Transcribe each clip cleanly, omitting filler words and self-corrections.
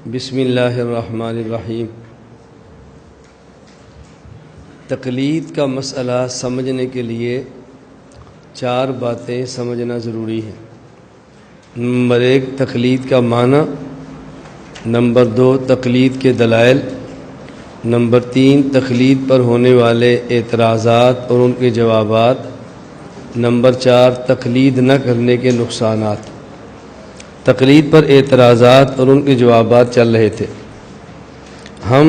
بسم اللہ الرحمن الرحیم۔ تقلید کا مسئلہ سمجھنے کے لیے 4 باتیں سمجھنا ضروری ہے۔ نمبر 1 تقلید کا معنی، نمبر 2 تقلید کے دلائل، نمبر 3 تقلید پر ہونے والے اعتراضات اور ان کے جوابات، نمبر 4 تقلید نہ کرنے کے نقصانات۔ تقلید پر اعتراضات اور ان کے جوابات چل رہے تھے۔ ہم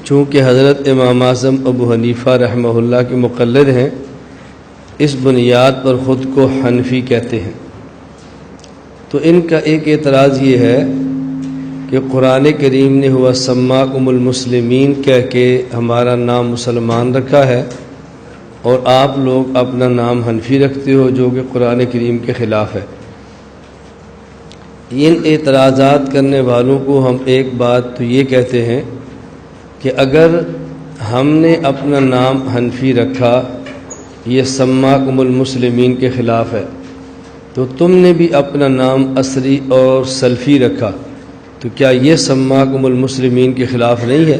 چونکہ حضرت امام اعظم ابو حنیفہ رحمہ اللہ کے مقلد ہیں، اس بنیاد پر خود کو حنفی کہتے ہیں۔ تو ان کا ایک اعتراض یہ ہے کہ قرآن کریم نے ہوا سماکم المسلمین کہہ کے ہمارا نام مسلمان رکھا ہے، اور آپ لوگ اپنا نام حنفی رکھتے ہو، جو کہ قرآن کریم کے خلاف ہے۔ ان اعتراضات کرنے والوں کو ہم ایک بات تو یہ کہتے ہیں کہ اگر ہم نے اپنا نام حنفی رکھا، یہ سماکم المسلمین کے خلاف ہے، تو تم نے بھی اپنا نام عصری اور سلفی رکھا، تو کیا یہ سماکم المسلمین کے خلاف نہیں ہے؟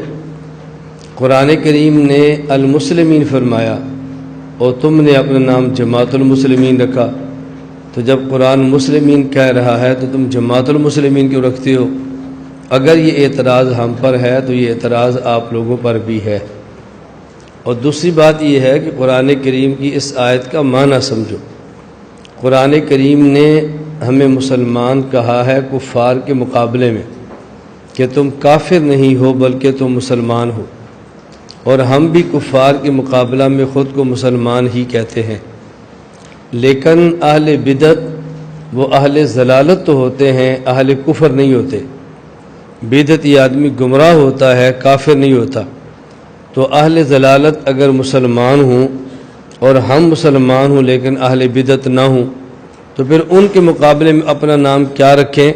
قرآن کریم نے المسلمین فرمایا اور تم نے اپنا نام جماعت المسلمین رکھا، تو جب قرآن مسلمین کہہ رہا ہے تو تم جماعت المسلمین کیوں رکھتے ہو؟ اگر یہ اعتراض ہم پر ہے تو یہ اعتراض آپ لوگوں پر بھی ہے۔ اور دوسری بات یہ ہے کہ قرآن کریم کی اس آیت کا معنی سمجھو۔ قرآن کریم نے ہمیں مسلمان کہا ہے کفار کے مقابلے میں کہ تم کافر نہیں ہو بلکہ تم مسلمان ہو، اور ہم بھی کفار کے مقابلہ میں خود کو مسلمان ہی کہتے ہیں۔ لیکن اہل بدعت وہ اہل ضلالت تو ہوتے ہیں، اہل کفر نہیں ہوتے۔ بدعتی آدمی گمراہ ہوتا ہے، کافر نہیں ہوتا۔ تو اہل ضلالت اگر مسلمان ہوں اور ہم مسلمان ہوں لیکن اہل بدعت نہ ہوں، تو پھر ان کے مقابلے میں اپنا نام کیا رکھیں؟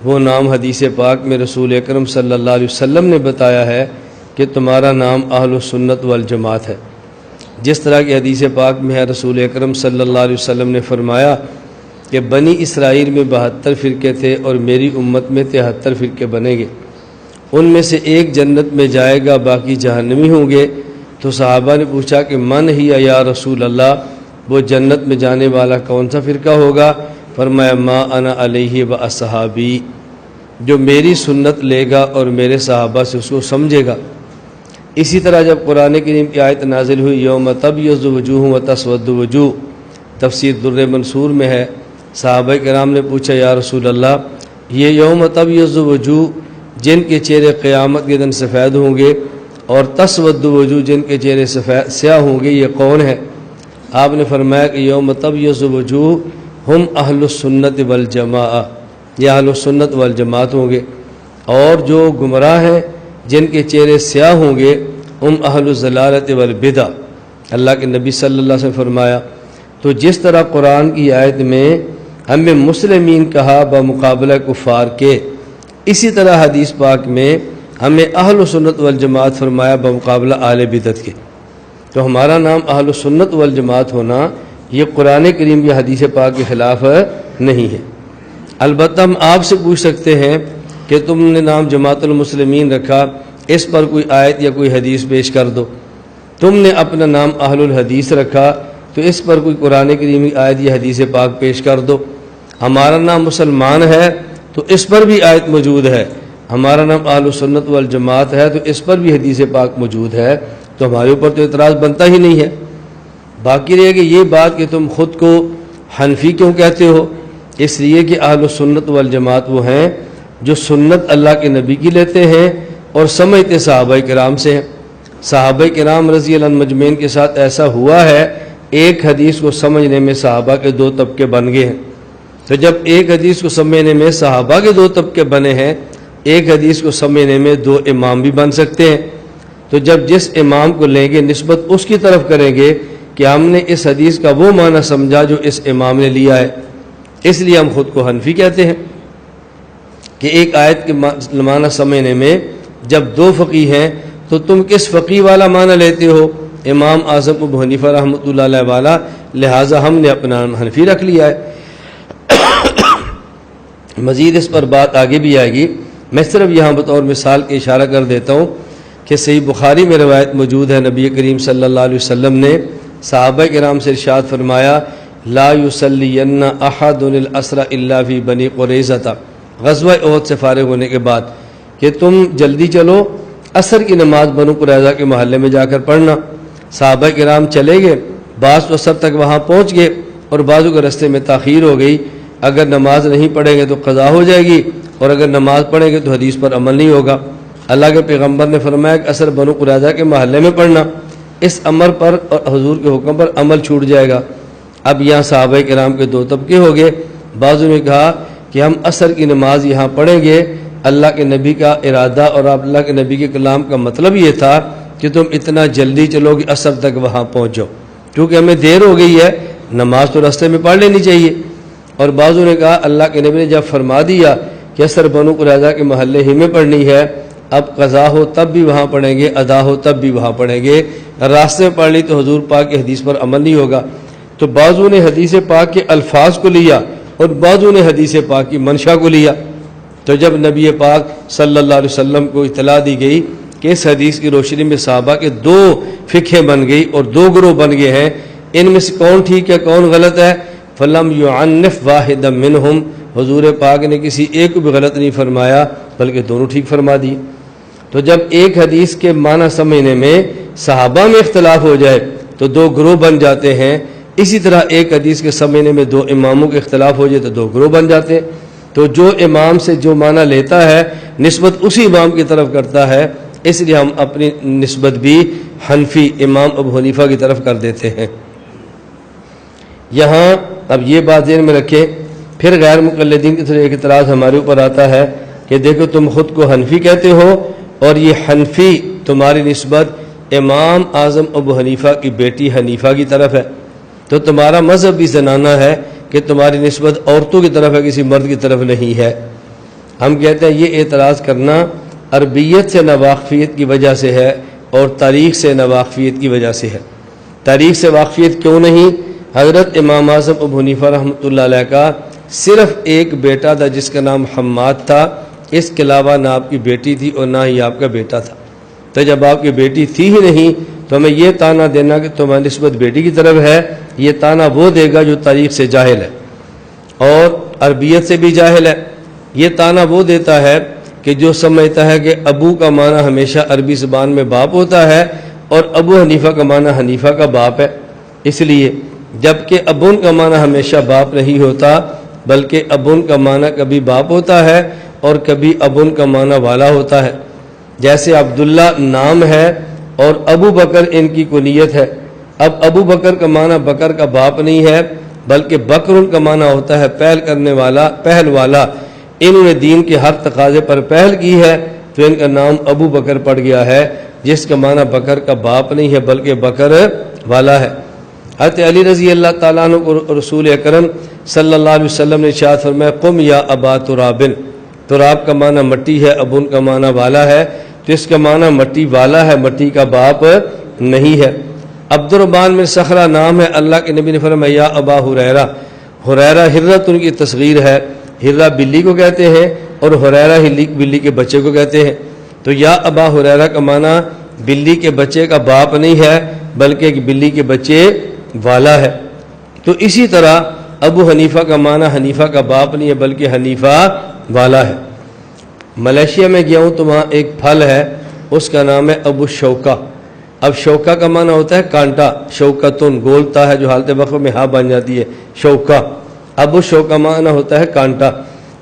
وہ نام حدیث پاک میں رسول اکرم صلی اللہ علیہ وسلم نے بتایا ہے کہ تمہارا نام اہل سنت والجماعت ہے۔ جس طرح کی حدیث پاک میں ہے، رسول اکرم صلی اللہ علیہ وسلم نے فرمایا کہ بنی اسرائیل میں 72 فرقے تھے اور میری امت میں 73 فرقے بنیں گے، ان میں سے ایک جنت میں جائے گا، باقی جہنمی ہوں گے۔ تو صحابہ نے پوچھا کہ من ہی یا رسول اللہ، وہ جنت میں جانے والا کون سا فرقہ ہوگا؟ فرمایا ما انا علیہ و اصحابی، جو میری سنت لے گا اور میرے صحابہ سے اس کو سمجھے گا۔ اسی طرح جب قرآن کریم کی آیت نازل ہوئی یوم تبیض وجوہ و تسود وجوہ، تفسیر در منصور میں ہے، صحابہ کرام نے پوچھا یا رسول اللہ، یہ یوم تبیض وجوہ جن کے چہرے قیامت کے دن سفید ہوں گے، اور تسود وجوہ جن کے چہرے سیاہ ہوں گے، یہ کون ہے؟ آپ نے فرمایا کہ یوم تبیض وجوہ ہم اہل السنت والجماعہ، یہ اہل السنت والجماعت ہوں گے، اور جو گمراہ ہیں جن کے چہرے سیاہ ہوں گے، اہل الضلالت والبدع، اللہ کے نبی صلی اللہ علیہ وسلم فرمایا۔ تو جس طرح قرآن کی آیت میں ہمیں مسلمین کہا بمقابلہ کفار کے، اسی طرح حدیث پاک میں ہمیں اہل سنت والجماعت فرمایا بمقابلہ اہل بدعت کے۔ تو ہمارا نام اہل سنت والجماعت ہونا یہ قرآن کریم کی حدیث پاک کے خلاف نہیں ہے۔ البتہ ہم آپ سے پوچھ سکتے ہیں کہ تم نے نام جماعت المسلمین رکھا، اس پر کوئی آیت یا کوئی حدیث پیش کر دو۔ تم نے اپنا نام اہل الحدیث رکھا، تو اس پر کوئی قرآن کریم کی آیت یا حدیث پاک پیش کر دو۔ ہمارا نام مسلمان ہے تو اس پر بھی آیت موجود ہے، ہمارا نام اہل سنت والجماعت ہے تو اس پر بھی حدیث پاک موجود ہے، تو ہمارے اوپر تو اعتراض بنتا ہی نہیں ہے۔ باقی رہے کہ یہ بات کہ تم خود کو حنفی کیوں کہتے ہو؟ اس لیے کہ اہل سنت والجماعت وہ ہیں جو سنت اللہ کے نبی کی لیتے ہیں اور سمجھتے صحابہ کرام سے ہیں۔ صحابہ کرام رضی اللہ عنہم مجمعین کے ساتھ ایسا ہوا ہے، ایک حدیث کو سمجھنے میں صحابہ کے 2 طبقے بن گئے ہیں۔ تو جب ایک حدیث کو سمجھنے میں صحابہ کے 2 طبقے بنے ہیں، ایک حدیث کو سمجھنے میں 2 امام بھی بن سکتے ہیں۔ تو جب جس امام کو لیں گے نسبت اس کی طرف کریں گے کہ ہم نے اس حدیث کا وہ معنی سمجھا جو اس امام نے لیا ہے، اس لیے ہم خود کو حنفی کہتے ہیں کہ ایک آیت کے معنی سمجھنے میں جب 2 فقیہ ہیں تو تم کس فقیہ والا معنی لیتے ہو؟ امام اعظم ابو حنیفہ رحمۃ اللہ علیہ والا، لہٰذا ہم نے اپنا نام حنفی رکھ لیا ہے۔ مزید اس پر بات آگے بھی آئے گی میں صرف یہاں بطور مثال کے اشارہ کر دیتا ہوں کہ صحیح بخاری میں روایت موجود ہے، نبی کریم صلی اللہ علیہ وسلم نے صحابہ کرام سے ارشاد فرمایا لا یصلین احد العصر الا فی بنی قریظہ، غزوہ احد سے فارغ ہونے کے بعد کہ تم جلدی چلو عصر کی نماز بنو قریظہ کے محلے میں جا کر پڑھنا۔ صحابہ کرام چلے گئے، بعض تو عصر تک وہاں پہنچ گئے اور بعضوں کے رستے میں تاخیر ہو گئی۔ اگر نماز نہیں پڑھیں گے تو قضا ہو جائے گی، اور اگر نماز پڑھیں گے تو حدیث پر عمل نہیں ہوگا۔ اللہ کے پیغمبر نے فرمایا کہ عصر بنو قریظہ کے محلے میں پڑھنا، اس امر پر اور حضور کے حکم پر عمل چھوٹ جائے گا۔ اب یہاں صحابہ کرام کے دو طبقے ہو گئے، بعضوں نے کہا کہ ہم عصر کی نماز یہاں پڑھیں گے، اللہ کے نبی کا ارادہ اور اللہ کے نبی کے کلام کا مطلب یہ تھا کہ تم اتنا جلدی چلو کہ عصر تک وہاں پہنچ جاؤ، کیونکہ ہمیں دیر ہو گئی ہے، نماز تو راستے میں پڑھ لینی چاہیے۔ اور بعضوں نے کہا اللہ کے نبی نے جب فرما دیا کہ عصر بنو قریظہ کے محلے ہی میں پڑھنی ہے، اب قضا ہو تب بھی وہاں پڑھیں گے، ادا ہو تب بھی وہاں پڑھیں گے، راستے میں پڑھ لی تو حضور پاک کی حدیث پر عمل نہیں ہوگا۔ تو بعضوں نے حدیث پاک کے الفاظ کو لیا اور بعضوں نے حدیث پاک کی منشا کو لیا۔ تو جب نبی پاک صلی اللہ علیہ وسلم کو اطلاع دی گئی کہ اس حدیث کی روشنی میں صحابہ کے دو فقہیں بن گئی اور دو گروہ بن گئے ہیں، ان میں سے کون ٹھیک ہے کون غلط ہے، فلم یعنف واحدا منہم، حضور پاک نے کسی ایک کو بھی غلط نہیں فرمایا بلکہ دونوں ٹھیک فرما دی۔ تو جب ایک حدیث کے معنی سمجھنے میں صحابہ میں اختلاف ہو جائے تو دو گروہ بن جاتے ہیں، اسی طرح ایک حدیث کے سمجھنے میں دو اماموں کے اختلاف ہو جائے تو دو گروہ بن جاتے ہیں۔ تو جو امام سے جو معنی لیتا ہے نسبت اسی امام کی طرف کرتا ہے، اس لیے ہم اپنی نسبت بھی حنفی امام ابو حنیفہ کی طرف کر دیتے ہیں۔ یہاں اب یہ بات ذہن میں رکھیں، پھر غیر مقلدین کی طرف ایک اعتراض ہمارے اوپر آتا ہے کہ دیکھو تم خود کو حنفی کہتے ہو اور یہ حنفی تمہاری نسبت امام اعظم ابو حنیفہ کی بیٹی حنیفہ کی طرف ہے، تو تمہارا مذہب بھی زنانہ ہے کہ تمہاری نسبت عورتوں کی طرف ہے، کسی مرد کی طرف نہیں ہے۔ ہم کہتے ہیں یہ اعتراض کرنا عربیت سے ناواقفیت کی وجہ سے ہے اور تاریخ سے ناواقفیت کی وجہ سے ہے۔ تاریخ سے واقفیت کیوں نہیں؟ حضرت امام اعظم ابو حنیفہ رحمۃ اللہ علیہ کا صرف ایک بیٹا تھا جس کا نام حماد تھا، اس کے علاوہ نہ آپ کی بیٹی تھی اور نہ ہی آپ کا بیٹا تھا۔ تو جب آپ کی بیٹی تھی ہی نہیں تو ہمیں یہ تانا دینا کہ تمہاری نسبت بیٹی کی طرف ہے، یہ تانا وہ دے گا جو تاریخ سے جاہل ہے اور عربیت سے بھی جاہل ہے۔ یہ تانا وہ دیتا ہے کہ جو سمجھتا ہے کہ ابو کا معنی ہمیشہ عربی زبان میں باپ ہوتا ہے اور ابو حنیفہ کا معنی حنیفہ کا باپ ہے، اس لیے جبکہ ابن کا معنی ہمیشہ باپ نہیں ہوتا بلکہ ابن کا معنی کبھی باپ ہوتا ہے اور کبھی ابن کا معنی والا ہوتا ہے۔ جیسے عبداللہ نام ہے اور ابو بکر ان کی کنیت ہے۔ اب ابو بکر کا معنی بکر کا باپ نہیں ہے بلکہ بکر کا معنی ہوتا ہے پہل کرنے والا، پہل والا۔ انہوں نے دین کے ہر تقاضے پر پہل کی ہے تو ان کا نام ابو بکر پڑ گیا ہے، جس کا معنی بکر کا باپ نہیں ہے بلکہ بکر والا ہے۔ حضرت علی رضی اللہ تعالیٰ عنہ کو رسول اکرم صلی اللہ علیہ وسلم نے ارشاد فرمایا قم یا ابا ترابن، تراب کا معنی مٹی ہے، ابن کا معنی والا ہے، تو اس کا معنی مٹی والا ہے، مٹی کا باپ نہیں ہے۔ عبد الرحمن بن صخرہ نام ہے، اللہ کے نبی نے فرمایا یا ابا ہریرہ، ہریرہ ہرۃ ان کی تصغیر ہے، ہرہ بلی کو کہتے ہیں اور ہریرہ بلی کے بچے کو کہتے ہیں۔ تو یا ابا ہریرہ کا معنی بلی کے بچے کا باپ نہیں ہے بلکہ ایک بلی کے بچے والا ہے۔ تو اسی طرح ابو حنیفہ کا معنی حنیفہ کا باپ نہیں ہے بلکہ حنیفہ والا ہے۔ ملیشیا میں گیا ہوں تو وہاں ایک پھل ہے، اس کا نام ہے ابو شوکا۔ اب شوکا کا معنی ہوتا ہے کانٹا، شوکتن گولتا ہے جو حالت وقف میں ہاں بن جاتی ہے، شوکا۔ ابو شوکا معنی ہوتا ہے کانٹا۔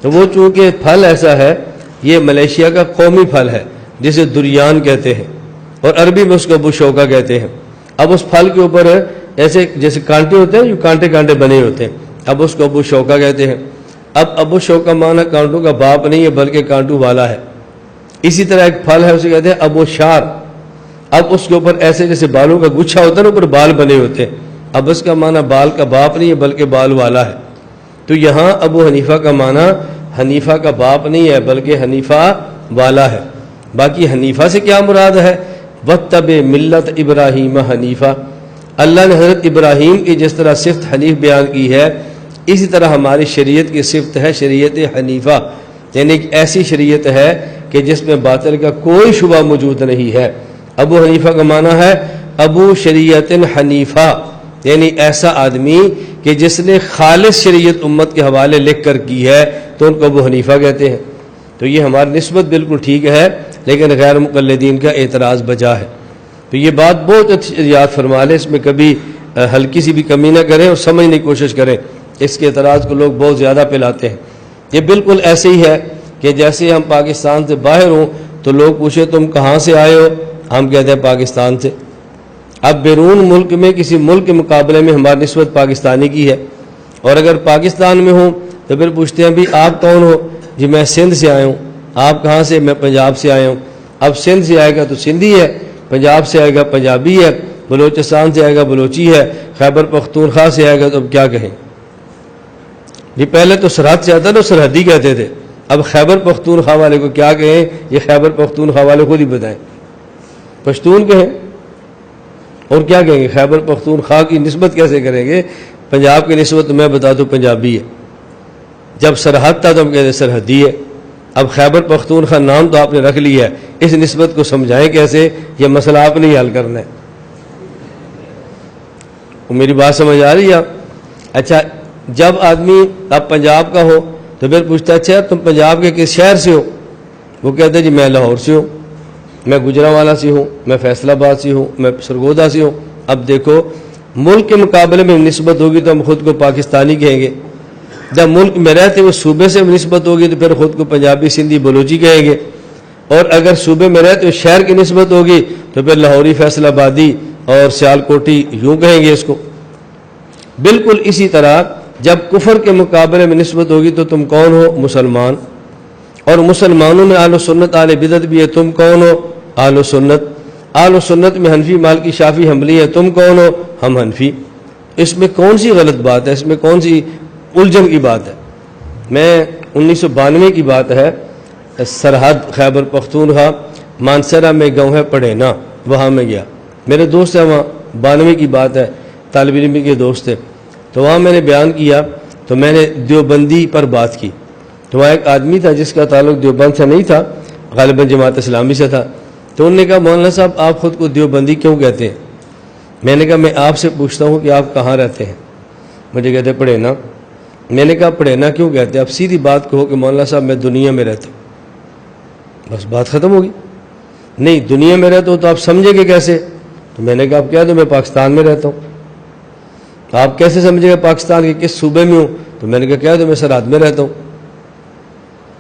تو وہ چونکہ پھل ایسا ہے، یہ ملیشیا کا قومی پھل ہے جسے دریان کہتے ہیں اور عربی میں اس کو ابو شوکا کہتے ہیں۔ اب اس پھل کے اوپر ایسے جیسے کانٹے ہوتے ہیں، جو کانٹے کانٹے بنے ہوتے ہیں، اب اس کو ابو شوکا کہتے ہیں۔ اب ابو شوکا معنی کانٹوں کا باپ نہیں ہے بلکہ کانٹوں والا ہے۔ اسی طرح ایک پھل ہے اسے کہتے ہیں ابو شار۔ اب اس کے اوپر ایسے جیسے بالوں کا گچھا ہوتا ہے نا، اوپر بال بنے ہوتے ہیں، اب اس کا معنی بال کا باپ نہیں ہے بلکہ بال والا ہے۔ تو یہاں ابو حنیفہ کا معنی حنیفہ کا باپ نہیں ہے بلکہ حنیفہ والا ہے۔ باقی حنیفہ سے کیا مراد ہے؟ وَاتَّبِعْ مِلَّةَ ابراہیم حنیفہ، اللہ نے حضرت ابراہیم کی جس طرح صفت حنیف بیان کی ہے، اسی طرح ہماری شریعت کی صفت ہے شریعت حنیفہ، یعنی ایک ایسی شریعت ہے کہ جس میں باطل کا کوئی شبہ موجود نہیں ہے۔ ابو حنیفہ کا معنی ہے ابو شریعت حنیفہ، یعنی ایسا آدمی کہ جس نے خالص شریعت امت کے حوالے لکھ کر کی ہے تو ان کو ابو حنیفہ کہتے ہیں۔ تو یہ ہماری نسبت بالکل ٹھیک ہے، لیکن غیر مقلدین کا اعتراض بجا ہے۔ تو یہ بات بہت اچھی یاد فرما لیں، اس میں کبھی ہلکی سی بھی کمی نہ کریں اور سمجھنے کی کوشش کریں۔ اس کے اعتراض کو لوگ بہت زیادہ پھیلاتے ہیں۔ یہ بالکل ایسے ہی ہے کہ جیسے ہم پاکستان سے باہر ہوں تو لوگ پوچھے تم کہاں سے آئے ہو، ہم کہتے ہیں پاکستان سے۔ اب بیرون ملک میں کسی ملک کے مقابلے میں ہماری نسبت پاکستانی کی ہے، اور اگر پاکستان میں ہوں تو پھر پوچھتے ہیں بھی آپ کون ہو؟ جی میں سندھ سے آیا ہوں۔ آپ کہاں سے؟ میں پنجاب سے آیا ہوں۔ اب سندھ سے آئے گا تو سندھی ہے، پنجاب سے آئے گا پنجابی ہے، بلوچستان سے آئے گا بلوچی ہے، خیبر پختونخوا سے آئے گا تو اب کیا کہیں؟ جی پہلے تو سرحد سے آتا تو سرحدی کہتے تھے، اب خیبر پختونخوا والے کو کیا کہیں؟ یہ خیبر پختونخوا والے خود ہی بتائیں، پشتون کہیں اور کیا کہیں گے؟ خیبر پختونخوا کی نسبت کیسے کریں گے؟ پنجاب کی نسبت تو میں بتا دوں پنجابی ہے، جب سرحد تھا تو ہم کہتے سرحدی ہے۔ اب خیبر پختونخوا نام تو آپ نے رکھ لیا ہے، اس نسبت کو سمجھائیں کیسے؟ یہ مسئلہ آپ نے حل کرنا ہے۔ میری بات سمجھ آ رہی ہے آپ؟ اچھا جب آدمی اب پنجاب کا ہو تو پھر پوچھتا ہے اچھا تم پنجاب کے کس شہر سے ہو؟ وہ کہتے ہیں جی میں لاہور سے ہوں، میں گجرانوالہ سے ہوں، میں فیصل آباد سے ہوں، میں سرگودا سے ہوں۔ اب دیکھو ملک کے مقابلے میں نسبت ہوگی تو ہم خود کو پاکستانی کہیں گے، جب ملک میں رہتے ہوئے صوبے سے نسبت ہوگی تو پھر خود کو پنجابی سندھی بلوچی کہیں گے، اور اگر صوبے میں رہتے ہوئے شہر کی نسبت ہوگی تو پھر لاہوری فیصل آبادی اور سیال کوٹی یوں کہیں گے اس کو۔ بالکل اسی طرح جب کفر کے مقابلے میں نسبت ہوگی تو تم کون ہو؟ مسلمان، اور مسلمانوں میں اہل سنت اہل بدعت بھی ہے، تم کون ہو؟ اہل سنت۔ اہل سنت میں حنفی مالکی شافعی حنبلی ہے، تم کون ہو؟ ہم حنفی۔ اس میں کون سی غلط بات ہے؟ اس میں کون سی الجھن کی بات ہے؟ میں 1992 کی بات ہے، سرحد خیبر پختونخوا مانسرہ میں گاؤں ہے پڑھینا، وہاں میں گیا، میرے دوست ہیں وہاں، 92 کی بات ہے، طالب علم کے دوست تھے، تو وہاں میں نے بیان کیا تو میں نے دیوبندی پر بات کی، تو وہاں ایک آدمی تھا جس کا تعلق دیوبند سے نہیں تھا، غالباً جماعت اسلامی سے تھا، تو انہوں نے کہا مولانا صاحب آپ خود کو دیوبندی کیوں کہتے ہیں؟ میں نے کہا میں آپ سے پوچھتا ہوں کہ آپ کہاں رہتے ہیں؟ مجھے کہتے پڑھینا۔ میں نے کہا پڑھینا کیوں کہتے ہیں؟ اب سیدھی بات کہو کہ مولانا صاحب میں دنیا میں رہتا ہوں، بس بات ختم ہوگی۔ نہیں دنیا میں رہتا ہوں تو آپ سمجھے گے کیسے؟ تو میں نے کہا آپ کیا تو میں پاکستان میں رہتا ہوں۔ آپ کیسے سمجھے گا پاکستان کے کس صوبے میں ہوں؟ تو میں نے کہا کیا تو میں سرحد میں رہتا ہوں۔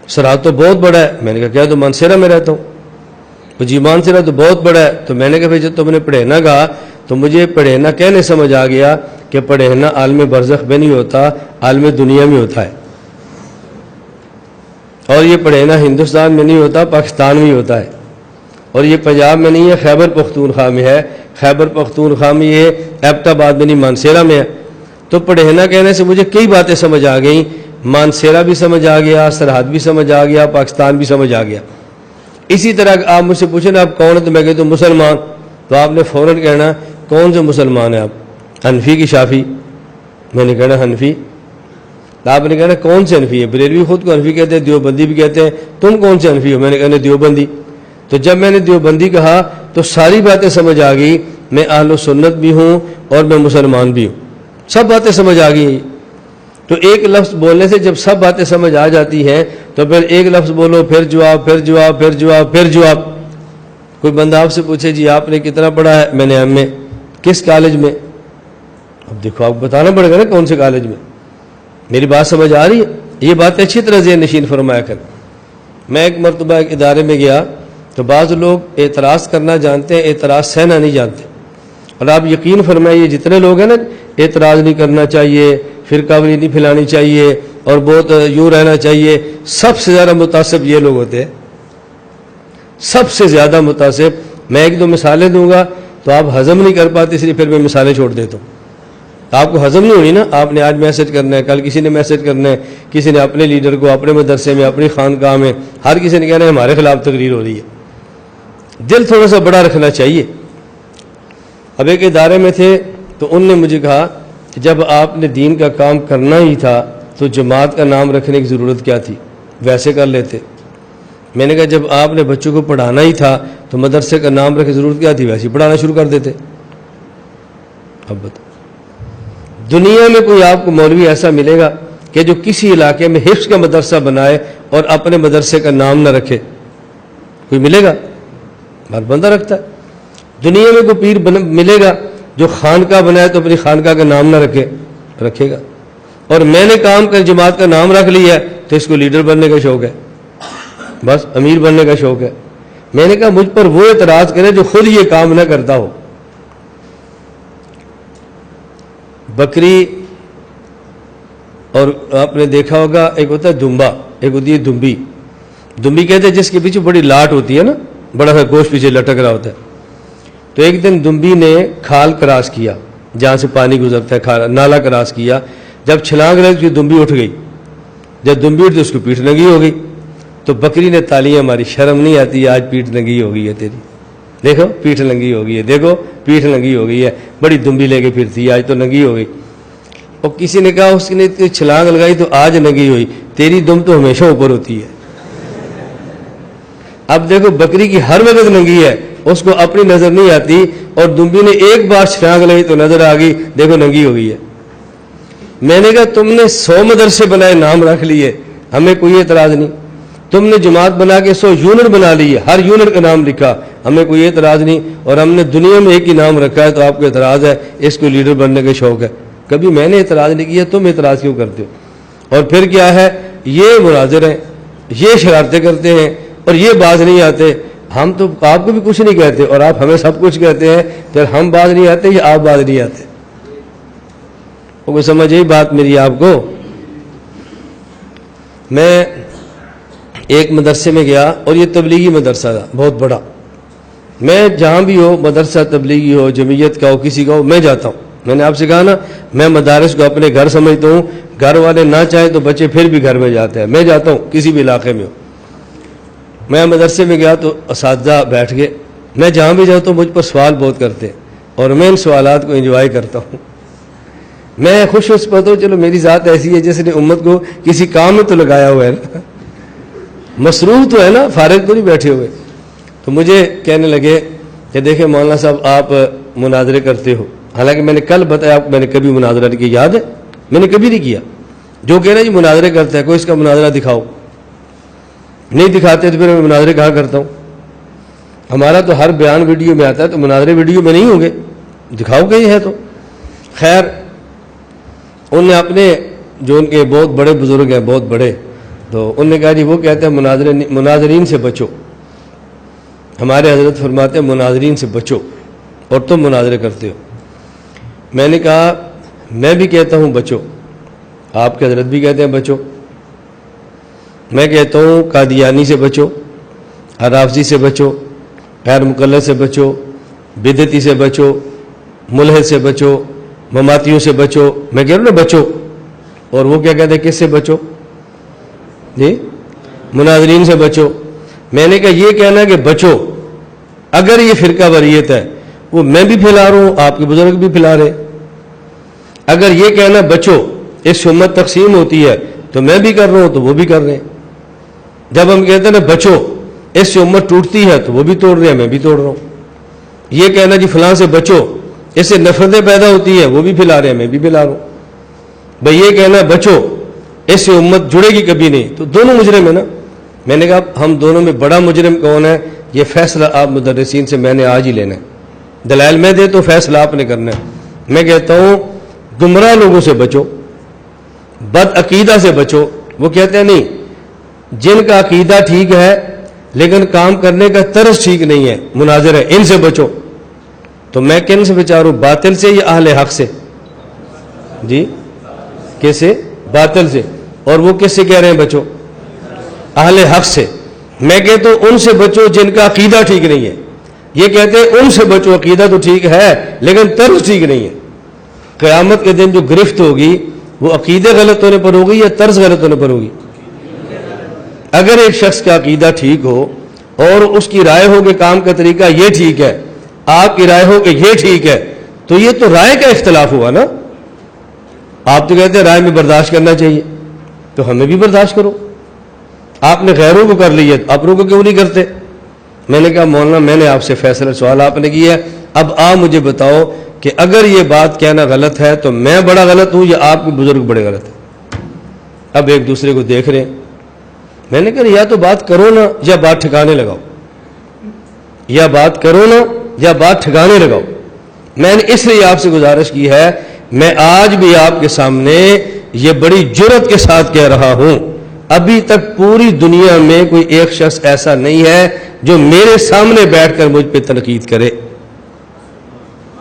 سرحد تو بہت بڑا ہے، میں نے کہا کیا تو مانسیرہ میں رہتا ہوں۔ تو جی مانسیرہ تو بہت بڑا ہے، تو میں نے کہا پھر جب تم نے پڑھینا کہا تو مجھے پڑھینا کہنے سمجھ آ گیا کہ پڑھینا عالم برزخ میں نہیں ہوتا، عالم دنیا میں ہوتا ہے، اور یہ پڑھینا ہندوستان میں نہیں ہوتا، پاکستان میں ہوتا ہے، اور یہ پنجاب میں نہیں ہے، خیبر پختونخوا میں ہے، خیبر پختونخوا میں یہ ایبٹ آباد میں نہیں مانسیرہ میں ہے۔ تو پڑھینا کہنے سے مجھے کئی باتیں سمجھ آ گئیں، مانسیرہ بھی سمجھ آ گیا، سرحد بھی سمجھ آ گیا، پاکستان بھی سمجھ آ گیا۔ اسی طرح آپ مجھ سے پوچھیں نا آپ کون ہیں تو میں کہتا ہوں مسلمان، تو آپ نے فوراً کہنا کون سے مسلمان ہیں آپ؟ حنفی کی شافعی؟ میں نے کہنا حنفی۔ آپ نے کہنا کون سے حنفی ہے؟ بریلوی خود کو حنفی کہتے ہیں، دیوبندی بھی کہتے ہیں، تم کون سے حنفی ہو؟ میں نے کہنا دیوبندی۔ تو جب میں نے دیوبندی کہا تو ساری باتیں سمجھ آ گئی، میں اہل سنت بھی ہوں اور میں مسلمان بھی ہوں، سب باتیں سمجھ آ گئی۔ تو ایک لفظ بولنے سے جب سب باتیں سمجھ آ جاتی ہیں تو پھر ایک لفظ بولو پھر جواب پھر جواب پھر جواب پھر جواب۔ کوئی بندہ آپ سے پوچھے جی آپ نے کتنا پڑھا ہے؟ میں نے ایم اے۔ کس کالج میں؟ اب دیکھو آپ بتانا پڑے گا نا کون سے کالج میں۔ میری بات سمجھ آ رہی ہے؟ یہ بات اچھی طرح ذہن نشین فرمایا کر۔ میں ایک مرتبہ ایک ادارے میں گیا تو بعض لوگ اعتراض کرنا جانتے ہیں، اعتراض سہنا نہیں جانتے، اور آپ یقین فرمائیے جتنے لوگ ہیں نا اعتراض نہیں کرنا چاہیے، فرقہ والی نہیں پھیلانی چاہیے اور بہت یوں رہنا چاہیے، سب سے زیادہ متعصب یہ لوگ ہوتے ہیں، سب سے زیادہ متعصب۔ میں ایک دو مثالیں دوں گا تو آپ ہضم نہیں کر پاتے، اس لیے پھر میں مثالیں چھوڑ دیتا ہوں۔ آپ کو ہضم نہیں ہونی نا، آپ نے آج میسج کرنا ہے، کل کسی نے میسج کرنا ہے، کسی نے اپنے لیڈر کو، اپنے مدرسے میں، اپنی خانقاہ میں، ہر کسی نے کہنا ہے ہمارے خلاف تقریر ہو رہی ہے۔ دل تھوڑا سا بڑا رکھنا چاہیے۔ اب ایک ادارے میں تھے تو ان نے مجھے کہا کہ جب آپ نے دین کا کام کرنا ہی تھا تو جماعت کا نام رکھنے کی ضرورت کیا تھی؟ ویسے کر لیتے. میں نے کہا جب آپ نے بچوں کو پڑھانا ہی تھا تو مدرسے کا نام رکھے ضرورت کیا تھی, ویسے ہی پڑھانا شروع کر دیتے. اب بتاؤ, دنیا میں کوئی آپ کو مولوی ایسا ملے گا کہ جو کسی علاقے میں حفظ کا مدرسہ بنائے اور اپنے مدرسے کا نام نہ رکھے؟ کوئی ملے گا؟ ہر بندہ رکھتا ہے. دنیا میں کوئی پیر ملے گا جو خانقاہ بنائے تو اپنی خانقاہ کا نام نہ رکھے گا؟ اور میں نے کام کر جماعت کا نام رکھ لیا ہے تو اس کو لیڈر بننے کا شوق ہے, بس امیر بننے کا شوق ہے. میں نے کہا مجھ پر وہ اعتراض کرے جو خود یہ کام نہ کرتا ہو. بکری, اور آپ نے دیکھا ہوگا ایک ہوتا ہے دمبا, ایک ہوتی ہے دمبی. دمبی کہتے ہیں جس کے پیچھے بڑی لاٹ ہوتی ہے نا, بڑا سا گوشت پیچھے لٹک رہا ہوتا ہے. تو ایک دن دمبی نے کھال کراس کیا, جہاں سے پانی گزرتا ہے, نالا کراس کیا. جب چھلانگ لگی دمبی اٹھ گئی. جب دمبی اٹھ تو اس کو پیٹھ ننگی ہو گئی. تو بکری نے تالیاں ماری, شرم نہیں آتی آج پیٹھ ننگی ہو گئی ہے تیری, دیکھو پیٹھ ننگی ہو گئی ہے, دیکھو پیٹھ ننگی ہو گئی ہے, بڑی دمبی لے کے پھرتی ہے, آج تو ننگی ہو گئی. اور کسی نے کہا اس نے چھلانگ لگائی تو آج ننگی ہوئی, تیری دم تو ہمیشہ اوپر ہوتی ہے. اب دیکھو بکری کی ہر وقت ننگی ہے, اس کو اپنی نظر نہیں آتی, اور دمبی نے ایک بار چھلانگ لگائی تو نظر آ گئی, دیکھو ننگی ہو گئی ہے. میں نے کہا تم نے 100 مدرسے بنائے, نام رکھ لیے, ہمیں کوئی اعتراض نہیں. تم نے جماعت بنا کے 100 یونٹ بنا لی ہے, ہر یونٹ کا نام لکھا, ہمیں کوئی اعتراض نہیں. اور ہم نے دنیا میں ایک ہی نام رکھا ہے تو آپ کو اعتراض ہے, اس کو لیڈر بننے کا شوق ہے. کبھی میں نے اعتراض نہیں کیا, تم اعتراض کیوں کرتے ہو؟ اور پھر کیا ہے, یہ مناظر ہیں, یہ شرارتیں کرتے ہیں, اور یہ باز نہیں آتے. ہم تو آپ کو بھی کچھ نہیں کہتے اور آپ ہمیں سب کچھ کہتے ہیں, پھر ہم باز نہیں آتے یا آپ باز نہیں آتے؟ کوئی سمجھ یہی بات میری آپ کو. میں ایک مدرسے میں گیا, اور یہ تبلیغی مدرسہ تھا بہت بڑا. میں جہاں بھی ہو, مدرسہ تبلیغی ہو, جمعیت کا ہو, کسی کا ہو, میں جاتا ہوں. میں نے آپ سے کہا نا, میں مدارس کو اپنے گھر سمجھتا ہوں. گھر والے نہ چاہیں تو بچے پھر بھی گھر میں جاتے ہیں. میں جاتا ہوں کسی بھی علاقے میں ہو. میں مدرسے میں گیا تو اساتذہ بیٹھ گئے. میں جہاں بھی جاتا ہوں مجھ پر سوال بہت کرتے ہیں, اور میں ان سوالات کو انجوائے کرتا ہوں. میں خوش اس پر ہوں, چلو میری ذات ایسی ہے جس نے امت کو کسی کام میں تو لگایا ہوا ہے نا, مصروف تو ہے نا, فارغ تو نہیں بیٹھے ہوئے. تو مجھے کہنے لگے کہ دیکھیں مولانا صاحب آپ مناظرے کرتے ہو. حالانکہ میں نے کل بتایا آپ کو, میں نے کبھی مناظرہ نہیں کیا, یاد ہے؟ میں نے کبھی نہیں کیا. جو کہہ رہے ہیں جی مناظرے کرتا ہے, کوئی اس کا مناظرہ دکھاؤ. نہیں دکھاتے تو پھر میں مناظرے کہاں کرتا ہوں؟ ہمارا تو ہر بیان ویڈیو میں آتا ہے, تو مناظرے ویڈیو میں نہیں ہوں گے, دکھاؤ کہیں ہے تو. خیر, انہوں نے اپنے جو ان کے بہت بڑے بزرگ ہیں, بہت بڑے, تو انہوں نے کہا جی وہ کہتے ہیں مناظرین سے بچو. ہمارے حضرت فرماتے ہیں مناظرین سے بچو, اور تم مناظرے کرتے ہو. میں نے کہا میں بھی کہتا ہوں بچو, آپ کے حضرت بھی کہتے ہیں بچو. میں کہتا ہوں قادیانی سے بچو, رافضی سے بچو, غیر مقلد سے بچو, بدعتی سے بچو, ملحد سے بچو, مماتیوں سے بچو. میں کہہ رہا ہوں نا بچو. اور وہ کیا کہتے ہیں کس سے بچو؟ جی مناظرین سے بچو. میں نے کہا یہ کہنا کہ بچو, اگر یہ فرقہ واریت ہے وہ میں بھی پھیلا رہا ہوں, آپ کے بزرگ بھی پھیلا رہے. اگر یہ کہنا بچو اس سے امت تقسیم ہوتی ہے تو میں بھی کر رہا ہوں تو وہ بھی کر رہے ہیں. جب ہم کہتے ہیں نا بچو اس سے امت ٹوٹتی ہے تو وہ بھی توڑ رہے ہیں, میں بھی توڑ رہا ہوں. یہ کہنا جی فلاں سے بچو اس سے نفرتیں پیدا ہوتی ہیں, وہ بھی پھیلا رہے ہیں, میں بھی پھیلا رہا ہوں. بھائی یہ کہنا بچو اس سے امت جڑے گی کبھی نہیں, تو دونوں مجرم ہیں نا. میں نے کہا ہم دونوں میں بڑا مجرم کون ہے, یہ فیصلہ آپ مدرسین سے میں نے آج ہی لینا ہے. دلائل میں دے تو فیصلہ آپ نے کرنا ہے. میں کہتا ہوں گمراہ لوگوں سے بچو, بد عقیدہ سے بچو. وہ کہتے ہیں نہیں, جن کا عقیدہ ٹھیک ہے لیکن کام کرنے کا طرز ٹھیک نہیں ہے, مناظر ہے, ان سے بچو. تو میں کن سے بچا رہا ہوں, باطل سے یا اہل حق سے؟ جی کیسے؟ باطل سے. اور وہ کس سے کہہ رہے ہیں بچو؟ اہل حق سے. میں کہتا ہوں ان سے بچو جن کا عقیدہ ٹھیک نہیں ہے. یہ کہتے ہیں ان سے بچو عقیدہ تو ٹھیک ہے لیکن طرز ٹھیک نہیں ہے. قیامت کے دن جو گرفت ہوگی وہ عقیدے غلط ہونے پر ہوگی یا طرز غلط ہونے پر ہوگی؟ اگر ایک شخص کا عقیدہ ٹھیک ہو اور اس کی رائے ہو کہ کام کا طریقہ یہ ٹھیک ہے, آپ کی رائے ہو کہ یہ ٹھیک ہے, تو یہ تو رائے کا اختلاف ہوا نا. آپ تو کہتے ہیں رائے میں برداشت کرنا چاہیے, تو ہمیں بھی برداشت کرو. آپ نے غیروں کو کر لیا تو اپنوں کو کیوں نہیں کرتے؟ میں نے کہا مولانا میں نے آپ سے فیصلہ سوال آپ نے کیا ہے، اب آپ مجھے بتاؤ کہ اگر یہ بات کہنا غلط ہے تو میں بڑا غلط ہوں یا آپ کے بزرگ بڑے غلط ہیں؟ اب ایک دوسرے کو دیکھ رہے ہیں. میں نے کہا یا تو بات کرو نا یا بات ٹھکانے لگاؤ، یا بات کرو نا یا بات ٹھکانے لگاؤ. میں نے اس لیے آپ سے گزارش کی ہے، میں آج بھی آپ کے سامنے یہ بڑی جرأت کے ساتھ کہہ رہا ہوں، ابھی تک پوری دنیا میں کوئی ایک شخص ایسا نہیں ہے جو میرے سامنے بیٹھ کر مجھ پہ تنقید کرے.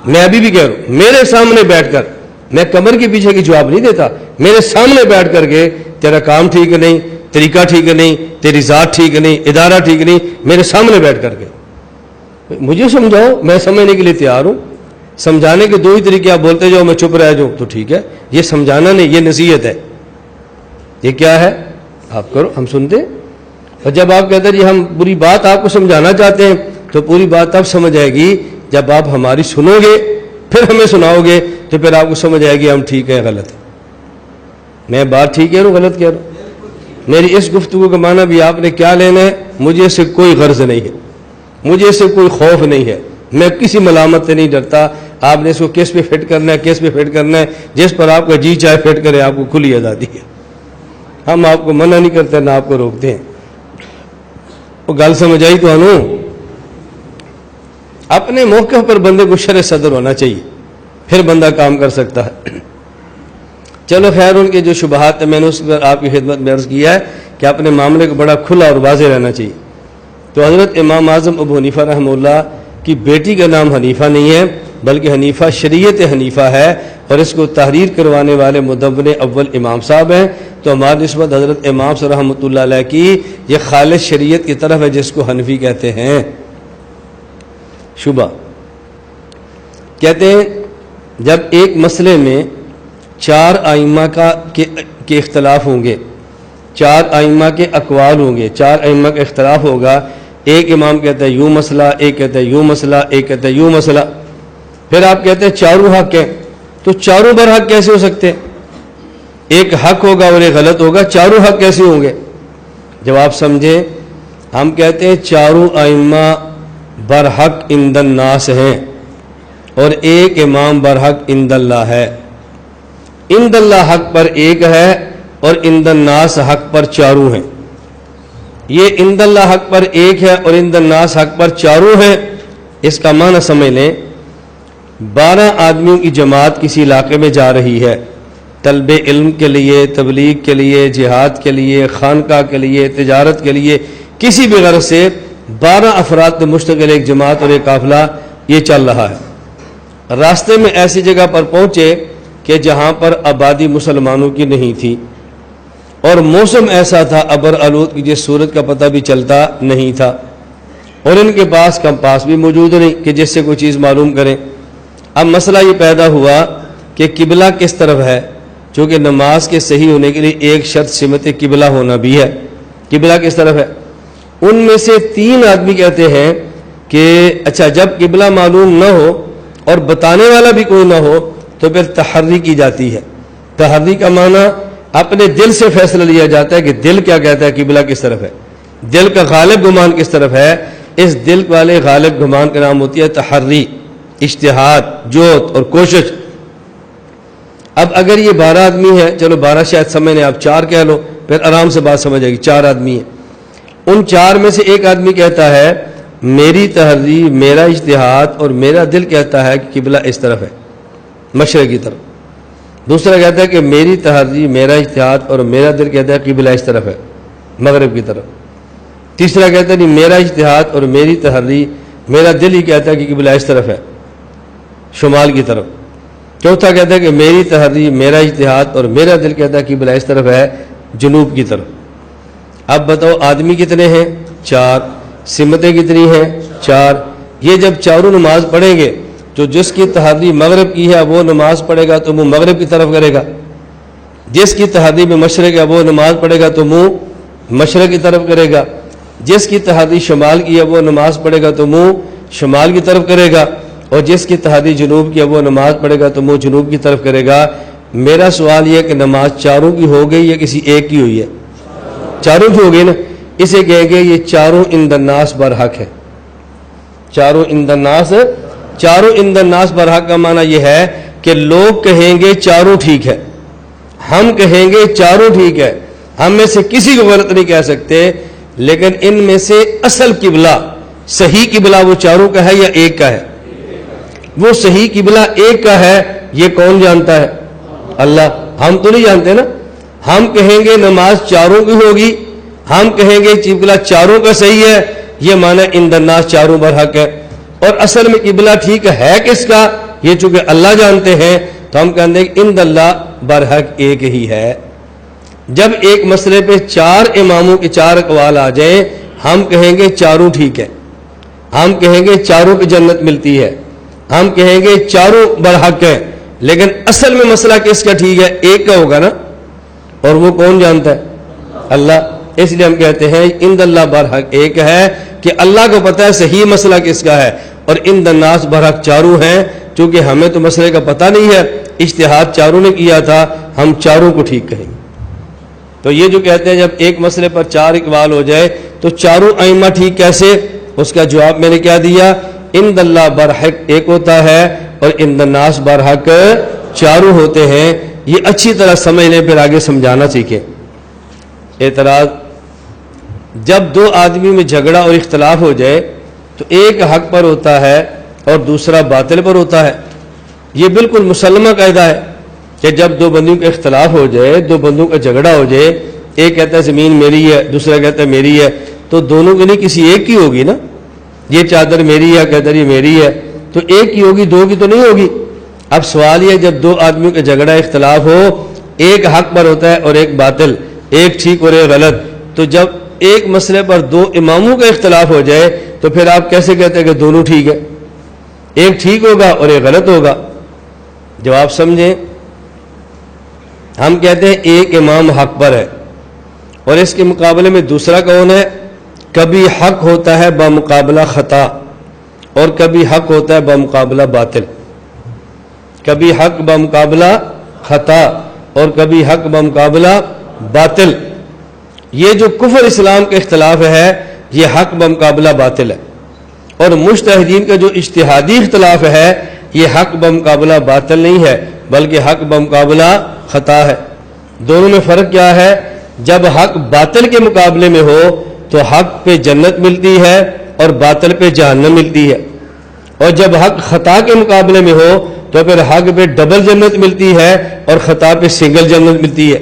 میں ابھی بھی کہہ رہا ہوں، میرے سامنے بیٹھ کر، میں کمر کے پیچھے کی جواب نہیں دیتا، میرے سامنے بیٹھ کر کے تیرا کام ٹھیک نہیں، طریقہ ٹھیک نہیں، تیری ذات ٹھیک نہیں، ادارہ ٹھیک نہیں، میرے سامنے بیٹھ کر کے مجھے سمجھاؤ، میں سمجھنے کے لیے تیار ہوں. سمجھانے کے دو ہی طریقے، آپ بولتے جاؤ میں چپ رہ جاؤں تو ٹھیک ہے، یہ سمجھانا نہیں، یہ نصیحت ہے. یہ کیا ہے؟ آپ کرو، ہم سنتے ہیں. اور جب آپ کہتے ہیں جی ہم پوری بات آپ کو سمجھانا چاہتے ہیں تو پوری بات تب سمجھ آئے گی جب آپ ہماری سنو گے، پھر ہمیں سناؤ گے تو پھر آپ کو سمجھ آئے گی ہم ٹھیک ہیں غلط ہے. میں بات ٹھیک کہہ رہا ہوں غلط کہہ رہا ہوں؟ میری اس گفتگو کا معنی بھی آپ نے کیا لینا ہے، مجھے اس سے کوئی غرض نہیں ہے، مجھے اس سے کوئی خوف نہیں ہے، میں کسی ملامت سے نہیں ڈرتا. آپ نے اس کو کس پہ فٹ کرنا ہے، کس پہ فٹ کرنا ہے، جس پر آپ کا جی چاہے فٹ کرے، آپ کو کھلی آزادی ہے. ہم آپ کو منع نہیں کرتے نہ آپ کو روکتے ہیں. وہ گل سمجھ آئی تو انو اپنے موقع پر بندے کو شرح صدر ہونا چاہیے، پھر بندہ کام کر سکتا ہے. چلو خیر، ان کے جو شبہات ہیں میں نے اس پر آپ کی خدمت میں عرض کیا ہے کہ اپنے معاملے کو بڑا کھلا اور واضح رہنا چاہیے. تو حضرت امام اعظم ابو حنیفہ رحمہ اللہ کی بیٹی کا نام حنیفہ نہیں ہے بلکہ حنیفہ شریعت حنیفہ ہے، اور اس کو تحریر کروانے والے مدون اول امام صاحب ہیں. تو ہماری نسبت حضرت امام صاحب رحمۃ اللہ علیہ کی یہ خالص شریعت کی طرف ہے جس کو حنفی کہتے ہیں. شبہ کہتے ہیں جب ایک مسئلے میں چار ائمہ کے اختلاف ہوں گے، چار ائمہ کے اقوال ہوں گے، چار ائمہ کا اختلاف ہوگا، ایک امام کہتا ہے یوں مسئلہ، ایک کہتا ہے یوں مسئلہ، ایک کہتا ہے یوں مسئلہ، پھر آپ کہتے ہیں چاروں حق ہیں، تو چاروں برحق کیسے ہو سکتے؟ ایک حق ہوگا اور ایک غلط ہوگا، چاروں حق کیسے ہوں گے؟ جب آپ سمجھیں، ہم کہتے ہیں چاروں ائمہ برحق عند الناس ہیں اور ایک امام برحق عند اللہ ہے. عند اللہ حق پر ایک ہے اور عند الناس حق پر چاروں ہیں. یہ عند اللہ حق پر ایک ہے اور عند الناس حق پر چاروں ہیں. اس کا معنی سمجھ لیں، 12 آدمیوں کی جماعت کسی علاقے میں جا رہی ہے، طلب علم کے لیے، تبلیغ کے لیے، جہاد کے لیے، خانقاہ کے لیے، تجارت کے لیے، کسی بھی غرض سے 12 افراد پر مشتمل ایک جماعت اور ایک قافلہ یہ چل رہا ہے. راستے میں ایسی جگہ پر پہنچے کہ جہاں پر آبادی مسلمانوں کی نہیں تھی اور موسم ایسا تھا ابر آلود کی جس صورت کا پتہ بھی چلتا نہیں تھا، اور ان کے پاس کمپاس بھی موجود نہیں کہ جس سے کوئی چیز معلوم کریں. اب مسئلہ یہ پیدا ہوا کہ قبلہ کس طرف ہے، چونکہ نماز کے صحیح ہونے کے لیے ایک شرط سمت قبلہ ہونا بھی ہے. قبلہ کس طرف ہے؟ ان میں سے 3 آدمی کہتے ہیں کہ اچھا جب قبلہ معلوم نہ ہو اور بتانے والا بھی کوئی نہ ہو تو پھر تحری کی جاتی ہے. تحری کا معنی اپنے دل سے فیصلہ لیا جاتا ہے کہ دل کیا کہتا ہے، قبلہ کس طرف ہے، دل کا غالب گمان کس طرف ہے. اس دل والے غالب گمان کا نام ہوتی ہے تحری، اجتہاد، جوت اور کوشش. اب اگر یہ 12 آدمی ہے، چلو 12 شاید سمجھ لیں، آپ 4 کہہ لو، پھر آرام سے بات سمجھ آئے گی. 4 آدمی ہیں، ان 4 میں سے ایک آدمی کہتا ہے میری تحریر، میرا اجتہاد اور میرا دل کہتا ہے کہ قبلہ اس طرف ہے، مشرق کی طرف. دوسرا کہتا ہے کہ میری تحریر، میرا اجتہاد اور میرا دل کہتا ہے قبلہ اس طرف ہے، مغرب کی طرف. تیسرا کہتا ہے نہیں، میرا اجتہاد اور میری تحریر، میرا دل ہی کہتا ہے کہ قبلہ اس طرف ہے، شمال کی طرف. چوتھا کہتا ہے کہ میری تحریر، میرا اجتہاد اور میرا دل کہتا ہے کہ قبلہ اس طرف ہے، جنوب کی طرف. اب بتاؤ آدمی کتنے ہیں؟ 4. سمتیں کتنی ہیں؟ 4. یہ جب چاروں نماز پڑھیں گے تو جس کی تحریر مغرب کی ہے وہ نماز پڑھے گا تو منہ مغرب کی طرف کرے گا، جس کی تحریر میں مشرق ہے وہ نماز پڑھے گا تو منہ مشرق کی طرف کرے گا، جس کی تحریر شمال کی ہے وہ نماز پڑھے گا تو منہ شمال کی طرف کرے گا، اور جس کی تحریر جنوب کی ہے وہ نماز پڑھے گا تو منہ جنوب کی طرف کرے گا. میرا سوال یہ ہے کہ نماز چاروں کی ہو گئی یا کسی ایک کی ہوئی ہے؟ چاروں کی ہو گئی نا. اسے کہیں گے یہ چاروں عند الناس برحق ہے. چاروں عند الناس، چاروں عند الناس برحق کا معنی یہ ہے کہ لوگ کہیں گے چاروں ٹھیک ہے، ہم کہیں گے چاروں ٹھیک ہے، ہم میں سے کسی کو غلط نہیں کہہ سکتے، لیکن ان میں سے اصل قبلہ، صحیح قبلہ وہ چاروں کا ہے یا ایک کا ہے؟ وہ صحیح قبلہ ایک کا ہے، یہ کون جانتا ہے؟ اللہ. ہم تو نہیں جانتے نا. ہم کہیں گے نماز چاروں کی ہوگی، ہم کہیں گے قبلہ چاروں کا صحیح ہے، یہ معنی عند الناس چاروں برحق ہے. اور اصل میں قبلہ ٹھیک ہے کس کا، یہ چونکہ اللہ جانتے ہیں تو ہم کہیں گے عند اللہ برحق ایک ہی ہے. جب ایک مسئلے پہ چار اماموں کے چار اقوال آ جائیں، ہم کہیں گے چاروں ٹھیک ہے، ہم کہیں گے چاروں کی جنت ملتی ہے، ہم کہیں گے چاروں برحق ہے، لیکن اصل میں مسئلہ کس کا ٹھیک ہے؟ ایک کا ہوگا نا. اور وہ کون جانتا ہے؟ اللہ. اس لیے ہم کہتے ہیں عند اللہ برحق ایک ہے کہ اللہ کو پتہ ہے صحیح مسئلہ کس کا ہے، اور عند الناس برحق چاروں ہیں. چونکہ ہمیں تو مسئلے کا پتہ نہیں ہے، اجتہاد چاروں نے کیا تھا، ہم چاروں کو ٹھیک کہیں گے. تو یہ جو کہتے ہیں جب ایک مسئلے پر چار اقوال ہو جائے تو چاروں ائمہ ٹھیک کیسے؟ اس کا جواب میں نے کیا دیا، عند اللہ برحق ایک ہوتا ہے اور عند الناس برحق چاروں ہوتے ہیں. یہ اچھی طرح سمجھ لیں، پھر آگے سمجھانا سیکھیں. اعتراض: جب دو آدمی میں جھگڑا اور اختلاف ہو جائے تو ایک حق پر ہوتا ہے اور دوسرا باطل پر ہوتا ہے. یہ بالکل مسلمہ قاعدہ ہے کہ جب دو بندوں کا اختلاف ہو جائے، دو بندوں کا جھگڑا ہو جائے، ایک کہتا ہے زمین میری ہے، دوسرا کہتا ہے میری ہے، تو دونوں کے لیے کسی ایک کی ہوگی نا. یہ چادر میری ہے، کہتا ہے یہ میری ہے، تو ایک کی ہوگی، دو کی تو نہیں ہوگی. اب سوال یہ، جب دو آدمیوں کا جھگڑا اختلاف ہو، ایک حق پر ہوتا ہے اور ایک باطل، ایک ٹھیک اور ایک غلط، تو جب ایک مسئلے پر دو اماموں کا اختلاف ہو جائے تو پھر آپ کیسے کہتے ہیں کہ دونوں ٹھیک ہے؟ ایک ٹھیک ہوگا اور ایک غلط ہوگا. جواب سمجھیں. ہم کہتے ہیں ایک امام حق پر ہے اور اس کے مقابلے میں دوسرا کون ہے؟ کبھی حق ہوتا ہے بمقابلہ خطا اور کبھی حق ہوتا ہے بمقابلہ باطل. کبھی حق بمقابلہ خطا اور کبھی حق بمقابلہ باطل. یہ جو کفر اسلام کا اختلاف ہے یہ حق بمقابلہ باطل ہے، اور مجتہدین کا جو اجتہادی اختلاف ہے یہ حق بمقابلہ باطل نہیں ہے بلکہ حق بمقابلہ خطا ہے. دونوں میں فرق کیا ہے؟ جب حق باطل کے مقابلے میں ہو تو حق پہ جنت ملتی ہے اور باطل پہ جہنم ملتی ہے، اور جب حق خطا کے مقابلے میں ہو تو پھر حق پہ ڈبل جنت ملتی ہے اور خطا پہ سنگل جنت ملتی ہے.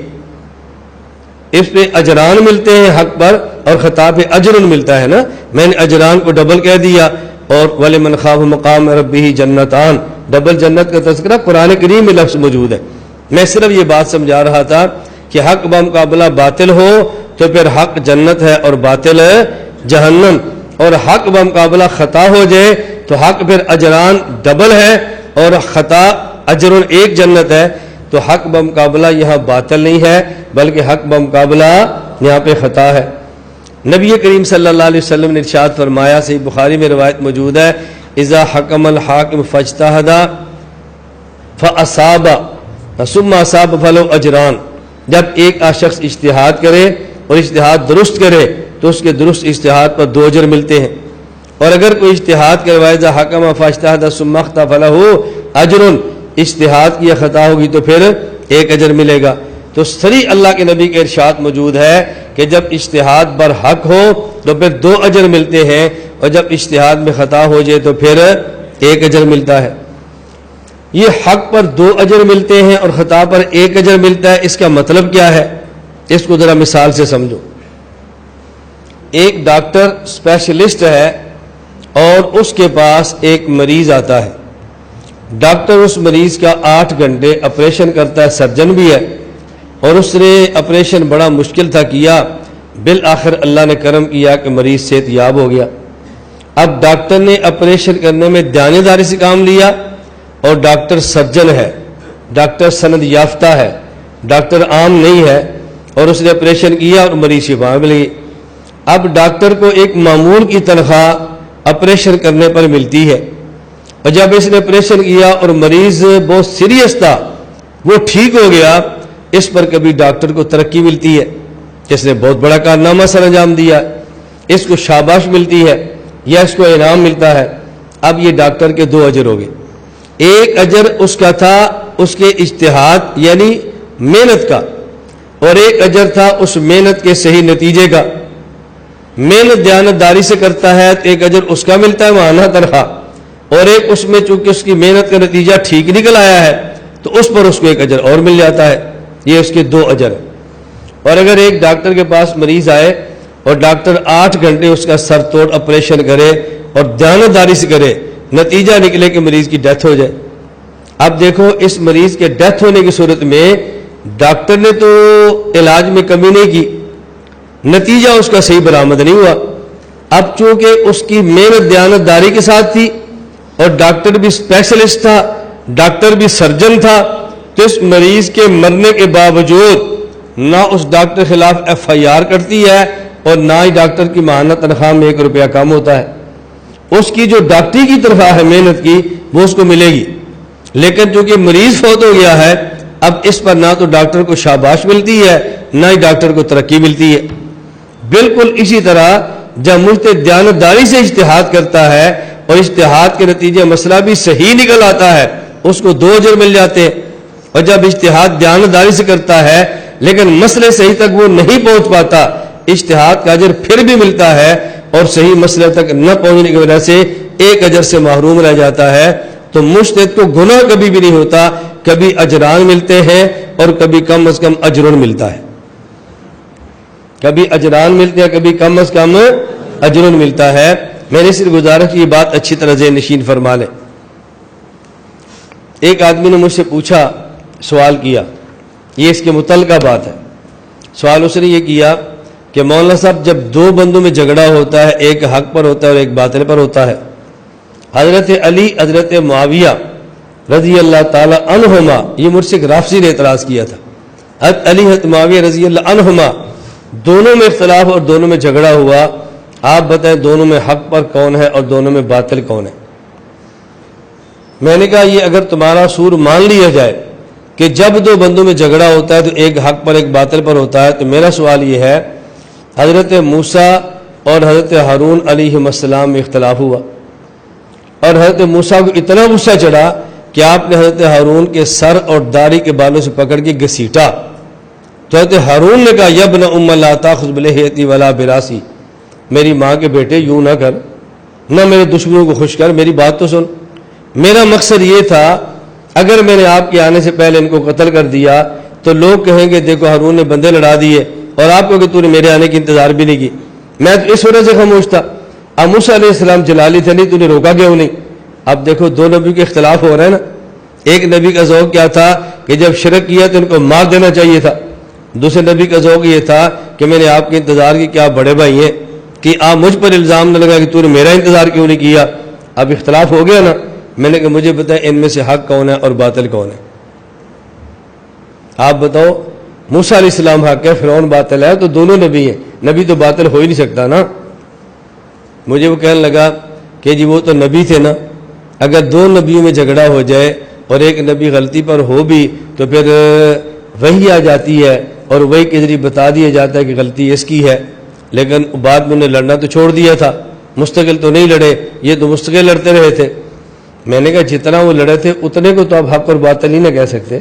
اس پہ اجران ملتے ہیں حق پر اور خطا پہ اجر ملتا ہے نا. میں نے اجران کو ڈبل کہہ دیا. اور وَلِمَنْ خَافَ مَقَامَ رَبِّهِ جَنَّتَانِ، ڈبل جنت کا تذکرہ قرآن کریم میں لفظ موجود ہے. میں صرف یہ بات سمجھا رہا تھا کہ حق بمقابلہ باطل ہو تو پھر حق جنت ہے اور باطل جہنم، اور حق بمقابلہ خطا ہو جائے تو حق پھر اجران ڈبل ہے اور خطا اجر ایک جنت ہے. تو حق بمقابلہ یہاں باطل نہیں ہے بلکہ حق بمقابلہ یہاں پہ خطا ہے. نبی کریم صلی اللہ علیہ وسلم نے ارشاد فرمایا، صحیح بخاری میں روایت موجود ہے، اذا حکم الحاکم فاجتہد فاصاب ثم اصاب فلو اجران. جب ایک شخص اجتہاد کرے اور اجتہاد درست کرے تو اس کے درست اجتہاد پر 2 اجر ملتے ہیں، اور اگر کوئی اجتہاد کروائے اذا حکم فاجتہد ثم اخطا فلہ اجر، اجتہاد کی خطا ہوگی تو پھر 1 اجر ملے گا. تو صریح اللہ کے نبی کا ارشاد موجود ہے کہ جب اجتہاد بر حق ہو تو پھر 2 اجر ملتے ہیں، اور جب اجتہاد میں خطا ہو جائے تو پھر 1 اجر ملتا ہے. یہ حق پر 2 اجر ملتے ہیں اور خطا پر 1 اجر ملتا ہے، اس کا مطلب کیا ہے؟ اس کو ذرا مثال سے سمجھو. ایک ڈاکٹر اسپیشلسٹ ہے اور اس کے پاس ایک مریض آتا ہے. ڈاکٹر اس مریض کا 8 گھنٹے آپریشن کرتا ہے، سرجن بھی ہے، اور اس نے آپریشن بڑا مشکل تھا کیا، بالآخر اللہ نے کرم کیا کہ مریض صحت یاب ہو گیا. اب ڈاکٹر نے آپریشن کرنے میں دیانتداری سے کام لیا، اور ڈاکٹر سرجن ہے، ڈاکٹر سند یافتہ ہے، ڈاکٹر عام نہیں ہے، اور اس نے آپریشن کیا اور مریض شفا مل گئی. اب ڈاکٹر کو ایک معمول کی تنخواہ آپریشن کرنے پر ملتی ہے، اور جب اس نے آپریشن کیا اور مریض بہت سیریس تھا، وہ ٹھیک ہو گیا، اس پر کبھی ڈاکٹر کو ترقی ملتی ہے، کہ اس نے بہت بڑا کارنامہ سر انجام دیا، اس کو شاباش ملتی ہے یا اس کو انعام ملتا ہے۔ اب یہ ڈاکٹر کے دو اجر ہو گئے، ایک اجر اس کا تھا اس کے اجتہاد یعنی محنت کا، اور ایک اجر تھا اس محنت کے صحیح نتیجے کا۔ محنت دیانتداری سے کرتا ہے تو ایک اجر اس کا ملتا ہے ماہانہ تنخواہ، اور ایک اس میں چونکہ اس کی محنت کا نتیجہ ٹھیک نکل آیا ہے تو اس پر اس کو ایک اجر اور مل جاتا ہے۔ یہ اس کے دو اجر ہیں۔ اور اگر ایک ڈاکٹر کے پاس مریض آئے اور ڈاکٹر 8 گھنٹے اس کا سر توڑ آپریشن کرے اور دیانتداری سے کرے، نتیجہ نکلے کہ مریض کی ڈیتھ ہو جائے، اب دیکھو اس مریض کے ڈیتھ ہونے کی صورت میں ڈاکٹر نے تو علاج میں کمی نہیں کی، نتیجہ اس کا صحیح برآمد نہیں ہوا۔ اب چونکہ اس کی محنت دیانتداری کے ساتھ تھی اور ڈاکٹر بھی اسپیشلسٹ تھا، ڈاکٹر بھی سرجن تھا، تو اس مریض کے مرنے کے باوجود نہ اس ڈاکٹر کے خلاف FIR کرتی ہے اور نہ ہی ڈاکٹر کی ماہانہ تنخواہ میں 1 روپیہ کم ہوتا ہے۔ اس کی جو ڈاکٹری کی تنخواہ ہے محنت کی وہ اس کو ملے گی، لیکن چونکہ مریض فوت ہو گیا ہے اب اس پر نہ تو ڈاکٹر کو شاباش ملتی ہے نہ ہی ڈاکٹر کو ترقی ملتی ہے۔ بالکل اسی طرح جب مجتہد دیانتداری سے اجتہاد کرتا ہے اور اجتہاد کے نتیجے مسئلہ بھی صحیح نکل آتا ہے اس کو 2 اجر مل جاتے ہیں، اور جب اجتہاد دیانتداری سے کرتا ہے لیکن مسئلے صحیح تک وہ نہیں پہنچ پاتا، اجتہاد کا اجر پھر بھی ملتا ہے اور صحیح مسئلے تک نہ پہنچنے کی وجہ سے 1 اجر سے محروم رہ جاتا ہے۔ تو مجتہد کو گناہ کبھی بھی نہیں ہوتا، کبھی اجران ملتے ہیں اور کبھی کم از کم اجرن ملتا ہے، کبھی اجران ملتے ہیں کبھی کم از کم اجرن ملتا ہے۔ میرے صرف گزارش یہ بات اچھی طرح ذہن نشین فرما لیں۔ ایک آدمی نے مجھ سے پوچھا، سوال کیا، یہ اس کے متعلقہ بات ہے۔ سوال اس نے یہ کیا کہ مولانا صاحب جب 2 بندوں میں جھگڑا ہوتا ہے، ایک حق پر ہوتا ہے اور ایک باطل پر ہوتا ہے، حضرت علی حضرت معاویہ رضی اللہ تعالی عنہما، یہ مجھ سے ایک رافضی نے اعتراض کیا تھا، حضرت علی حضرت معاویہ رضی اللہ عنہما دونوں میں اختلاف اور دونوں میں جھگڑا ہوا، آپ بتائیں دونوں میں حق پر کون ہے اور دونوں میں باطل کون ہے؟ میں نے کہا یہ اگر تمہارا سور مان لیا جائے کہ جب 2 بندوں میں جھگڑا ہوتا ہے تو ایک حق پر ایک باطل پر ہوتا ہے، تو میرا سوال یہ ہے حضرت موسیٰ اور حضرت ہارون علیہ السلام میں اختلاف ہوا اور حضرت موسیٰ کو اتنا غصہ چڑھا کہ آپ نے حضرت ہارون کے سر اور داڑھی کے بالوں سے پکڑ کے گھسیٹا، تو حضرت ہارون نے کہا یا ابن ام لا تاخذ بلحیتی ولا براسی، میری ماں کے بیٹے یوں نہ کر، نہ میرے دشمنوں کو خوش کر، میری بات تو سن۔ میرا مقصد یہ تھا اگر میں نے آپ کے آنے سے پہلے ان کو قتل کر دیا تو لوگ کہیں گے دیکھو ہارون نے بندے لڑا دیے، اور آپ کو کہ تو نے میرے آنے کی انتظار بھی نہیں کی، میں تو اس وجہ سے خاموش تھا۔ اب موسیٰ علیہ السلام جلالی تھے، نہیں تو نے روکا کیوں نہیں؟ اب دیکھو 2 نبی کے اختلاف ہو رہے ہیں نا، ایک نبی کا ذوق کیا تھا کہ جب شرک کیا تو ان کو مار دینا چاہیے تھا، دوسرے نبی کا ذوق یہ تھا کہ میں نے آپ کے انتظار کی، کہ آپ بڑے بھائی ہیں، کہ آپ مجھ پر الزام نہ لگا کہ تو نے میرا انتظار کیوں نہیں کیا۔ اب اختلاف ہو گیا نا، میں نے کہا مجھے بتائیں ان میں سے حق کون ہے اور باطل کون ہے؟ آپ بتاؤ، موسیٰ علیہ السلام حق ہے، فرعون باطل ہے، تو دونوں نبی ہیں، نبی تو باطل ہو ہی نہیں سکتا نا۔ مجھے وہ کہنے لگا کہ جی وہ تو نبی تھے نا، اگر 2 نبیوں میں جھگڑا ہو جائے اور ایک نبی غلطی پر ہو بھی تو پھر وحی آ جاتی ہے اور وحی کے ذریعے بتا دیا جاتا ہے کہ غلطی اس کی ہے، لیکن بعد میں انہیں لڑنا تو چھوڑ دیا تھا، مستقل تو نہیں لڑے، یہ تو مستقل لڑتے رہے تھے۔ میں نے کہا جتنا وہ لڑے تھے اتنے کو تو آپ حق اور باطل ہی نہ کہہ سکتے،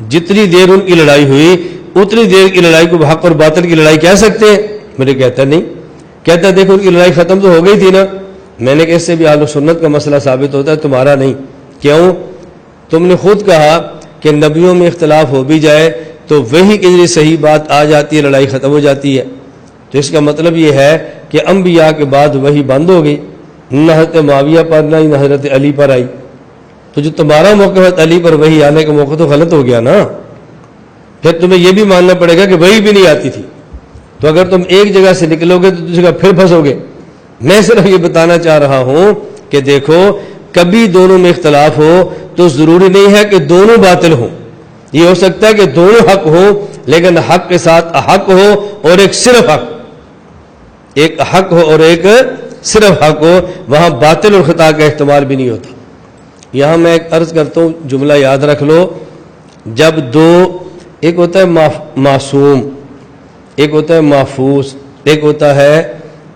جتنی دیر ان کی لڑائی ہوئی اتنی دیر کی لڑائی کو حق اور باطل کی لڑائی کہہ سکتے ہیں؟ مجھے کہتا نہیں، کہتا دیکھو ان کی لڑائی ختم تو ہو گئی تھی نا۔ میں نے کہا اس سے بھی اہل سنت کا مسئلہ ثابت ہوتا ہے، تمہارا نہیں۔ کیوں؟ تم نے خود کہا کہ نبیوں میں اختلاف ہو بھی جائے تو وہی کے ذریعے صحیح بات آ جاتی ہے، لڑائی ختم ہو جاتی ہے، تو اس کا مطلب یہ ہے کہ انبیاء کے بعد وہی بند ہو گئی، نہ حضرت معاویہ پر نہ حضرت علی پر آئی، تو جو تمہارا موقع حضرت علی پر وہی آنے کا موقع تو غلط ہو گیا نا۔ پھر تمہیں یہ بھی ماننا پڑے گا کہ وہی بھی نہیں آتی تھی، تو اگر تم ایک جگہ سے نکلو گے تو دوسری جگہ پھر پھنسو گے۔ میں صرف یہ بتانا چاہ رہا ہوں کہ دیکھو کبھی دونوں میں اختلاف ہو تو ضروری نہیں ہے کہ دونوں باطل ہوں، یہ ہو سکتا ہے کہ دونوں حق ہوں لیکن حق کے ساتھ حق ہو اور ایک صرف حق، ایک حق ہو اور ایک صرف حق ہو، وہاں باطل اور خطا کا احتمال بھی نہیں ہوتا۔ یہاں میں ایک عرض کرتا ہوں، جملہ یاد رکھ لو، جب 2 ایک ہوتا ہے معصوم، ایک ہوتا ہے محفوظ، ایک ہوتا ہے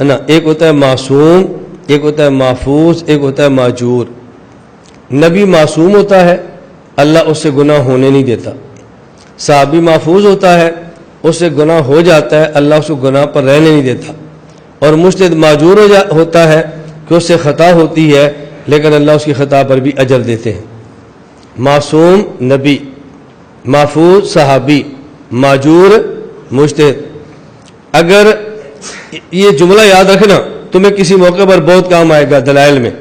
نا، ایک ہوتا ہے معصوم، ایک ہوتا ہے محفوظ، ایک ہوتا ہے ماجور۔ نبی معصوم ہوتا ہے، اللہ اس سے گناہ ہونے نہیں دیتا۔ صحابی محفوظ ہوتا ہے، اس سے گناہ ہو جاتا ہے، اللہ اس کو گناہ پر رہنے نہیں دیتا۔ اور مجتہد ماجور ہوتا ہے کہ اس سے خطا ہوتی ہے لیکن اللہ اس کی خطا پر بھی اجر دیتے ہیں۔ معصوم نبی، محفوظ صحابی، ماجور مجتہد۔ اگر یہ جملہ یاد رکھنا، تمہیں کسی موقع پر بہت کام آئے گا دلائل میں۔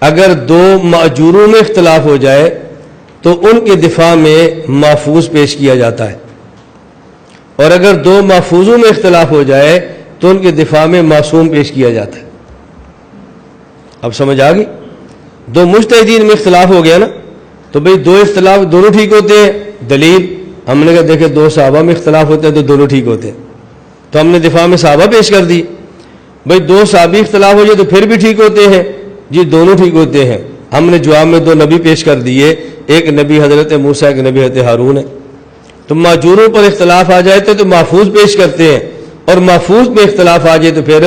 اگر دو ماجوروں میں اختلاف ہو جائے تو ان کے دفاع میں محفوظ پیش کیا جاتا ہے، اور اگر دو محفوظوں میں اختلاف ہو جائے تو ان کے دفاع میں معصوم پیش کیا جاتا ہے۔ اب سمجھ آ گئی؟ دو مجتہدین میں اختلاف ہو گیا نا، تو بھئی دو اختلاف دونوں ٹھیک ہوتے ہیں۔ دلیل ہم نے کہا دیکھیں دو صحابہ میں اختلاف ہوتے ہیں تو دونوں ٹھیک ہوتے ہیں، تو ہم نے دفاع میں صحابہ پیش کر دی۔ بھئی دو صحابی اختلاف ہو جائے تو پھر بھی ٹھیک ہوتے ہیں، جی دونوں ٹھیک ہوتے ہیں، ہم نے جواب میں دو نبی پیش کر دیے، ایک نبی حضرت موسیٰ، ایک نبی حضرت ہارون ہے۔ تو ماجوروں پر اختلاف آ جائے تو محفوظ پیش کرتے ہیں، اور محفوظ میں اختلاف آ جائے تو پھر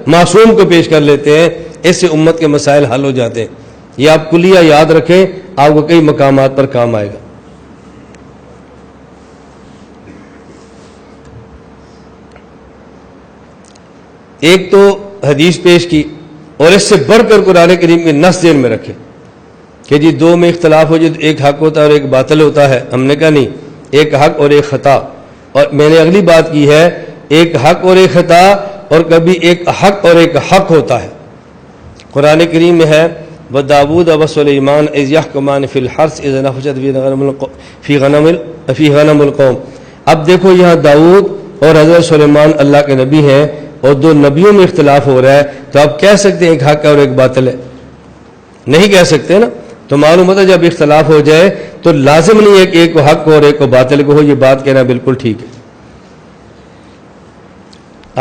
معصوم کو پیش کر لیتے ہیں۔ اس سے امت کے مسائل حل ہو جاتے ہیں۔ یہ آپ کلیہ یاد رکھیں، آپ کو کئی مقامات پر کام آئے گا۔ ایک تو حدیث پیش کی، اور اس سے بڑھ کر قرآن کریم کے نص ذہن میں رکھے کہ جی دو میں اختلاف ہو جائے تو ایک حق ہوتا ہے اور ایک باطل ہوتا ہے۔ ہم نے کہا نہیں، ایک حق اور ایک خطا۔ اور میں نے اگلی بات کی ہے، ایک حق اور ایک خطا، اور کبھی ایک حق اور ایک حق ہوتا ہے۔ قرآن کریم میں ہے وَدَاوُودَ وَسُلَيْمَانَ إِذْ يَحْكُمَانِ فِي الْحَرْثِ إِذْ نَفَشَتْ فِيهِ غَنَمُ الْقَوْمِ۔ اب دیکھو یہاں داؤد اور حضرت سلیمان اللہ کے نبی ہیں، اور دو نبیوں میں اختلاف ہو رہا ہے، تو آپ کہہ سکتے ہیں ایک حق ہے اور ایک باطل ہے؟ نہیں کہہ سکتے نا۔ تو معلوم ہوتا ہے جب اختلاف ہو جائے تو لازم نہیں ہے کہ ایک کو حق ہو اور ایک کو باطل کو ہو۔ یہ بات کہنا بالکل ٹھیک ہے۔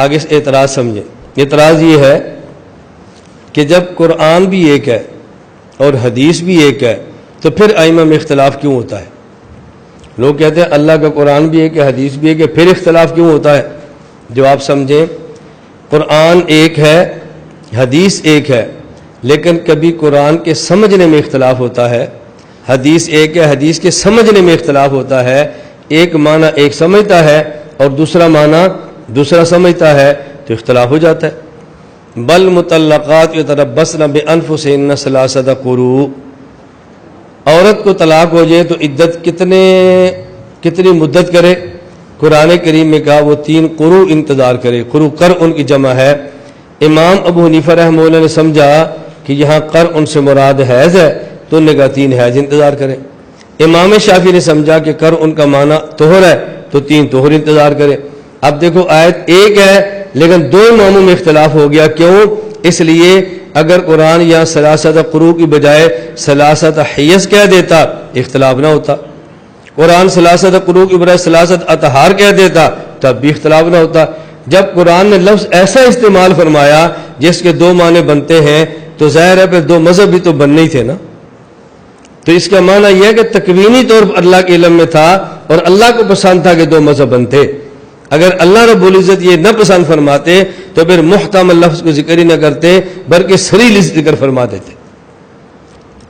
آگے سے اعتراض سمجھیں۔ اعتراض یہ ہے کہ جب قرآن بھی ایک ہے اور حدیث بھی ایک ہے تو پھر ائمہ میں اختلاف کیوں ہوتا ہے؟ لوگ کہتے ہیں اللہ کا قرآن بھی ایک ہے، حدیث بھی ایک ہے، پھر اختلاف کیوں ہوتا ہے؟ جواب سمجھیں، قرآن ایک ہے، حدیث ایک ہے، لیکن کبھی قرآن کے سمجھنے میں اختلاف ہوتا ہے۔ حدیث ایک ہے، حدیث کے سمجھنے میں اختلاف ہوتا ہے۔ ایک معنی ایک سمجھتا ہے اور دوسرا معنی دوسرا سمجھتا ہے تو اختلاف ہو جاتا ہے۔ بل مطلقات یتربصن بانفسہن ثلاثۃ قروء، عورت کو طلاق ہو جائے تو عدت کتنی مدت کرے؟ قرآن کریم میں کہا وہ 3 قروء انتظار کرے۔ قروء قر ان کی جمع ہے۔ امام ابو حنیفہ رحمہ اللہ نے سمجھا کہ یہاں قر ان سے مراد حیض ہے، تو انہوں نے کہا 3 حیض انتظار کرے۔ امام شافعی نے سمجھا کہ قر ان کا معنی طہر ہے، تو 3 طہر انتظار کرے۔ اب دیکھو آیت ایک ہے لیکن 2 اماموں میں اختلاف ہو گیا۔ کیوں؟ اس لیے اگر قرآن یہاں ثلاثۃ قروء کی بجائے ثلاثۃ حیض کہہ دیتا اختلاف نہ ہوتا۔ قرآن ثلاثۃ قروء کی بجائے ثلاثۃ اطہار کہہ دیتا تب بھی اختلاف نہ ہوتا۔ جب قرآن نے لفظ ایسا استعمال فرمایا جس کے 2 معنی بنتے ہیں تو ظاہر ہے پھر 2 مذہب بھی تو بننے ہی تھے نا۔ تو اس کا معنی یہ ہے کہ تکوینی طور پر اللہ کے علم میں تھا اور اللہ کو پسند تھا کہ 2 مذہب بنتے۔ اگر اللہ رب العزت یہ نہ پسند فرماتے تو پھر محتمل لفظ کو ذکر ہی نہ کرتے بلکہ صریح ذکر فرما دیتے۔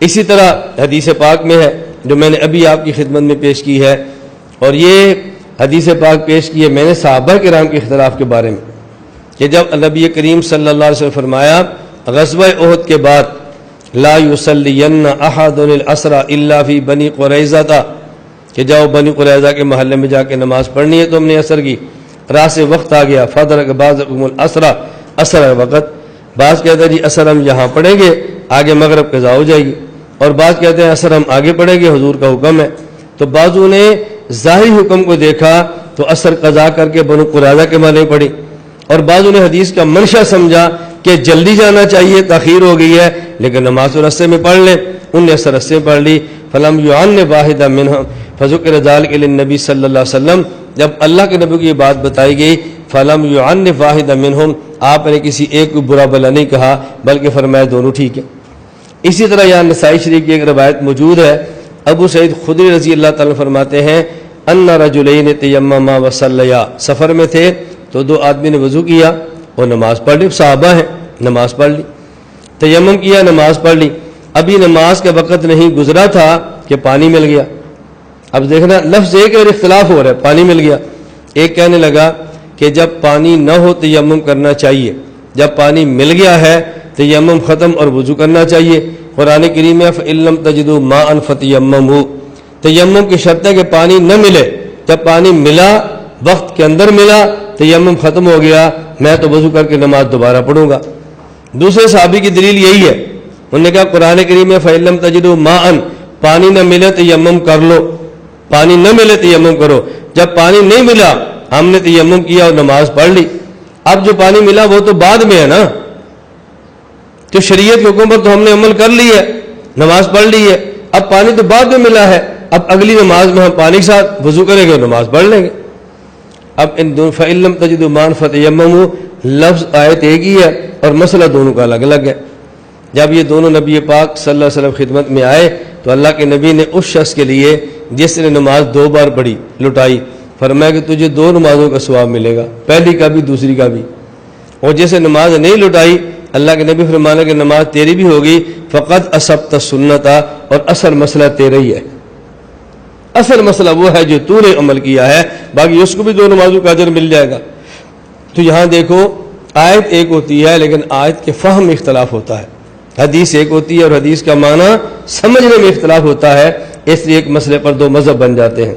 اسی طرح حدیث پاک میں ہے جو میں نے ابھی آپ کی خدمت میں پیش کی ہے، اور یہ حدیث پاک پیش کی ہے میں نے صحابہ کرام کے اختلاف کے بارے میں، کہ جب نبی کریم صلی اللہ علیہ وسلم فرمایا غزوہ احد کے بعد لا یصلین احد العصر الا فی بنی قریظہ، کہ جاؤ بنی قریظہ کے محلے میں جا کے نماز پڑھنی ہے، تو ہم نے عصر کی، رات سے وقت آ گیا فادرک بعضکم العصر، عصر وقت، بعض کہتے ہیں جی عصر ہم یہاں پڑھیں گے آگے مغرب قضا ہو جائے گی، اور بعض کہتے ہیں عصر ہم آگے پڑھیں گے حضور کا حکم ہے۔ تو بعضوں نے ظاہری حکم کو دیکھا تو عصر قضا کر کے بنو قریظہ کے محلے میں پڑھی، اور بعضوں نے حدیث کا منشا سمجھا کہ جلدی جانا چاہیے، تاخیر ہو گئی ہے لیکن نماز تو رستے میں پڑھ لیں، ان نے عصر رستے میں پڑھ لی۔ فلم یعن واحدہ منہم فذکر ذلک للنبی صلی اللہ علیہ وسلم، جب اللہ کے نبی کو یہ بات بتائی گئی فلم یعن واحدہ منہم، آپ نے کسی ایک کو برا بلا نہیں کہا بلکہ فرمایا دونوں ٹھیک ہے۔ اسی طرح یہاں نسائی شریف کی ایک روایت موجود ہے، ابو سعید خدری رضی اللہ تعالیٰ فرماتے ہیں ان رجلین تیمما وصلیا، سفر میں تھے تو دو آدمی نے وضو کیا اور نماز پڑھ لی، صحابہ ہیں، نماز پڑھ لی، تیمم کیا، نماز پڑھ لی، ابھی نماز کا وقت نہیں گزرا تھا کہ پانی مل گیا۔ اب دیکھنا لفظ ایک اور اختلاف ہو رہا ہے، پانی مل گیا۔ ایک کہنے لگا کہ جب پانی نہ ہو تیمم کرنا چاہیے، جب پانی مل گیا ہے تیمم ختم اور وضو کرنا چاہیے۔ قرآن کریم میں فَإِن لَّمْ تَجِدُوا مَاءً فَتَيَمَّمُوا، تیمم کی شرط ہے کہ پانی نہ ملے، جب پانی ملا وقت کے اندر ملا تیمم ختم ہو گیا، میں تو وضو کر کے نماز دوبارہ پڑھوں گا۔ دوسرے صحابی کی دلیل یہی ہے، انہوں نے کہا قرآن کریم میں فَإِن لَّمْ تَجِدُوا مَاءً، پانی نہ ملے تیمم کر لو، پانی نہ ملے تیمم کرو۔ جب پانی نہیں ملا ہم نے تیمم کیا اور نماز پڑھ لی۔ اب جو پانی ملا وہ تو بعد میں ہے نا، تو شریعت کے حکم پر تو ہم نے عمل کر لی ہے، نماز پڑھ لی ہے، اب پانی تو بعد میں ملا ہے، اب اگلی نماز میں ہم پانی کے ساتھ وضو کریں گے اور نماز پڑھ لیں گے۔ اب ان دونوں فَإِن لَّمْ تَجِدُوا مَاءً فَتَيَمَّمُوا، لفظ آیت ایک ہی ہے اور مسئلہ دونوں کا الگ الگ ہے۔ جب یہ دونوں نبی پاک صلی اللہ علیہ وسلم خدمت میں آئے تو اللہ کے نبی نے اس شخص کے لیے جس نے نماز 2 بار پڑھی لٹائی، فرمایا کہ تجھے 2 نمازوں کا ثواب ملے گا، پہلی کا بھی دوسری کا بھی، اور جسے نماز نہیں لٹائی اللہ کے نبی فرمانا کہ نماز تیری بھی ہوگی، فقط اصبت سنتا، اور اصل مسئلہ تیرا ہی ہے، اصل مسئلہ وہ ہے جو تو نے عمل کیا ہے، باقی اس کو بھی 2 نمازوں کا اجر مل جائے گا۔ تو یہاں دیکھو آیت ایک ہوتی ہے لیکن آیت کے فہم میں اختلاف ہوتا ہے، حدیث ایک ہوتی ہے اور حدیث کا معنی سمجھنے میں اختلاف ہوتا ہے، اس لیے ایک مسئلے پر 2 مذہب بن جاتے ہیں۔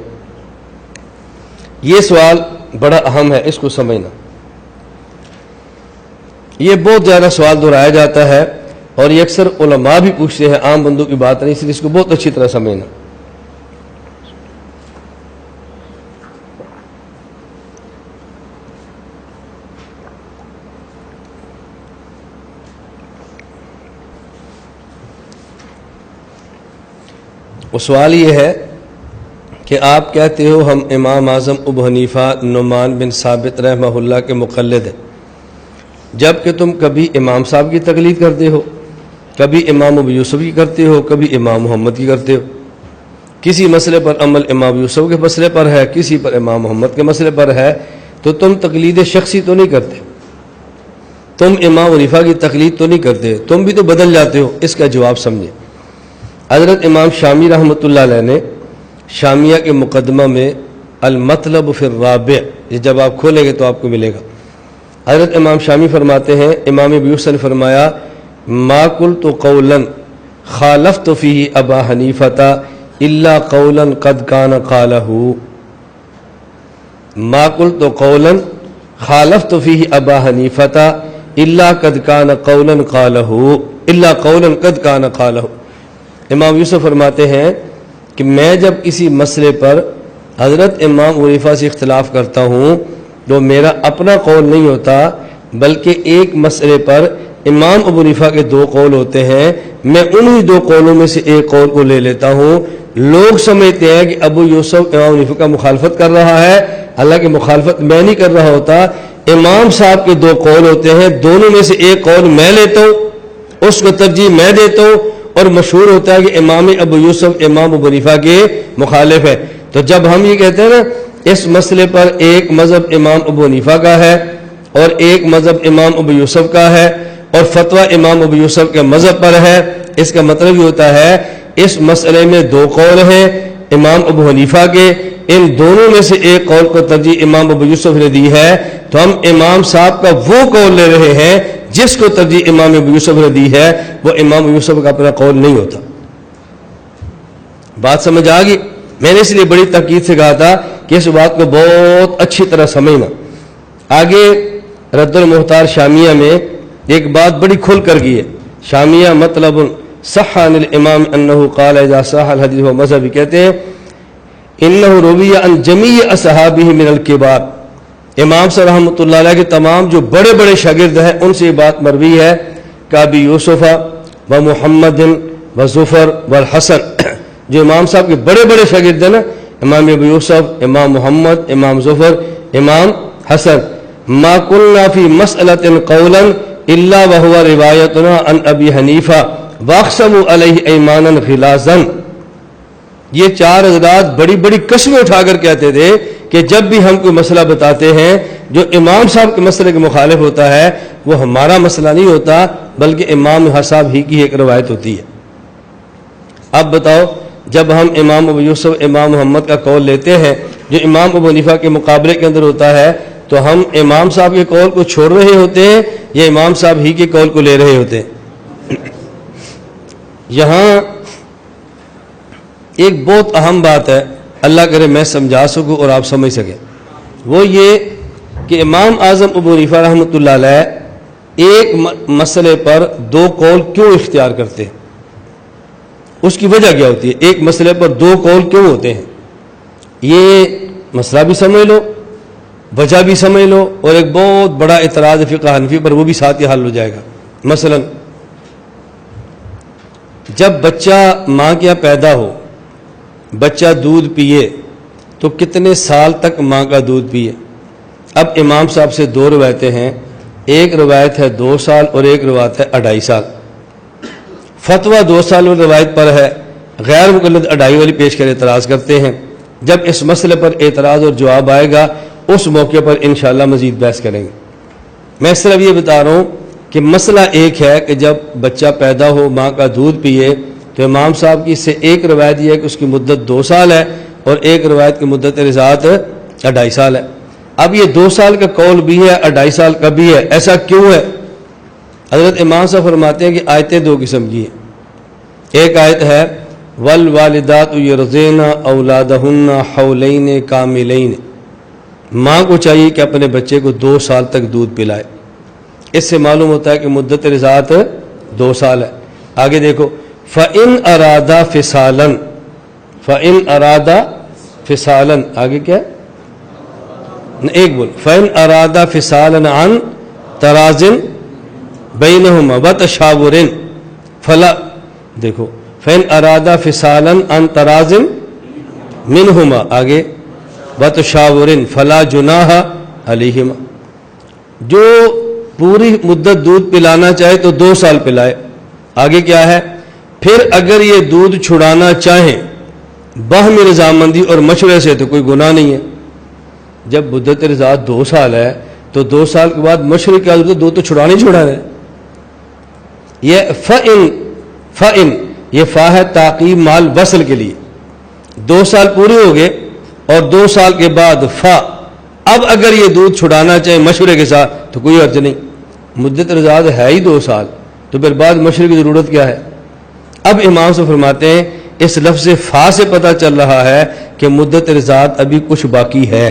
یہ سوال بڑا اہم ہے، اس کو سمجھنا، یہ بہت زیادہ سوال دہرایا جاتا ہے اور یہ اکثر علماء بھی پوچھتے ہیں، عام بندوں کی بات نہیں، اس لیے اس کو بہت اچھی طرح سمجھنا۔ وہ سوال یہ ہے کہ آپ کہتے ہو ہم امام اعظم ابو حنیفہ نعمان بن ثابت رحمہ اللہ کے مقلد ہیں، جبکہ تم کبھی امام صاحب کی تقلید کرتے ہو، کبھی امام ابو یوسف کی کرتے ہو، کبھی امام محمد کی کرتے ہو۔ کسی مسئلے پر عمل امام یوسف کے مسئلے پر ہے، کسی پر امام محمد کے مسئلے پر ہے، تو تم تقلید شخصی تو نہیں کرتے، تم امام حنیفہ کی تقلید تو نہیں کرتے، تم بھی تو بدل جاتے ہو۔ اس کا جواب سمجھے، حضرت امام شامی رحمۃ اللہ علیہ نے شامیہ کے مقدمہ میں المطلب فی الرابع، یہ جب آپ کھولیں گے تو آپ کو ملے گا، حضرت امام شامی فرماتے ہیں امام ابو یوسف نے فرمایا ما قلت قولا خالفت فیہ ابا حنیفہ الا قولا قد کان قالہ، ما قلت قولا خالفت فیہ ابا حنیفہ الا قد کان قولا قالہ، الا قولا قد کان قالہ۔ امام یوسف فرماتے ہیں کہ میں جب کسی مسئلے پر حضرت امام حنیفہ سے اختلاف کرتا ہوں تو میرا اپنا قول نہیں ہوتا، بلکہ ایک مسئلے پر امام ابو حنیفہ کے 2 قول ہوتے ہیں، میں انہی 2 قولوں میں سے ایک قول کو لے لیتا ہوں۔ لوگ سمجھتے ہیں کہ ابو یوسف امام حنیفہ کا مخالفت کر رہا ہے، حالانکہ مخالفت میں نہیں کر رہا ہوتا، امام صاحب کے 2 قول ہوتے ہیں، دونوں میں سے ایک قول میں لیتا ہوں، اس کو ترجیح میں دیتا ہوں، اور مشہور ہوتا ہے کہ امام ابو یوسف امام ابو حنیفہ کے مخالف ہے۔ تو جب ہم یہ کہتے ہیں نا اس مسئلے پر ایک مذہب امام ابو حنیفہ کا ہے اور ایک مذہب امام ابو یوسف کا ہے اور فتویٰ امام ابو یوسف کے مذہب پر ہے، اس کا مطلب یہ ہوتا ہے اس مسئلے میں 2 قول ہیں امام ابو حنیفہ کے، ان دونوں میں سے ایک قول کو ترجیح امام ابو یوسف نے دی ہے، تو ہم امام صاحب کا وہ قول لے رہے ہیں جس کو ترجیح امام ابو یوسف نے دی ہے، وہ امام ابو یوسف کا اپنا قول نہیں ہوتا۔ بات سمجھ آ گئی؟ میں نے اس لیے بڑی تاکید سے کہا تھا کہ اس بات کو بہت اچھی طرح سمجھنا۔ آگے رد المختار شامیہ میں ایک بات بڑی کھل کر کی ہے، شامیہ مطلب صح عن الامام انہ قال اذا صح الحدیث و مذہبی، کہتے ہیں انہ روی عن جمیع اصحابہ من الکبار، امام صلی رحمۃ اللہ علیہ کے تمام جو بڑے بڑے شاگرد ہیں ان سے یہ بات مروی ہے کہ ابی یوسف و محمد و ظفر و الحسن، جو امام صاحب کے بڑے بڑے شاگرد ہیں نا، امام ابو یوسف، امام محمد، امام ظفر، امام حسن، ما قلنا فی مسئلۃ قولا الا وهو روایتنا عن ابی حنیفہ واقسموا علیہ ایمانا غلاظا، یہ چار حضرات بڑی بڑی قسمیں اٹھا کر کہتے تھے کہ جب بھی ہم کوئی مسئلہ بتاتے ہیں جو امام صاحب کے مسئلے کے مخالف ہوتا ہے وہ ہمارا مسئلہ نہیں ہوتا بلکہ امام صاحب ہی کی ایک روایت ہوتی ہے. اب بتاؤ جب ہم امام ابو یوسف امام محمد کا قول لیتے ہیں جو امام ابو حنیفہ کے مقابلے کے اندر ہوتا ہے تو ہم امام صاحب کے قول کو چھوڑ رہے ہوتے ہیں یا امام صاحب ہی کے قول کو لے رہے ہوتے ہیں؟ یہاں ایک بہت اہم بات ہے، اللہ کرے میں سمجھا سکوں اور آپ سمجھ سکیں، وہ یہ کہ امام اعظم ابو حنیفہ رحمۃ اللہ علیہ ایک مسئلے پر دو قول کیوں اختیار کرتے ہیں؟ اس کی وجہ کیا ہوتی ہے؟ ایک مسئلے پر دو قول کیوں ہوتے ہیں؟ یہ مسئلہ بھی سمجھ لو، وجہ بھی سمجھ لو، اور ایک بہت بڑا اعتراض فقہ حنفی پر وہ بھی ساتھ ہی حل ہو جائے گا. مثلا جب بچہ ماں کے یہاں پیدا ہو، بچہ دودھ پیے تو کتنے سال تک ماں کا دودھ پیے؟ اب امام صاحب سے دو روایتیں ہیں، ایک روایت ہے 2 سال اور ایک روایت ہے 2.5 سال. فتویٰ 2 سال والی روایت پر ہے، غیر مقلد 2.5 والی پیش کر اعتراض کرتے ہیں. جب اس مسئلے پر اعتراض اور جواب آئے گا اس موقع پر انشاءاللہ مزید بحث کریں گے. میں صرف یہ بتا رہا ہوں کہ مسئلہ ایک ہے کہ جب بچہ پیدا ہو ماں کا دودھ پیے تو امام صاحب کی اس سے ایک روایت یہ ہے کہ اس کی مدت 2 سال ہے اور ایک روایت کی مدت رضاعت 2.5 سال ہے. اب یہ 2 سال کا قول بھی ہے 2.5 سال کا بھی ہے، ایسا کیوں ہے؟ حضرت امام صاحب فرماتے ہیں کہ آیتیں 2 قسم کی ہیں. ایک آیت ہے والوالدات یرضعن اولادہن حولین کاملین، ماں کو چاہیے کہ اپنے بچے کو 2 سال تک دودھ پلائے. اس سے معلوم ہوتا ہے کہ مدت رضاعت 2 سال ہے. آگے دیکھو فَإِنْ أَرَادَ فِصَالًا، فَإِنْ أَرَادَ فِصَالًا، آگے کیا ہے؟ ایک بول فَإِنْ أَرَادَ فِصَالًا عَنْ تَرَاضٍ بَيْنَهُمَا وَتَشَاوُرٍ فَلَا، دیکھو فَإِنْ أَرَادَ فِصَالًا عَنْ تَرَاضٍ مِنْهُمَا، آگے وَتَشَاوُرٍ فَلَا جُنَاحَ عَلَيْهِمَا، جو پوری مدت دودھ پلانا چاہے تو 2 سال پلائے. آگے کیا ہے؟ پھر اگر یہ دودھ چھڑانا چاہیں باہم رضامندی اور مشورے سے تو کوئی گناہ نہیں ہے. جب مدت رضاعت 2 سال ہے تو 2 سال کے بعد مشورے کی ضرورت ہے، 2 تو چھڑانے چھڑانا ہے. یہ فَإِن یہ فا ہے تعقیب مال وصل کے لیے، 2 سال پورے ہو گئے اور 2 سال کے بعد فا، اب اگر یہ دودھ چھڑانا چاہے مشورے کے ساتھ تو کوئی حرج نہیں. مدت رضاعت ہے ہی 2 سال تو پھر بعد مشورے کی ضرورت کیا ہے؟ اب امام سے فرماتے ہیں اس لفظ فا سے پتہ چل رہا ہے کہ مدت رضاعت ابھی کچھ باقی ہے.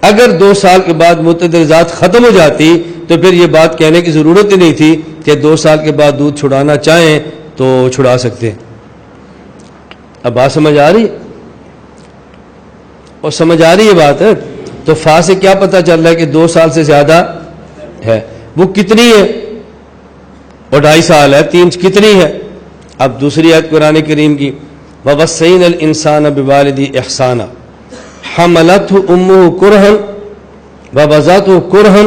اگر 2 سال کے بعد مدت رضاعت ختم ہو جاتی تو پھر یہ بات کہنے کی ضرورت ہی نہیں تھی کہ 2 سال کے بعد دودھ چھڑانا چاہیں تو چھڑا سکتے. اب بات سمجھ آ رہی اور سمجھ آ رہی ہے بات ہے؟ تو فا سے کیا پتہ چل رہا ہے کہ 2 سال سے زیادہ ہے. وہ کتنی ہے؟ 2.5 سال ہے. 3 کتنی ہے؟ اب دوسری آیت قرآن کریم کی وَوَصَّيْنَا الْإِنسَانَ بِوَالِدِهِ إِحْسَانًا حَمَلَتْهُ أُمُّهُ كُرْهًا وَوَضَعَتْهُ كُرْهًا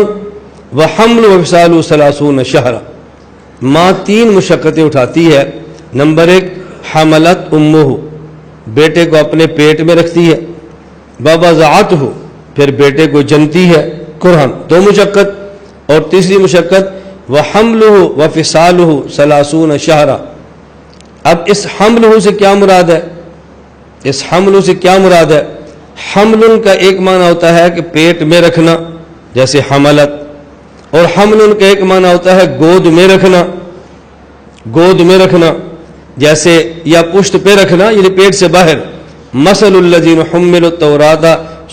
وَحَمْلُهُ وَفِصَالُهُ 30 شهرًا. ماں 3 مشقتیں اٹھاتی ہے. نمبر 1 حملت امہ، بیٹے کو اپنے پیٹ میں رکھتی ہے. وَوَضَعَتْهُ پھر بیٹے کو جنتی ہے. کرہن 2 مشقت. اور تیسری مشقت وَحَمْلُهُ وَفِصَالُهُ 30 شهرًا. اب اس حملہ سے کیا مراد ہے؟ اس حمل سے کیا مراد ہے؟ حمل کا ایک معنی ہوتا ہے کہ پیٹ میں رکھنا جیسے حملت، اور حمل کا ایک معنی ہوتا ہے گود میں رکھنا، گود میں رکھنا جیسے یا پشت پہ رکھنا یعنی پیٹ سے باہر. مثل الذین حملوا التوراۃ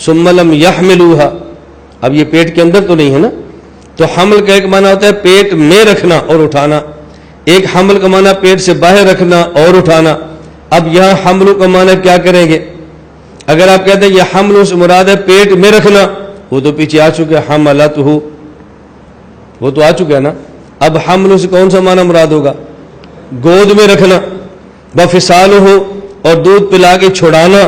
ثم لم یحملوها، اب یہ پیٹ کے اندر تو نہیں ہے نا، تو حمل کا ایک معنی ہوتا ہے پیٹ میں رکھنا اور اٹھانا، ایک حمل کا معنی پیٹ سے باہر رکھنا اور اٹھانا. اب یہاں حمل کا معنی کیا کریں گے؟ اگر آپ کہتے ہیں یہ حمل سے مراد ہے پیٹ میں رکھنا، وہ تو پیچھے آ چکے حملتہ، وہ تو آ چکا ہے نا. اب حمل سے کون سا معنی مراد ہوگا؟ گود میں رکھنا. وفصالہ اور دودھ پلا کے چھڑانا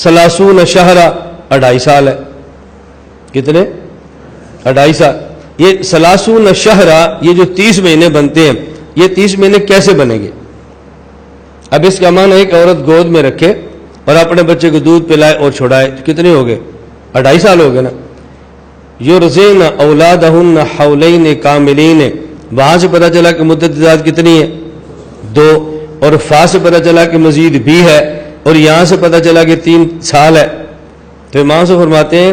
30 شہرا 2.5 سال ہے. کتنے؟ 2.5 سال. یہ 30 شہرا یہ جو 30 مہینے بنتے ہیں، یہ 30 مہینے کیسے بنیں گے؟ اب اس کا معنی ایک عورت گود میں رکھے اور اپنے بچے کو دودھ پلائے اور چھوڑائے، کتنے ہو گئے؟ 2.5 سال ہو گئے نا. یرضعن اولادہن حولین کاملین، وہاں سے پتہ چلا کہ مدت ذات کتنی ہے؟ 2. اور فا سے پتہ چلا کہ مزید بھی ہے، اور یہاں سے پتہ چلا کہ 3 سال ہے. تو امام سے فرماتے ہیں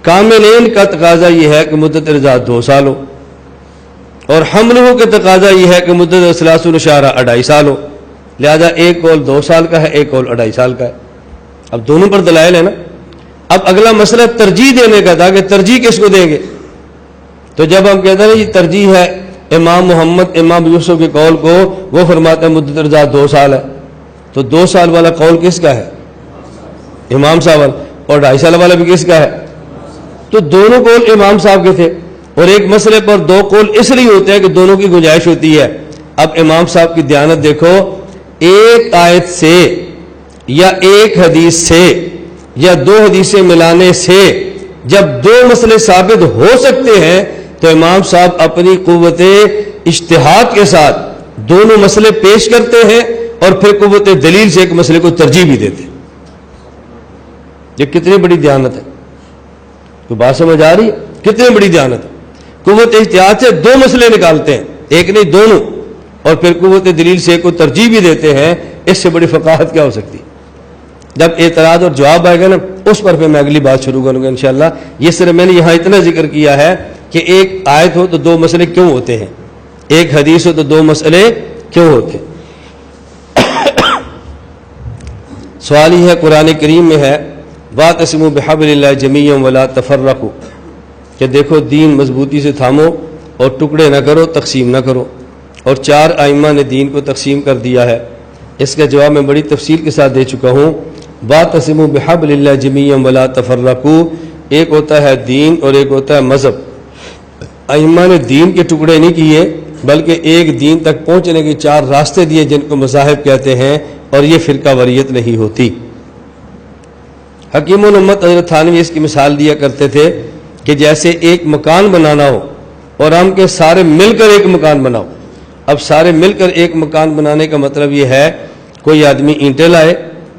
کاملین کا تقاضا یہ ہے کہ مدت رضاعت 2 سال ہو، اور حملہ کا تقاضا یہ ہے کہ مدت 2.5 سال ہو. لہذا ایک قول 2 سال کا ہے، ایک قول 2.5 سال کا ہے. اب دونوں پر دلائل ہے نا. اب اگلا مسئلہ ترجیح دینے کا تھا کہ ترجیح کس کو دیں گے. تو جب ہم کہتے ہیں یہ ترجیح ہے امام محمد امام یوسف کے قول کو، وہ فرماتے ہیں مدت رضاعت 2 سال ہے، تو 2 سال والا قول کس کا ہے؟ امام صاحب والا. اور 2.5 سال والا بھی کس کا ہے؟ تو دونوں قول امام صاحب کے تھے. اور ایک مسئلے پر 2 قول اس لیے ہوتے ہیں کہ دونوں کی گنجائش ہوتی ہے. اب امام صاحب کی دیانت دیکھو، ایک آیت سے یا ایک حدیث سے یا 2 حدیثیں ملانے سے جب 2 مسئلے ثابت ہو سکتے ہیں تو امام صاحب اپنی قوت اجتہاد کے ساتھ دونوں مسئلے پیش کرتے ہیں اور پھر قوت دلیل سے ایک مسئلے کو ترجیح بھی دیتے ہیں. یہ کتنی بڑی دیانت ہے. تو بات سمجھ آ رہی ہے؟ کتنی بڑی دیانت ہے. قوت اجتہاد سے 2 مسئلے نکالتے ہیں، ایک نہیں دونوں، اور پھر قوت دلیل سے ایک کو ترجیح بھی دیتے ہیں. اس سے بڑی فقاہت کیا ہو سکتی؟ جب اعتراض اور جواب آئے گا نا، اس پر پھر میں اگلی بات شروع کروں گا انشاءاللہ. یہ صرف میں نے یہاں اتنا ذکر کیا ہے کہ ایک آیت ہو تو 2 مسئلے کیوں ہوتے ہیں، ایک حدیث ہو تو 2 مسئلے کیوں ہوتے ہیں. سوال یہ ہے، قرآن کریم میں ہے وَاعْتَصِمُوا بِحَبْلِ اللَّهِ جَمِيعًا وَلَا تَفَرَّقُوا، کہ دیکھو دین مضبوطی سے تھامو اور ٹکڑے نہ کرو، تقسیم نہ کرو. اور 4 ائمہ نے دین کو تقسیم کر دیا ہے. اس کا جواب میں بڑی تفصیل کے ساتھ دے چکا ہوں. وَاعْتَصِمُوا بِحَبْلِ اللَّهِ جَمِيعًا وَلَا تَفَرَّقُوا، ایک ہوتا ہے دین اور ایک ہوتا ہے مذہب. ائمہ نے دین کے ٹکڑے نہیں کیے، بلکہ ایک دین تک پہنچنے کے 4 راستے دیے جن کو مذاہب کہتے ہیں، اور یہ فرقہ واریت نہیں ہوتی. حکیم الامت حضرت تھانوی اس کی مثال دیا کرتے تھے کہ جیسے ایک مکان بنانا ہو اور ہم کے سارے مل کر ایک مکان بناؤ. اب سارے مل کر ایک مکان بنانے کا مطلب یہ ہے کوئی آدمی اینٹیں لائے،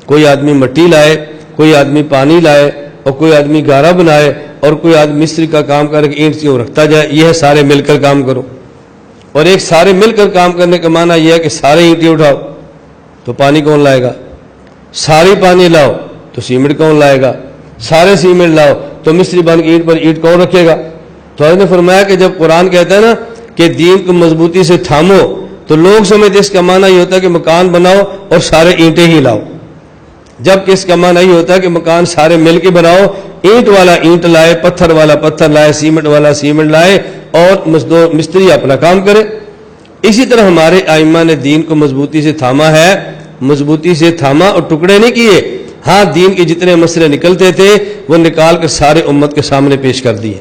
کوئی آدمی مٹی لائے، کوئی آدمی پانی لائے، اور کوئی آدمی گارا بنائے، اور کوئی آدمی مستری کا کام کر کے اینٹ سے رکھتا جائے. یہ ہے سارے مل کر کام کرو. اور ایک سارے مل کر کام کرنے کا معنی یہ ہے کہ سارے اینٹیں اٹھاؤ تو پانی کون لائے گا؟ ساری پانی لاؤ تو سیمنٹ کون لائے گا؟ سارے سیمنٹ لاؤ تو مستری بن کے اینٹ پر اینٹ کون رکھے گا؟ تو حضرت نے فرمایا کہ جب قرآن کہتا ہے نا کہ دین کو مضبوطی سے تھامو، تو لوگ سمجھتے اس کا معنی یہ ہوتا ہے کہ مکان بناؤ اور سارے اینٹیں ہی لاؤ، جبکہ اس کا معنی یہ ہوتا ہے کہ مکان سارے مل کے بناؤ. اینٹ والا اینٹ لائے، پتھر والا پتھر لائے، سیمنٹ والا سیمنٹ لائے، اور مستری اپنا کام کرے. اسی طرح ہمارے ائمہ نے دین کو مضبوطی سے تھاما ہے، مضبوطی سے تھاما اور ٹکڑے نہیں کیے. ہاں دین کے جتنے مسئلے نکلتے تھے وہ نکال کر سارے امت کے سامنے پیش کر دیے.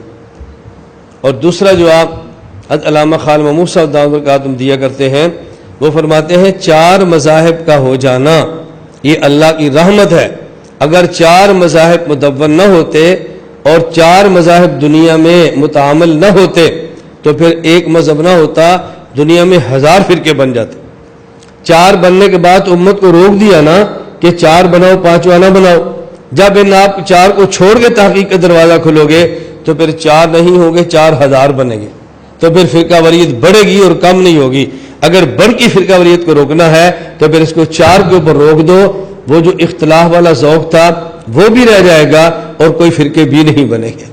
اور دوسرا جواب حضرت علامہ خان محمود صاحب دامت برکاتہم دیا کرتے ہیں، وہ فرماتے ہیں 4 مذاہب کا ہو جانا یہ اللہ کی رحمت ہے. اگر 4 مذاہب مدون نہ ہوتے اور 4 مذاہب دنیا میں متعامل نہ ہوتے تو پھر ایک مذہب نہ ہوتا، دنیا میں 1000 فرقے بن جاتے. 4 بننے کے بعد امت کو روک دیا نا کہ 4 بناؤ 5واں نہ بناؤ. جب ان آپ 4 کو چھوڑ کے تحقیق کا دروازہ کھلو گے تو پھر 4 نہیں ہوں گے، 4000 بنیں گے. تو پھر فرقہ واریت بڑھے گی اور کم نہیں ہوگی. اگر بڑھ کی فرقہ واریت کو روکنا ہے تو پھر اس کو 4 کے اوپر روک دو. وہ جو اختلاف والا ذوق تھا وہ بھی رہ جائے گا اور کوئی فرقے بھی نہیں بنے گے.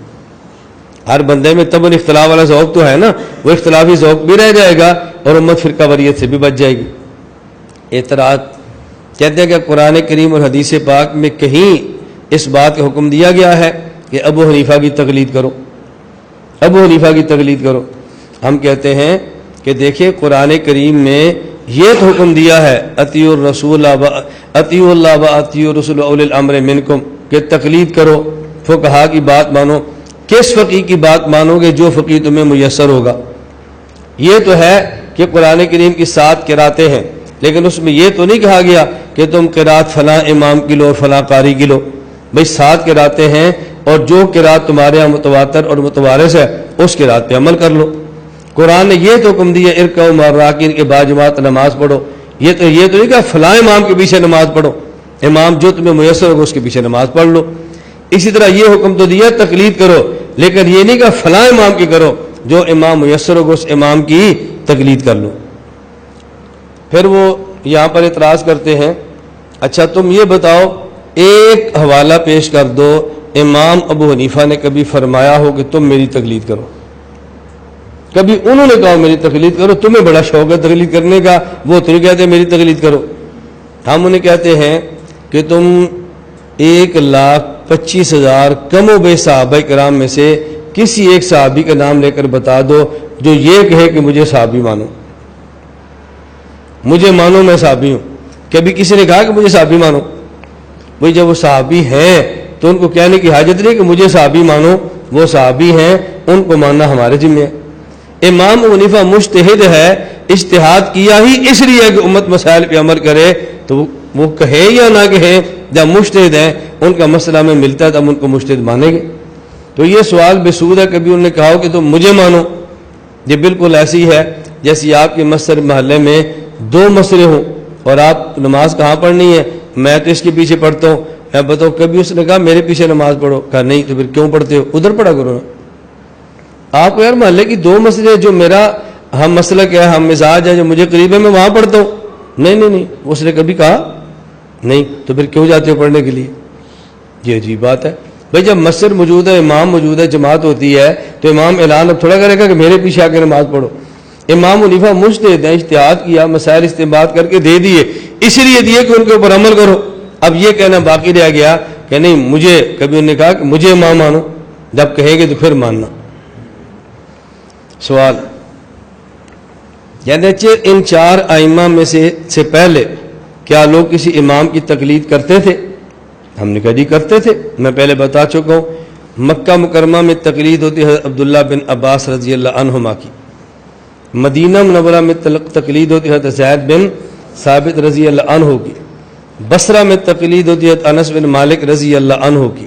ہر بندے میں تب اختلاف والا ذوق تو ہے نا، وہ اختلافی ذوق بھی رہ جائے گا اور امت فرقہ واریت سے بھی بچ جائے گی. اعتراض کہتے ہیں کہ قرآن کریم اور حدیث پاک میں کہیں اس بات کا حکم دیا گیا ہے کہ ابو حنیفہ کی تقلید کرو، ابو حنیفہ کی تقلید کرو. ہم کہتے ہیں کہ دیکھیں قرآن کریم میں یہ تو حکم دیا ہے اطیعوا الرسول اطیعوا اللہ و اطیعوا الرسول اولی الامر منکم، کہ تقلید کرو، فقہا کی بات مانو. کس فقیہ کی بات مانو گے؟ جو فقیہ تمہیں میسر ہوگا. یہ تو ہے کہ قرآن کریم کی 7 قراتیں ہیں، لیکن اس میں یہ تو نہیں کہا گیا کہ تم قرات فلاں امام کی لو اور فلاں قاری کی لو. بھئی 7 قراتیں ہیں اور جو قرات تمہارے یہاں متواتر اور متوارث ہے اس قرات پہ عمل کر لو. قرآن نے یہ تو حکم دیا ارکعوا مع الراکعین کے باجماعت نماز پڑھو. یہ تو نہیں کہ فلاں امام کے پیچھے نماز پڑھو، امام جو تمہیں میسر ہوگا اس کے پیچھے نماز پڑھ لو۔ اسی طرح یہ حکم تو دیا تقلید کرو، لیکن یہ نہیں کہ فلاں امام کی کرو، جو امام میسر ہوگا اس امام کی تقلید کر لو۔ پھر وہ یہاں پر اعتراض کرتے ہیں، اچھا تم یہ بتاؤ، ایک حوالہ پیش کر دو، امام ابو حنیفہ نے کبھی فرمایا ہو کہ تم میری تقلید کرو؟ کبھی انہوں نے کہا میری تقلید کرو؟ تمہیں بڑا شوق ہے تقلید کرنے کا، وہ تو نہیں کہتے میری تقلید کرو۔ ہم انہیں کہتے ہیں کہ تم 1,25,000 کم و بیش صحابہ کرام میں سے کسی ایک صحابی کا نام لے کر بتا دو جو یہ کہے کہ مجھے صحابی مانو، مجھے مانو، میں صحابی ہوں۔ کبھی کسی نے کہا کہ مجھے صحابی مانو؟ وہی جب وہ صحابی ہیں تو ان کو کہنے کی حاجت نہیں کہ مجھے صحابی مانو، وہ صحابی ہیں، ان کو ماننا ہمارے ذمہ ہے۔ امام ابو حنیفہ مجتہد ہے، اجتہاد کیا ہی اس لیے کہ امت مسائل پہ عمل کرے، تو وہ کہے یا نہ کہے، جب مجتہد ہیں ان کا مسئلہ میں ملتا ہے تب ان کو مجتہد مانیں گے۔ تو یہ سوال بے سود ہے۔ کبھی انہوں نے کہا ہو کہ تم مجھے مانو، یہ بالکل ایسی ہے جیسی آپ کے مسجد محلے میں 2 مسئلے ہوں اور آپ نماز کہاں پڑھنی ہے، میں تو اس کے پیچھے پڑھتا ہوں، میں بتاؤ کبھی اس نے کہا میرے پیچھے نماز پڑھو؟ کہا نہیں، تو پھر کیوں پڑھتے ہو؟ ادھر پڑھا کرو نا۔ آپ کو یار محلے کی 2 مسئلے، جو میرا ہم مسئلہ کیا ہے، ہم مزاج ہے، جو مجھے قریب ہے، میں وہاں پڑھتا ہوں۔ نہیں، اس نے کبھی کہا نہیں، تو پھر کیوں جاتے ہو پڑھنے کے لیے؟ یہ عجیب بات ہے بھائی، جب مسجد موجود ہے، امام موجود ہے، جماعت ہوتی ہے، تو امام اعلان اب تھوڑا کرے گا کہ میرے پیچھے آ کے نماز پڑھو۔ امام حنیفہ مجتہد ہیں، اجتہاد کیا، مسائل استنباط کر کے دے دیے، اس لیے دیے کہ ان کے اوپر عمل کرو۔ اب یہ کہنا باقی رہ گیا کہ نہیں مجھے، کبھی انہوں نے کہا کہ مجھے امام مانو، جب کہے گے تو پھر ماننا۔ سوال، یعنی ان 4 ائمہ میں سے پہلے کیا لوگ کسی امام کی تقلید کرتے تھے؟ ہم نے کہا جی کرتے تھے، میں پہلے بتا چکا ہوں۔ مکہ مکرمہ میں تقلید ہوتی ہے عبداللہ بن عباس رضی اللہ عنہما کی، مدینہ منورہ میں تقلید ہوتی ہے زید بن ثابت رضی اللہ عنہ کی، بصرہ میں تقلید ہوتی ہے انس بن مالک رضی اللہ عنہ کی،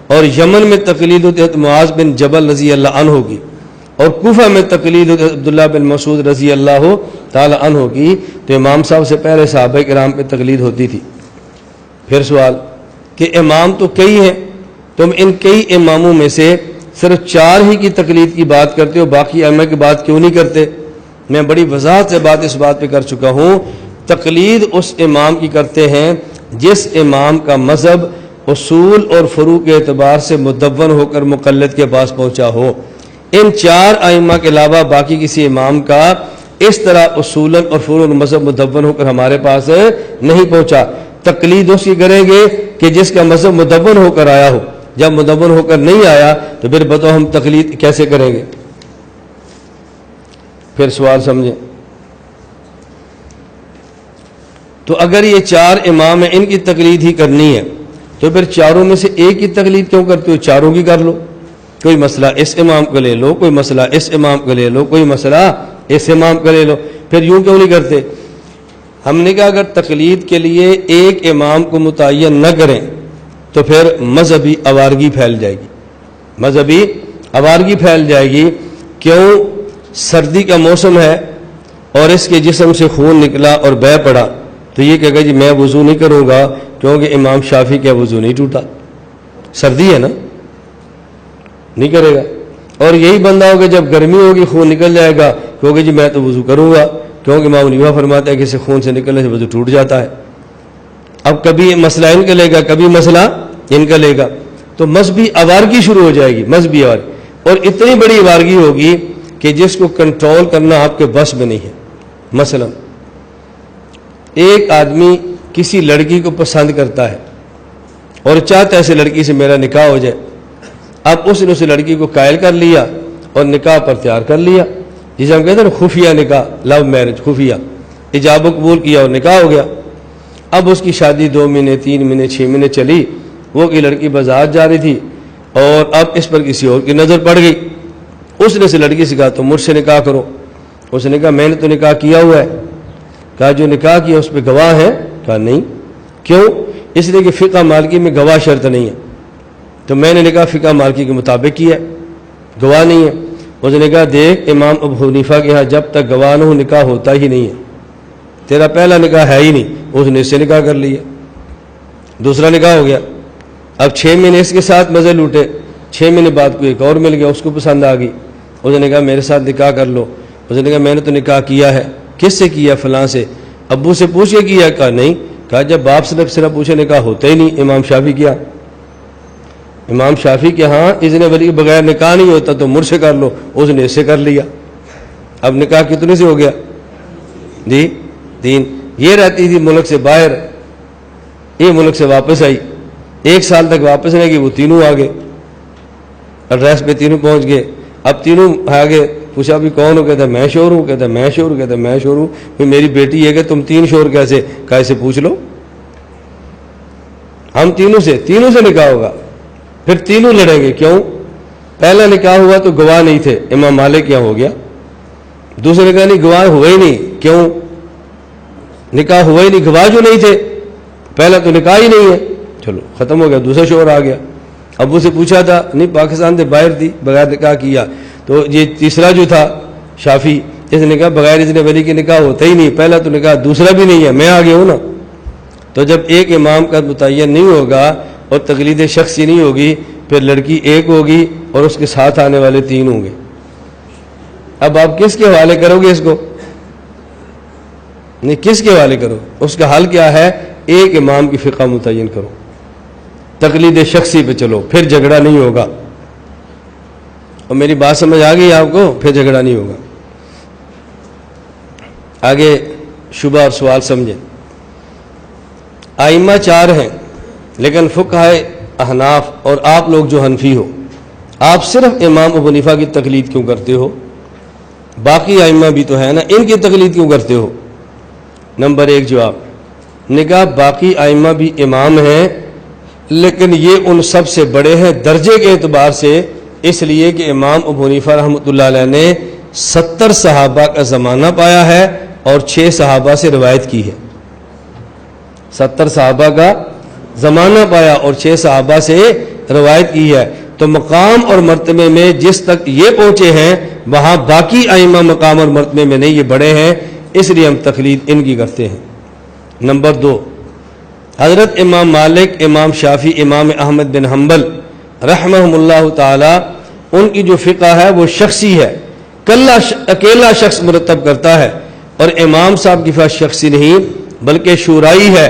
اور یمن میں تقلید ہوتی ہے معاذ بن جبل رضی اللہ عنہ کی، اور کوفہ میں تقلید ہوتی ہے عبداللہ بن مسعود رضی اللہ تعالی عنہ کی۔ تو امام صاحب سے پہلے صحابہ کرام پہ تقلید ہوتی تھی۔ پھر سوال کہ امام تو کئی ہیں، تم ان کئی اماموں میں سے صرف 4 ہی کی تقلید کی بات کرتے ہو، باقی ائمہ کی بات کیوں نہیں کرتے؟ میں بڑی وضاحت سے اس بات پہ کر چکا ہوں، تقلید اس امام کی کرتے ہیں جس امام کا مذہب اصول اور فروع کے اعتبار سے مدون ہو کر مقلد کے پاس پہنچا ہو۔ ان 4 ائمہ کے علاوہ باقی کسی امام کا اس طرح اصولاً اور فروعاً مذہب مدون ہو کر ہمارے پاس نہیں پہنچا۔ تقلید اس کی کریں گے کہ جس کا مذہب مدون ہو کر آیا ہو، جب مدون ہو کر نہیں آیا تو پھر بتاؤ ہم تقلید کیسے کریں گے؟ پھر سوال سمجھیں، تو اگر یہ 4 امام ہیں ان کی تقلید ہی کرنی ہے تو پھر 4 میں سے ایک کی تقلید کیوں کرتے ہو؟ 4 کی کر لو، کوئی مسئلہ اس امام کو لے لو، کوئی مسئلہ اس امام کو لے لو، کوئی مسئلہ اس امام کو لے لو، پھر یوں کیوں نہیں کرتے؟ ہم نے کہا اگر تقلید کے لیے ایک امام کو متعین نہ کریں تو پھر مذہبی آوارگی پھیل جائے گی، مذہبی آوارگی پھیل جائے گی۔ کیوں؟ سردی کا موسم ہے اور اس کے جسم سے خون نکلا اور بہہ پڑا تو یہ کہے گا جی میں وضو نہیں کروں گا کیونکہ امام شافعی کا وضو نہیں ٹوٹا، سردی ہے نا، نہیں کرے گا۔ اور یہی بندہ ہوگا جب گرمی ہوگی خون نکل جائے گا کہوگے جی میں تو وضو کروں گا کیونکہ امام حنیفہ فرماتا ہے کہ اسے خون سے نکلنے سے وضو ٹوٹ جاتا ہے۔ اب کبھی مسئلہ ان کا لے گا، کبھی مسئلہ ان کا لے گا، تو مذہبی آوارگی شروع ہو جائے گی، مذہبی آوارگی، اور اتنی بڑی آوارگی ہوگی کہ جس کو کنٹرول کرنا آپ کے بس میں نہیں ہے۔ مثلا ایک آدمی کسی لڑکی کو پسند کرتا ہے اور چاہتا ہے اسے لڑکی سے میرا نکاح ہو جائے، اب اس نے اس لڑکی کو قائل کر لیا اور نکاح پر تیار کر لیا، جسے ہم کہتے ہیں نا خفیہ نکاح، لو میرج، خفیہ، ایجاب و قبول کیا اور نکاح ہو گیا۔ اب اس کی شادی 2 مہینے 3 مہینے 6 مہینے چلی، وہ کی لڑکی بازار جا رہی تھی اور اب اس پر کسی اور کی نظر پڑ گئی، اس نے سے لڑکی سے کہا تو مجھ سے نکاح کرو، اس نے کہا میں نے تو نکاح کیا ہوا ہے، کہا جو نکاح کیا اس پہ گواہ ہے؟ کہا نہیں، کیوں؟ اس لیے کہ فقہ مالکی میں گواہ شرط نہیں ہے، تو میں نے نکاح فقہ مالکی کے مطابق کیا ہے، گواہ نہیں ہے۔ اس نے کہا دیکھ امام ابو حنیفہ کے ہاں جب تک گواہ نہ ہو نکاح ہوتا ہی نہیں ہے، تیرا پہلا نکاح ہے ہی نہیں، اس نے اس سے نکاح کر لیا، دوسرا نکاح ہو گیا، اب 6 مہینے اس کے ساتھ مزے لوٹے، 6 مہینے بعد کوئی ایک اور مل گیا، اس کو پسند آ گئی، اس نے کہا میرے ساتھ نکاح کر لو، اس نے کہا میں نے تو نکاح کیا ہے، کس سے کیا؟ فلاں سے، ابو سے پوچھ کے کیا؟ کہا نہیں، کہا جب باپ سے صرف پوچھے نکاح ہوتا ہی نہیں۔ امام شافعی کیا؟ امام شافعی کے ہاں اذن ولی کے بغیر نکاح نہیں ہوتا، تو مجھ سے کر لو، اس نے اس سے کر لیا، اب نکاح کتنے سے ہو گیا؟ جی 3۔ یہ رہتی تھی ملک سے باہر، یہ ملک سے واپس آئی، 1 سال تک واپس رہے گی، وہ تینوں آ گئے، ایڈریس پہ تینوں پہنچ گئے، اب تینوں آگے پوچھا بھی کون ہو؟ کہتا میں شور ہوں، کہتا میں شور ہوں، کہتا میں شور ہوں، پھر میری بیٹی ہے کہ تم 3 شور کیسے؟ کہا اسے پوچھ لو، ہم تینوں سے نکاح ہوگا، پھر تینوں لڑیں گے، کیوں؟ پہلا نکاح ہوا تو گواہ نہیں تھے، امام مالک کیا ہو گیا، دوسرے نکاح نہیں، گواہ ہوئے ہی نہیں، کیوں؟ نکاح ہوا ہی نہیں، گواہ جو نہیں تھے، پہلا تو نکاح ہی نہیں ہے، چلو ختم ہو گیا، دوسرا شور آ گیا، ابو سے پوچھا تھا، نہیں پاکستان سے باہر تھی، بغیر نکاح کیا، تو یہ تیسرا جو تھا شافی، اس نے کہا بغیر اذن ولی کے نکاح ہوتا ہی نہیں، پہلا تو نکاح، دوسرا بھی نہیں ہے، میں آ گیا ہوں نا۔ تو جب ایک امام کا متعین نہیں ہوگا اور تقلید شخصی نہیں ہوگی، پھر لڑکی ایک ہوگی اور اس کے ساتھ آنے والے 3 ہوں گے، اب آپ کس کے حوالے کرو گے اس کو؟ نہیں، کس کے حوالے کرو؟ اس کا حل کیا ہے؟ ایک امام کی فقہ متعین کرو، تقلید شخصی پہ چلو، پھر جھگڑا نہیں ہوگا، اور میری بات سمجھ آ گئی آپ کو؟ پھر جھگڑا نہیں ہوگا۔ آگے شبہ اور سوال سمجھیں۔ ائمہ 4 ہیں، لیکن فقہ احناف اور آپ لوگ جو حنفی ہو، آپ صرف امام ابو حنیفہ کی تقلید کیوں کرتے ہو؟ باقی ائمہ بھی تو ہے نا، ان کی تقلید کیوں کرتے ہو؟ نمبر 1 جواب، نکاح باقی ائمہ بھی امام ہیں، لیکن یہ ان سب سے بڑے ہیں درجے کے اعتبار سے، اس لیے کہ امام ابو حنیفہ رحمۃ اللہ علیہ نے 70 صحابہ کا زمانہ پایا ہے اور 6 صحابہ سے روایت کی ہے، 70 صحابہ کا زمانہ پایا اور 6 صحابہ سے روایت کی ہے، تو مقام اور مرتبے میں جس تک یہ پہنچے ہیں وہاں باقی ائمہ مقام اور مرتبے میں نہیں، یہ بڑے ہیں، اس لیے ہم تقلید ان کی کرتے ہیں۔ نمبر 2، حضرت امام مالک، امام شافعی، امام احمد بن حنبل رحمہم اللہ تعالی، ان کی جو فقہ ہے وہ شخصی ہے، اکیلا شخص مرتب کرتا ہے، اور امام صاحب کی فقہ شخصی نہیں بلکہ شورائی ہے،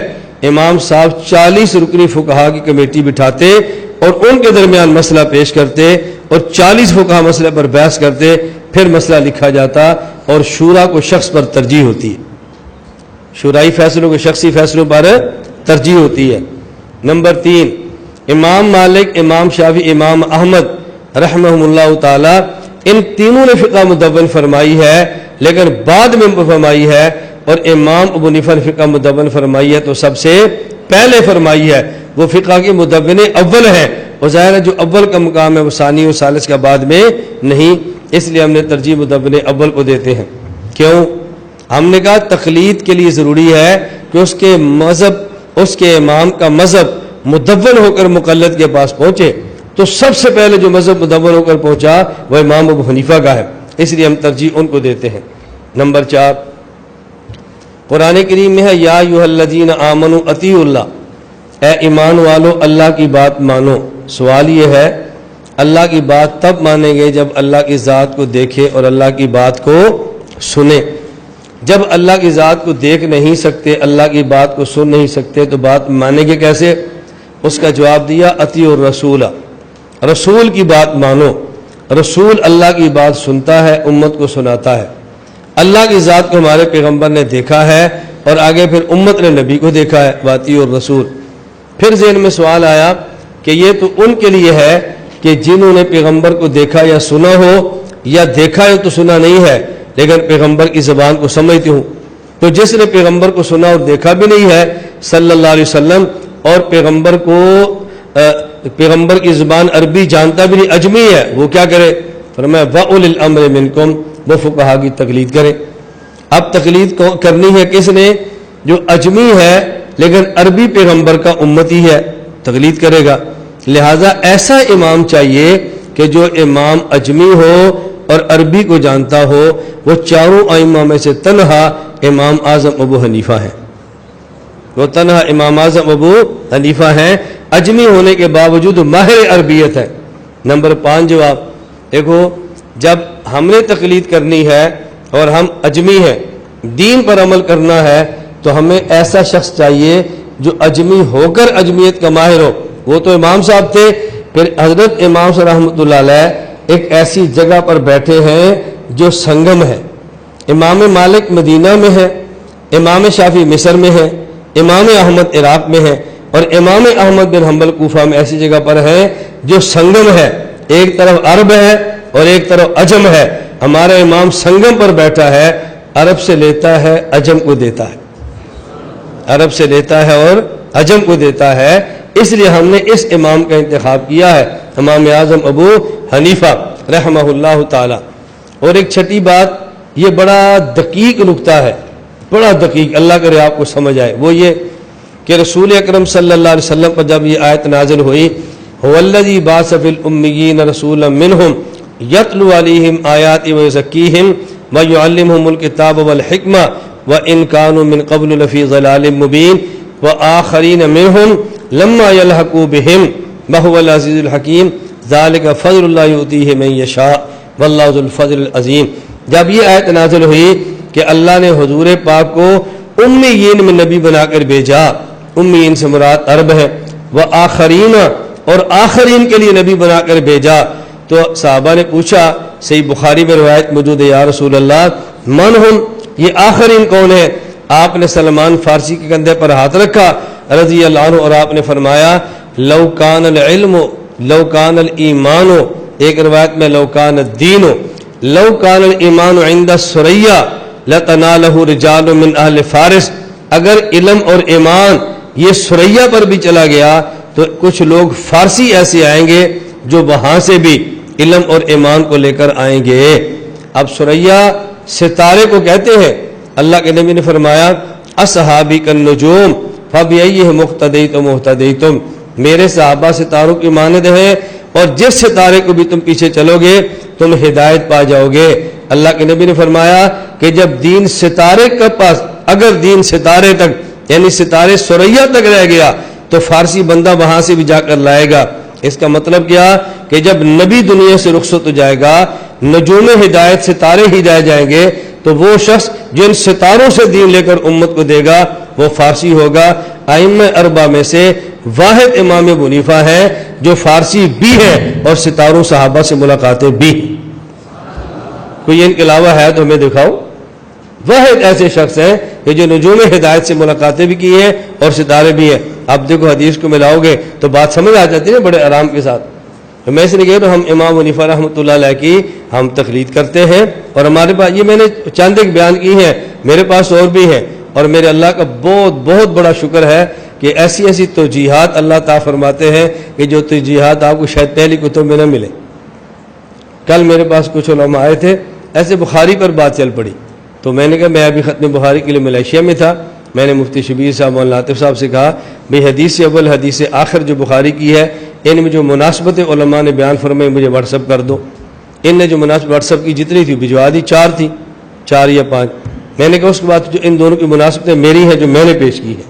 امام صاحب 40 رکنی فقہا کی کمیٹی بٹھاتے اور ان کے درمیان مسئلہ پیش کرتے اور 40 فقہا مسئلے پر بحث کرتے، پھر مسئلہ لکھا جاتا، اور شورا کو شخص پر ترجیح ہوتی ہے، شورائی فیصلوں کو شخصی فیصلوں پر ترجیح ہوتی ہے۔ نمبر 3، امام مالک، امام شافعی، امام احمد رحمہم اللہ تعالی، ان تینوں نے فقہ مدون فرمائی ہے، لیکن بعد میں فرمائی ہے، اور امام ابو حنیفہ نے فقہ مدون فرمائی ہے تو سب سے پہلے فرمائی ہے، وہ فقہ کے مدون اول ہے، اور ظاہر ہے جو اول کا مقام ہے وہ ثانی و ثالث کا بعد میں نہیں، اس لیے ہم نے ترجیح مدون اول کو دیتے ہیں۔ کیوں؟ ہم نے کہا تقلید کے لیے ضروری ہے کہ اس کے مذہب، اس کے امام کا مذہب مدون ہو کر مقلد کے پاس پہنچے، تو سب سے پہلے جو مذہب مدون ہو کر پہنچا وہ امام ابو حنیفہ کا ہے، اس لیے ہم ترجیح ان کو دیتے ہیں۔ نمبر 4، قرآن کریم میں ہے یا ایھا الذین آمنوا اطیعوا اللہ، اے ایمان والو اللہ کی بات مانو۔ سوال یہ ہے اللہ کی بات تب مانیں گے جب اللہ کی ذات کو دیکھے اور اللہ کی بات کو سنے۔ جب اللہ کی ذات کو دیکھ نہیں سکتے، اللہ کی بات کو سن نہیں سکتے، تو بات مانیں گے کیسے؟ اس کا جواب دیا اطیعوا الرسول، رسول کی بات مانو۔ رسول اللہ کی بات سنتا ہے، امت کو سناتا ہے۔ اللہ کی ذات کو ہمارے پیغمبر نے دیکھا ہے اور آگے پھر امت نے نبی کو دیکھا ہے، واطیعوا الرسول۔ پھر ذہن میں سوال آیا کہ یہ تو ان کے لیے ہے کہ جنہوں نے پیغمبر کو دیکھا یا سنا ہو، یا دیکھا ہے تو سنا نہیں ہے لیکن پیغمبر کی زبان کو سمجھتے ہوں، تو جس نے پیغمبر کو سنا اور دیکھا بھی نہیں ہے صلی اللہ علیہ وسلم، اور پیغمبر کی زبان عربی جانتا بھی نہیں، اجمی ہے، وہ کیا کرے؟ فرمایا وَأُولِي الْأَمْرِ مِنْكُمْ، وہ فقہا کی تقلید کرے۔ اب تقلید کرنی ہے کس نے؟ جو اجمی ہے لیکن عربی پیغمبر کا امتی ہے، تقلید کرے گا۔ لہٰذا ایسا امام چاہیے کہ جو امام اجمی ہو اور عربی کو جانتا ہو، وہ چاروں ائمہ میں سے تنہا امام اعظم ابو حنیفہ ہیں، وہ تنہا امام اعظم ابو حنیفہ ہیں، اجمی ہونے کے باوجود ماہر عربیت ہے۔ نمبر 5 جواب دیکھو، جب ہم نے تقلید کرنی ہے اور ہم اجمی ہیں، دین پر عمل کرنا ہے، تو ہمیں ایسا شخص چاہیے جو اجمی ہو کر اجمیت کا ماہر ہو۔ وہ تو امام صاحب تھے، پھر حضرت امام صاحب رحمۃ اللہ علیہ ایک ایسی جگہ پر بیٹھے ہیں جو سنگم ہے۔ امام مالک مدینہ میں ہے، امام شافعی مصر میں ہے، امام احمد عراق میں ہے، اور امام احمد بن حنبل کوفہ میں ایسی جگہ پر ہے جو سنگم ہے، ایک طرف عرب ہے اور ایک طرف عجم ہے۔ ہمارا امام سنگم پر بیٹھا ہے، عرب سے لیتا ہے، عجم کو دیتا ہے، عرب سے لیتا ہے اور عجم کو دیتا ہے۔ اس لیے ہم نے اس امام کا انتخاب کیا ہے، امام اعظم ابو حنیفہ رحمہ اللہ تعالی۔ اور ایک چھٹی بات، یہ بڑا دقیق نکتہ ہے، بڑا دقیق، اللہ کرے آپ کو سمجھ آئے، وہ یہ کہ رسول اکرم صلی اللہ علیہ وسلم پر جب یہ آیت نازل ہوئی، هو الذی بعث فی الامیین رسولا منہم یتلو علیہم آیات ویزکیہم ویعلمہم الکتاب والحکمہ وان کانوا من قبل لفی ضلال مبین وآخرین منہم لما یلحقوا بہم وہو العزیز الحکیم ذالک فضل اللہ یؤتیہ من یشاء واللہ ذو الفضل العظیم۔ جب یہ آیت نازل ہوئی کہ اللہ نے حضور پاک کو امیین میں نبی بنا کر بھیجا، امیین سے مراد عرب ہے، وآخرین اور آخرین کے لیے نبی بنا کر بھیجا، تو صحابہ نے پوچھا، صحیح بخاری میں روایت موجود ہے، یا رسول اللہ من ہم، یہ آخرین کون ہے؟ آپ نے سلمان فارسی کے کندھے پر ہاتھ رکھا رضی اللہ عنہ، اور آپ نے فرمایا لو کان العلم لو کان الایمان، ایک روایت میں لو کان الدین، لو کان الایمان عند الثریا لتنالہ رجال من اہل فارس، اگر علم اور ایمان یہ ثریا پر بھی چلا گیا تو کچھ لوگ فارسی ایسے آئیں گے جو وہاں سے بھی علم اور ایمان کو لے کر آئیں گے۔ اب ثریا ستارے کو کہتے ہیں، اللہ کے نبی نے فرمایا اصحابی کالنجوم فبأیہم اقتدیتم اہتدیتم، میرے صحابہ ستاروں کی مانند ہیں، اور جس ستارے کو بھی تم پیچھے چلو گے تم ہدایت پا جاؤ گے۔ اللہ کے نبی نے فرمایا کہ جب دین ستارے کے پاس، اگر دین ستارے تک یعنی ستارے ثریا تک رہ گیا تو فارسی بندہ وہاں سے بھی جا کر لائے گا۔ اس کا مطلب کیا کہ جب نبی دنیا سے رخصت ہو جائے گا، نجوم ہدایت ستارے ہدایت جائیں گے، تو وہ شخص جو ان ستاروں سے دین لے کر امت کو دے گا وہ فارسی ہوگا۔ ائمہ اربعہ میں سے واحد امام ابو حنیفہ ہے جو فارسی بھی ہے اور ستاروں صحابہ سے ملاقاتیں بھی۔ کوئی ان کے علاوہ ہے تو ہمیں دکھاؤ، واحد ایسے شخص ہیں کہ جو نجوم ہدایت سے ملاقاتیں بھی کی ہیں اور ستارے بھی ہیں۔ آپ دیکھو حدیث کو ملاؤ گے تو بات سمجھ آ جاتی ہے بڑے آرام کے ساتھ۔ تو میں اس لیے کہہ رہا ہوں، ہم امام حنیفہ رحمۃ اللہ علیہ کی ہم تقلید کرتے ہیں، اور ہمارے پاس یہ میں نے چند ایک بیان کی ہیں، میرے پاس اور بھی ہیں، اور میرے اللہ کا بہت بہت بڑا شکر ہے کہ ایسی ایسی توجیحات اللہ تعالیٰ فرماتے ہیں کہ جو توجیحات آپ کو شاید پہلی کتب میں نہ ملے۔ کل میرے پاس کچھ علماء آئے تھے، ایسے بخاری پر بات چل پڑی، تو میں نے کہا میں ابھی ختم بخاری کے لیے ملیشیا میں تھا، میں نے مفتی شبیر صاحب مولانا عاطف صاحب سے کہا بھئی حدیث اول حدیث آخر جو بخاری کی ہے، ان میں جو مناسبت علماء نے بیان فرمائی مجھے واٹس اپ کر دو۔ ان نے جو مناسب واٹس اپ کی جتنی تھی بھجوا دی، 4 تھی، 4 یا 5۔ میں نے کہا اس کے بعد جو ان دونوں کی مناسبتیں میری ہیں جو میں نے پیش کی ہیں،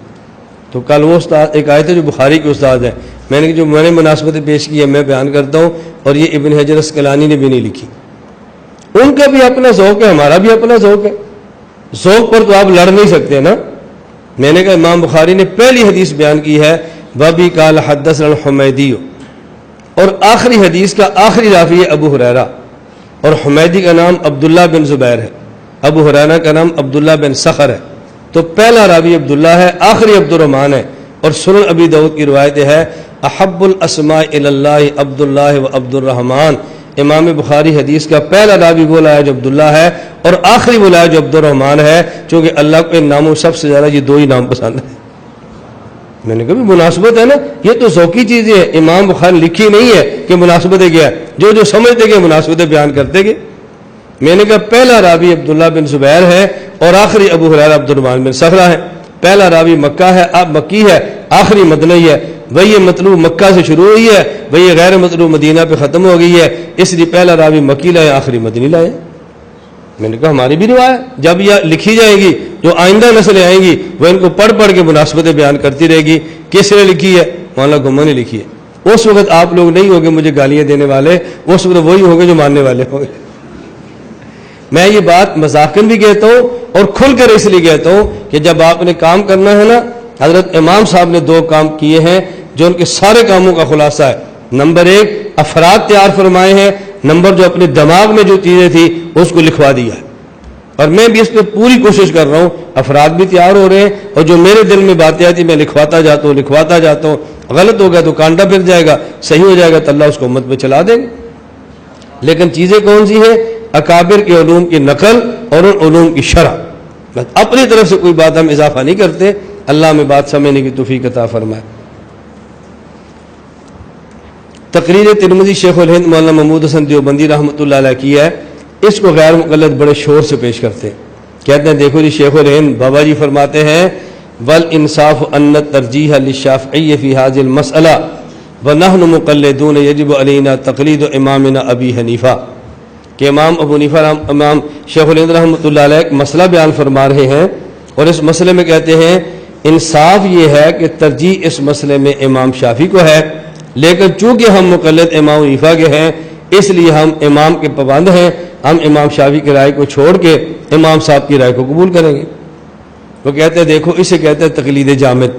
تو کل وہ استاد ایک آئے تھے جو بخاری کے استاد ہیں، میں نے جو میں نے مناسبتیں پیش کی ہیں میں بیان کرتا ہوں، اور یہ ابن حجر اسقلانی نے بھی نہیں لکھی۔ ان کا بھی اپنا ذوق ہے، ہمارا بھی اپنا ذوق ہے، ذوق پر تو آپ لڑ نہیں سکتے نا۔ میں نے کہا امام بخاری نے پہلی حدیث بیان کی ہے وَبِي قَالَ حَدَّثَنَا الْحُمَيْدِيُّ، اور آخری حدیث کا آخری راوی ہے ابو ہریرہ، اور حمیدی کا نام عبداللہ بن زبیر ہے، ابو ہریرہ کا نام عبداللہ بن صخر ہے، تو پہلا راوی عبداللہ ہے، آخری عبد الرحمن ہے۔ اور سنن ابی داؤد کی روایت ہے احب الاسماء الی اللہ عبداللہ و عبد الرحمن، امام بخاری حدیث کا پہلا راوی وہ لایا جو عبداللہ ہے، اور آخری وہ لایا جو عبد الرحمن ہے، چونکہ اللہ کو ان ناموں سب سے زیادہ یہ 2 ہی نام پسند ہیں۔ میں نے کہا بھی مناسبت ہے نا، یہ تو ذوقی چیزیں ہیں، امام بخاری لکھی نہیں ہے کہ مناسبتیں کیا ہے، جو سمجھتے گئے مناسبتیں بیان کرتے گئے۔ میں نے کہا پہلا راوی عبداللہ بن زبیر ہے اور آخری ابو ہریرہ عبد الرحمن بن صخرہ ہے۔ پہلا راوی مکہ ہے، اب مکی ہے، آخری مدنی ہے، وہی مطلوب مکہ سے شروع ہوئی ہے، وہی غیر مطلوب مدینہ پہ ختم ہو گئی ہے، اس لیے پہلا راوی مکی لائے، آخری مدنی لائے۔ میں نے کہا ہماری بھی روایت ہے، جب یہ لکھی جائے گی جو آئندہ نسلیں آئیں گی وہ ان کو پڑھ پڑھ کے مناسبتیں بیان کرتی رہے گی. کس نے لکھی ہے؟ مولانا گھما نے لکھی ہے. اس وقت آپ لوگ نہیں ہوگے مجھے گالیاں دینے والے، اس وقت وہی ہوں گے جو ماننے والے ہوں گے. میں یہ بات مذاقن بھی کہتا ہوں اور کھل کر اس لیے کہتا ہوں کہ جب آپ نے کام کرنا ہے نا، حضرت امام صاحب نے 2 کام کیے ہیں جو ان کے سارے کاموں کا خلاصہ ہے. نمبر 1 افراد تیار فرمائے ہیں، نمبر جو اپنے دماغ میں جو چیزیں تھی اس کو لکھوا دیا ہے. اور میں بھی اس پہ پوری کوشش کر رہا ہوں، افراد بھی تیار ہو رہے ہیں اور جو میرے دل میں باتیں آتی میں لکھواتا جاتا ہوں. غلط ہوگا تو کانٹا پھر جائے گا، صحیح ہو جائے گا تو اللہ اس کو امت پہ چلا دیں گے. لیکن چیزیں کون سی ہیں؟ اکابر کے علوم کی نقل اور ان علوم کی شرح. بس اپنی طرف سے کوئی بات ہم اضافہ نہیں کرتے. اللہ میں بات سمجھنے کی توفیق عطا فرمائے. تقریر ترمذی شیخ الہند مولانا محمود حسن دیوبندی رحمۃ اللہ علیہ کی ہے. اس کو غیر مقلد بڑے شور سے پیش کرتے ہیں. کہتے ہیں دیکھو جی شیخ الہند بابا جی فرماتے ہیں والانصاف ان الترجیح للشافعی فی هذه المسألہ ونحن مقلدون یجب علینا تقلید امامنا ابی حنیفہ. کہ امام ابو حنیفہ امام شیخ الہند رحمۃ اللہ علیہ ایک مسئلہ بیان فرما رہے ہیں اور اس مسئلے میں کہتے ہیں انصاف یہ ہے کہ ترجیح اس مسئلے میں امام شافعی کو ہے، لیکن چونکہ ہم مقلد امام حنیفہ کے ہیں اس لیے ہم امام کے پابند ہیں. ہم امام شافعی کی رائے کو چھوڑ کے امام صاحب کی رائے کو قبول کریں گے. وہ کہتے ہیں دیکھو اسے کہتے ہیں تقلید جامد.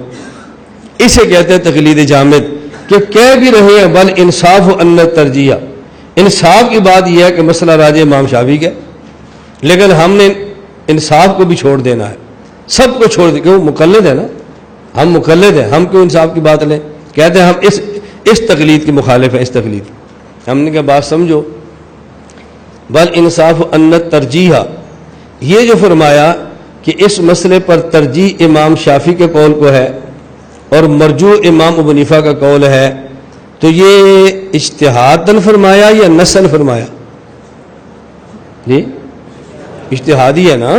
اسے کہتے ہیں تقلید جامد کہ کہہ بھی رہے ہیں بل انصاف ان ترجیح. انصاف کی بات یہ ہے کہ مسئلہ راجع امام شافعی کا، لیکن ہم نے انصاف کو بھی چھوڑ دینا ہے، سب کو چھوڑ دیں. کیوں؟ مقلد ہے نا، ہم مقلد ہیں، ہم کیوں انصاف کی بات لیں؟ کہتے ہیں ہم اس تقلید کے مخالف ہیں. اس تقلید ہم نے کہا بات سمجھو. بل انصاف ان ترجیح، یہ جو فرمایا کہ اس مسئلے پر ترجیح امام شافعی کے قول کو ہے اور مرجوع امام ابو حنیفہ کا قول ہے، تو یہ اجتہاداً فرمایا یا نصاً فرمایا؟ جی اجتہادی ہے نا.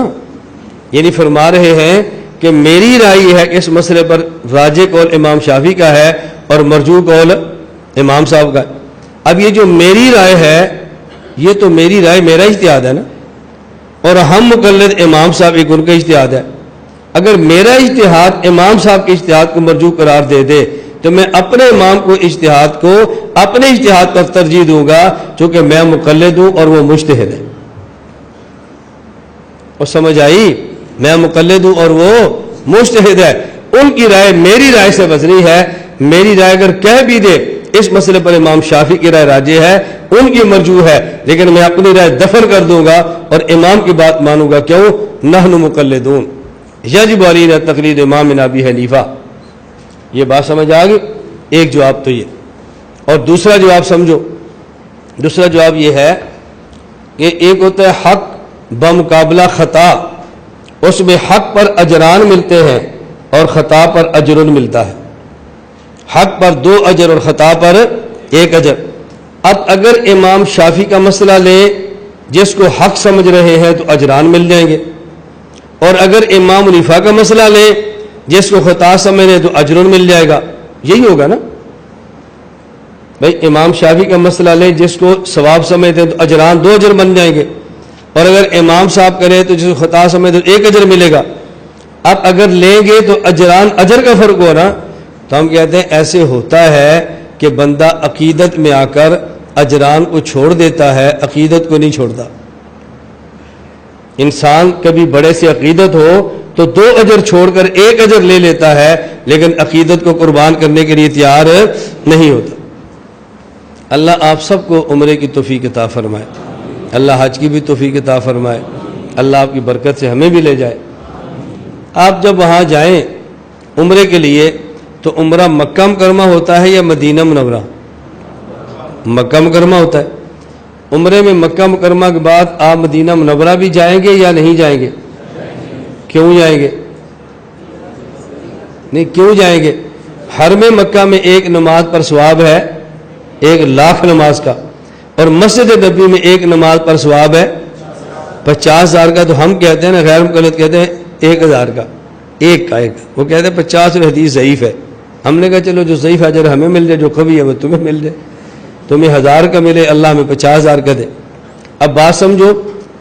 یعنی فرما رہے ہیں کہ میری رائے یہ ہے کہ اس مسئلے پر راجح قول امام شافعی کا ہے اور مرجوع قول امام صاحب کا ہے. اب یہ جو میری رائے ہے یہ تو میری رائے میرا اجتہاد ہے نا، اور ہم مقلد امام صاحب ایک ان کا اجتہاد ہے. اگر میرا اجتہاد امام صاحب کے اجتہاد کو مرجوع قرار دے دے تو میں اپنے امام کو اجتہاد کو اپنے اجتہاد پر ترجیح دوں گا، چونکہ میں مقلد ہوں اور وہ مجتہد ہے. اور سمجھ آئی؟ میں مقلد ہوں اور وہ مجتہد ہے. ان کی رائے میری رائے سے وزنی ہے. میری رائے اگر کہہ بھی دے اس مسئلے پر امام شافعی کی رائے راجح ہے، ان کی مرجوح ہے، لیکن میں اپنی رائے دفن کر دوں گا اور امام کی بات مانوں گا. کیوں؟ نحن مقلدون یجب علینا تقلید امامنا ابی حنیفہ. یہ بات سمجھ آ گئی؟ ایک جواب تو یہ. اور دوسرا جواب سمجھو. دوسرا جواب یہ ہے کہ ایک ہوتا ہے حق بمقابلہ خطا، اس میں حق پر اجران ملتے ہیں اور خطا پر اجرن ملتا ہے. حق پر 2 اجر اور خطا پر 1 اجر. اب اگر امام شافعی کا مسئلہ لیں جس کو حق سمجھ رہے ہیں تو اجران مل جائیں گے، اور اگر امام حنیفہ کا مسئلہ لیں جس کو خطا سمجھ رہے ہیں تو اجرن مل جائے گا. یہی ہوگا نا بھائی؟ امام شافعی کا مسئلہ لیں جس کو ثواب سمجھتے ہیں تو اجران 2 اجر بن جائیں گے، اور اگر امام صاحب کرے تو جس کو خطا سمجھتے تو 1 اجر ملے گا. اب اگر لیں گے تو اجران اجر کا فرق ہو نا، تو ہم کہتے ہیں ایسے ہوتا ہے کہ بندہ عقیدت میں آ کر اجران کو چھوڑ دیتا ہے، عقیدت کو نہیں چھوڑتا. انسان کبھی بڑے سے عقیدت ہو تو 2 اجر چھوڑ کر 1 اجر لے لیتا ہے، لیکن عقیدت کو قربان کرنے کے لیے تیار نہیں ہوتا. اللہ آپ سب کو عمرے کی توفیق عطا فرمائے، اللہ حج کی بھی توفیق عطا فرمائے، اللہ آپ کی برکت سے ہمیں بھی لے جائے. آپ جب وہاں جائیں عمرے کے لیے تو عمرہ مکہ مکرمہ ہوتا ہے یا مدینہ منورہ؟ مکہ مکرمہ ہوتا ہے. عمرے میں مکہ مکرمہ کے بعد آپ مدینہ منورہ بھی جائیں گے یا نہیں جائیں گے؟ کیوں جائیں گے؟ نہیں کیوں جائیں گے؟ حرم مکہ میں 1 نماز پر ثواب ہے 1,00,000 نماز کا، اور مسجد نبی میں 1 نماز پر ثواب ہے 50,000 کا. تو ہم کہتے ہیں نا، غیر مقلد کہتے ہیں 1,000 کا، ایک کا. وہ کہتے ہیں 50 حدیث ضعیف ہے. ہم نے کہا چلو جو ضعیف اجر ہمیں مل جائے، جو کبھی ہے وہ تمہیں مل جائے. تمہیں 1,000 کا ملے، اللہ ہمیں 50,000 کا دے. اب بات سمجھو،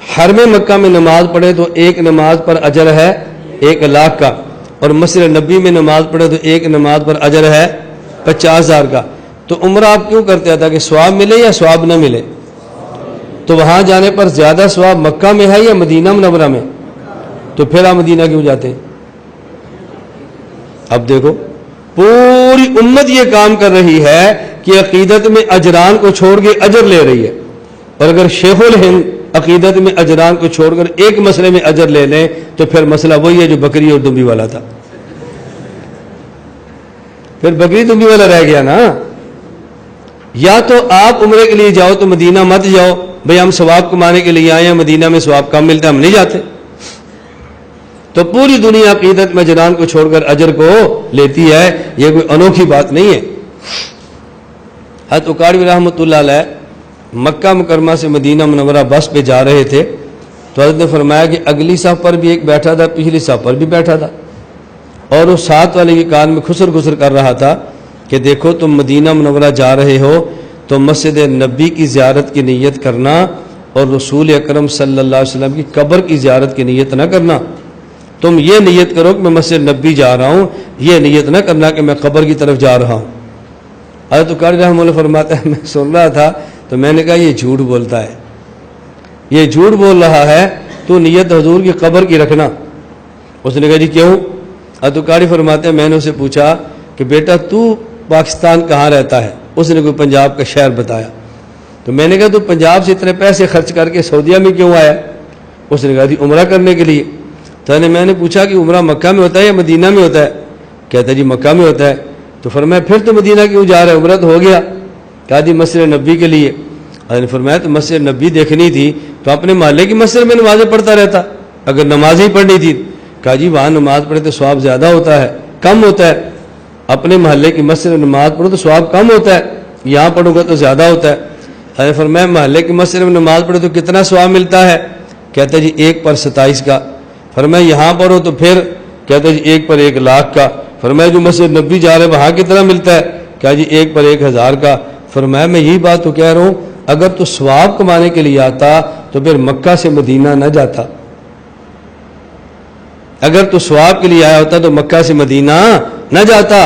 حرم مکہ میں نماز پڑھے تو ایک نماز پر اجر ہے 1,00,000 کا، اور مسجد نبی میں نماز پڑھے تو ایک نماز پر اجر ہے 50,000 کا۔ تو عمرہ آپ کیوں کرتے ہیں؟ تاکہ ثواب ملے یا ثواب نہ ملے؟ تو وہاں جانے پر زیادہ ثواب مکہ میں ہے یا مدینہ منورہ میں؟ تو پھر آپ مدینہ کیوں جاتے ہیں؟ اب دیکھو پوری امت یہ کام کر رہی ہے کہ عقیدت میں اجران کو چھوڑ کے اجر لے رہی ہے، اور اگر شیخ الہند عقیدت میں اجران کو چھوڑ کر ایک مسئلے میں اجر لے لیں تو پھر مسئلہ وہی ہے جو بکری اور دمبی والا تھا، پھر بکری دمبی والا رہ گیا نا۔ یا تو آپ عمرے کے لیے جاؤ تو مدینہ مت جاؤ، بھئی ہم ثواب کمانے کے لیے آئے ہیں، مدینہ میں ثواب کم ملتا ہے، ہم نہیں جاتے۔ تو پوری دنیا عقیدت میں اجران کو چھوڑ کر اجر کو لیتی ہے، یہ کوئی انوکھی بات نہیں ہے۔ حضرت اکاڑوی رحمۃ اللہ علیہ مکہ مکرمہ سے مدینہ منورہ بس پہ جا رہے تھے تو حضرت نے فرمایا کہ اگلی صف پر بھی ایک بیٹھا تھا، پچھلی صف پر بھی بیٹھا تھا، اور اس ساتھ والے کے کان میں خسر خسر کر رہا تھا کہ دیکھو تم مدینہ منورہ جا رہے ہو تو مسجد نبی کی زیارت کی نیت کرنا اور رسول اکرم صلی اللہ علیہ وسلم کی قبر کی زیارت کی نیت نہ کرنا۔ تم یہ نیت کرو کہ میں مسجد نبی جا رہا ہوں، یہ نیت نہ کرنا کہ میں قبر کی طرف جا رہا ہوں۔ حضرت اکاڑوی رحمۃ اللہ فرماتا ہے میں سن رہا تھا تو میں نے کہا یہ جھوٹ بولتا ہے، یہ جھوٹ بول رہا ہے، تو نیت حضور کی قبر کی رکھنا۔ اس نے کہا جی کیوں؟ حضرت اکاڑوی فرماتے ہیں میں نے اسے پوچھا کہ بیٹا تو پاکستان کہاں رہتا ہے؟ اس نے کوئی پنجاب کا شہر بتایا، تو میں نے کہا تو پنجاب سے اتنے پیسے خرچ کر کے سعودیہ میں کیوں آیا؟ اس نے کہا جی عمرہ کرنے کے لیے۔ تو میں نے پوچھا کہ عمرہ مکہ میں ہوتا ہے یا مدینہ میں ہوتا ہے؟ کہتا جی مکہ میں ہوتا ہے۔ تو فرمایا پھر تو مدینہ کیوں جا رہا ہے، عمرہ تو ہو گیا۔ کہا جی مسجد نبی کے لیے۔ حضرت نے فرمایا تو مسجد نبی دیکھنی تھی تو اپنے محلے کی مسجد میں نمازیں پڑھتا رہتا، اگر نماز ہی پڑھنی تھی۔ کہا جی وہاں نماز پڑھے تو ثواب زیادہ ہوتا ہے کم ہوتا ہے؟ اپنے محلے کی مسجد میں نماز پڑھو تو ثواب کم ہوتا ہے، یہاں پڑھو گا تو زیادہ ہوتا ہے۔ حضرت نے فرمایا محلے کی مسجد میں نماز پڑھے تو کتنا ثواب ملتا ہے؟ کہتا جی 1 پر 27 کا۔ فرمایا یہاں پڑھو تو پھر؟ کہتا جی 1 پر 1,00,000 کا۔ فرمایا جو مسجد نبی جا رہے وہاں کتنا ملتا ہے؟ کہا جی 1 پر 1,000 کا۔ فرمایا میں یہی بات تو کہہ رہا ہوں، اگر تو ثواب کمانے کے لیے آتا تو پھر مکہ سے مدینہ نہ جاتا، اگر تو ثواب کے لیے آیا ہوتا تو مکہ سے مدینہ نہ جاتا۔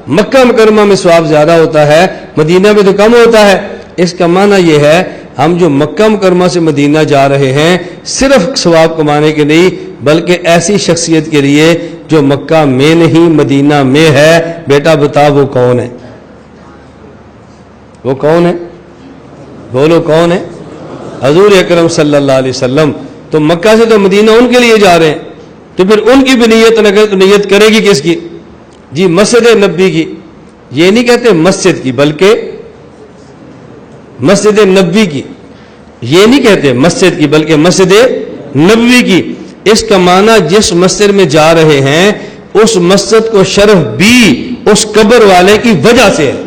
مکہ مکرمہ میں ثواب زیادہ ہوتا ہے، مدینہ میں تو کم ہوتا ہے۔ اس کا معنی یہ ہے ہم جو مکہ مکرمہ سے مدینہ جا رہے ہیں صرف ثواب کمانے کے نہیں بلکہ ایسی شخصیت کے لیے جو مکہ میں نہیں مدینہ میں ہے۔ بیٹا بتا وہ کون ہے؟ وہ کون ہے؟ بولو کون ہے؟ حضور اکرم صلی اللہ علیہ وسلم۔ تو مکہ سے تو مدینہ ان کے لیے جا رہے ہیں، تو پھر ان کی بھی نیت نہ کرے تو نیت کرے گی کس کی؟ جی مسجد نبی کی۔ یہ نہیں کہتے مسجد کی بلکہ مسجد نبی کی، یہ نہیں کہتے مسجد کی بلکہ مسجد نبوی کی۔ اس کا معنی جس مسجد میں جا رہے ہیں اس مسجد کو شرف بھی اس قبر والے کی وجہ سے ہے،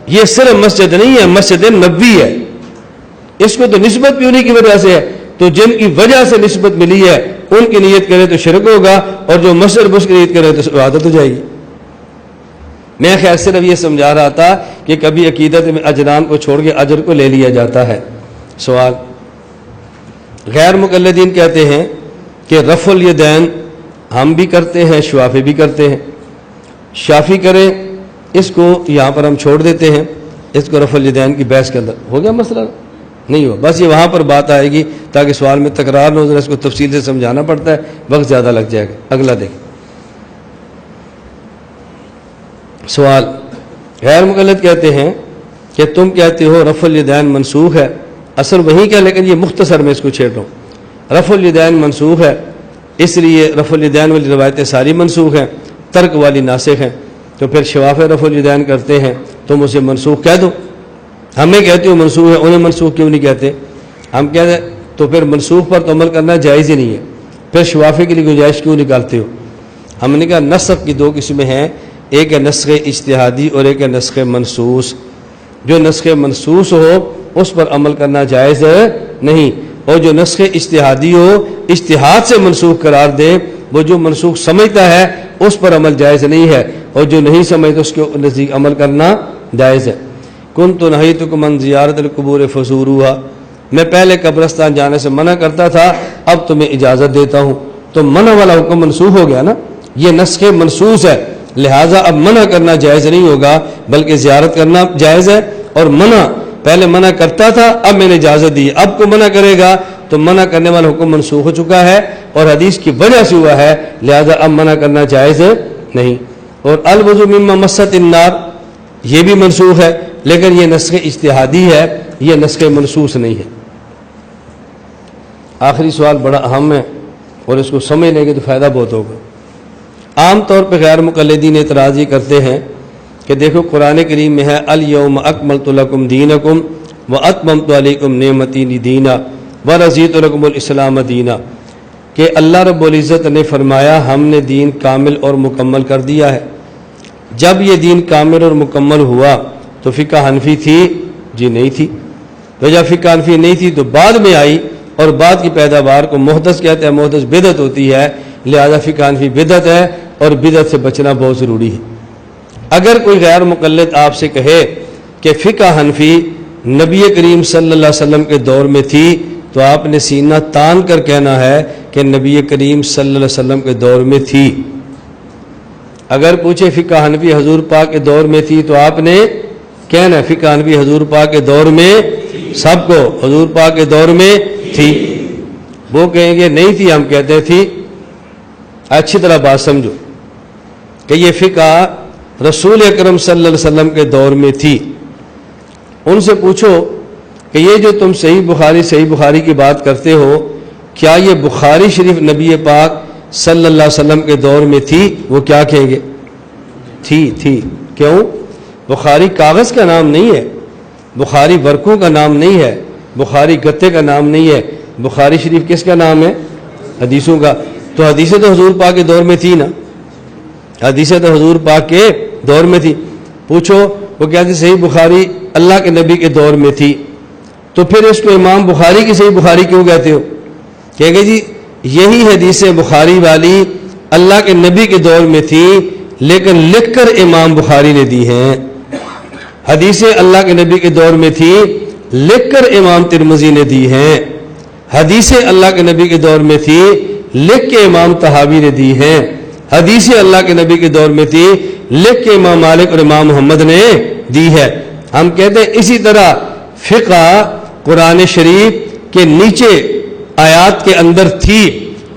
یہ صرف مسجد نہیں ہے، مسجد نبوی ہے، اس کو تو نسبت بھی انہی کی وجہ سے ہے۔ تو جن کی وجہ سے نسبت ملی ہے ان کی نیت کرے تو شرک ہوگا، اور جو مسجد بس کی نیت کرے تو عبادت ہو جائے گی۔ میں خیر صرف یہ سمجھا رہا تھا کہ کبھی عقیدت میں اجران کو چھوڑ کے اجر کو لے لیا جاتا ہے۔ سوال، غیر مقلدین کہتے ہیں کہ رفع الیدین ہم بھی کرتے ہیں، شوافی بھی کرتے ہیں۔ شافی کریں اس کو یہاں پر ہم چھوڑ دیتے ہیں، اس کو رفع الیدین کی بحث کے اندر ہو گیا مسئلہ نہیں ہوا، بس یہ وہاں پر بات آئے گی تاکہ سوال میں تکرار نہ ہو، ذرا اس کو تفصیل سے سمجھانا پڑتا ہے، وقت زیادہ لگ جائے گا۔ اگلا دیکھیں سوال، غیر مقلد کہتے ہیں کہ تم کہتے ہو رفع الیدین منسوخ ہے، اثر وہی کیا، لیکن یہ مختصر میں اس کو چھیڑ رہا ہوں۔ رفع الیدین منسوخ ہے، اس لیے رفع الیدین والی روایتیں ساری منسوخ ہیں، ترک والی ناسخ ہیں، تو پھر شواف رفع الیدین کرتے ہیں تم اسے منسوخ کہہ دو۔ ہمیں کہتے ہو منسوخ ہے، انہیں منسوخ کیوں نہیں کہتے؟ ہم کہتے ہیں تو پھر منسوخ پر تو عمل کرنا جائز ہی نہیں ہے، پھر شوافے کے لیے گنجائش کیوں نکالتے ہو؟ ہم نے کہا نسخ کی 2 قسمیں ہیں، ایک ہے نسخ اجتہادی اور ایک ہے نسخ منسوس۔ جو نسخ منسوس ہو اس پر عمل کرنا جائز نہیں، اور جو نسخ اجتہادی ہو اجتہاد سے منسوخ قرار دے، وہ جو منسوخ سمجھتا ہے اس پر عمل جائز نہیں ہے، اور جو نہیں سمجھتا اس کے نزدیک عمل کرنا جائز ہے۔ کنت نہیتکم عن زیارت القبور فزوروها، میں پہلے قبرستان جانے سے منع کرتا تھا، اب تمہیں اجازت دیتا ہوں. تو منع والا حکم منسوخ ہو گیا نا، یہ نسخ منسوخ ہے، لہٰذا اب منع کرنا جائز نہیں ہوگا بلکہ زیارت کرنا جائز ہے. اور منع پہلے منع کرتا تھا، اب میں نے اجازت دی، اب کو منع کرے گا تو منع کرنے والا حکم منسوخ ہو چکا ہے اور حدیث کی وجہ سے ہوا ہے، لہذا اب منع کرنا جائز نہیں. اور الوضو مما مست النار یہ بھی منسوخ ہے، لیکن یہ نسخ اجتہادی ہے، یہ نسخ منسوخ نہیں ہے. آخری سوال بڑا اہم ہے اور اس کو سمجھ لیں گے تو فائدہ بہت ہوگا. عام طور پہ غیر مقلدین اعتراض یہ کرتے ہیں کہ دیکھو قرآن کریم میں ہے الیوم اکملت لکم دینکم واتممت علیکم نعمتی دینا ورضیت لکم الاسلام دینا، کہ اللہ رب العزت نے فرمایا ہم نے دین کامل اور مکمل کر دیا ہے. جب یہ دین کامل اور مکمل ہوا تو فقہ حنفی تھی؟ جی نہیں تھی. تو جب فقہ حنفی نہیں تھی تو بعد میں آئی، اور بعد کی پیداوار کو محدث کہتے ہیں، محدث بدعت ہوتی ہے، لہذا فقہ حنفی بدعت ہے اور بدعت سے بچنا بہت ضروری ہے. اگر کوئی غیر مقلد آپ سے کہے کہ فقہ حنفی نبی کریم صلی اللہ علیہ وسلم کے دور میں تھی تو آپ نے سینہ تان کر کہنا ہے کہ نبی کریم صلی اللہ علیہ وسلم کے دور میں تھی. اگر پوچھے فقہ حنفی حضور پاک کے دور میں تھی تو آپ نے کہنا ہے فقہ حنفی حضور پاک کے دور میں، سب کو حضور پاک کے دور میں تھی. وہ کہیں گے نہیں تھی، ہم کہتے تھی. اچھی طرح بات سمجھو کہ یہ فقہ رسول اکرم صلی اللہ علیہ وسلم کے دور میں تھی. ان سے پوچھو کہ یہ جو تم صحیح بخاری کی بات کرتے ہو، کیا یہ بخاری شریف نبی پاک صلی اللہ علیہ وسلم کے دور میں تھی؟ وہ کیا کہیں گے؟ تھی. کیوں؟ بخاری کاغذ کا نام نہیں ہے، بخاری ورقوں کا نام نہیں ہے، بخاری گتے کا نام نہیں ہے. بخاری شریف کس کا نام ہے؟ حدیثوں کا. تو حدیثیں تو حضور پاک کے دور میں تھی نا، حدیثیں تو حضور پاک کے دور میں تھی. پوچھو وہ کہتے صحیح بخاری اللہ کے نبی کے دور میں تھی، تو پھر اس کو امام بخاری کی صحیح بخاری کیوں کہتے ہو؟ کہیں گے جی یہی حدیث بخاری والی اللہ کے نبی کے دور میں تھی لیکن لکھ کر امام بخاری نے دی ہیں. حدیثیں اللہ کے نبی کے دور میں تھی، لکھ کر امام ترمذی نے دی ہیں. حدیثیں اللہ کے نبی کے دور میں تھی، لکھ کے امام طحاوی نے دی ہیں. حدیثیں اللہ کے نبی کے دور میں تھی، لکھ کے امام مالک اور امام محمد نے دی ہے. ہم کہتے ہیں اسی طرح فقہ قرآن شریف کے نیچے آیات کے اندر تھی،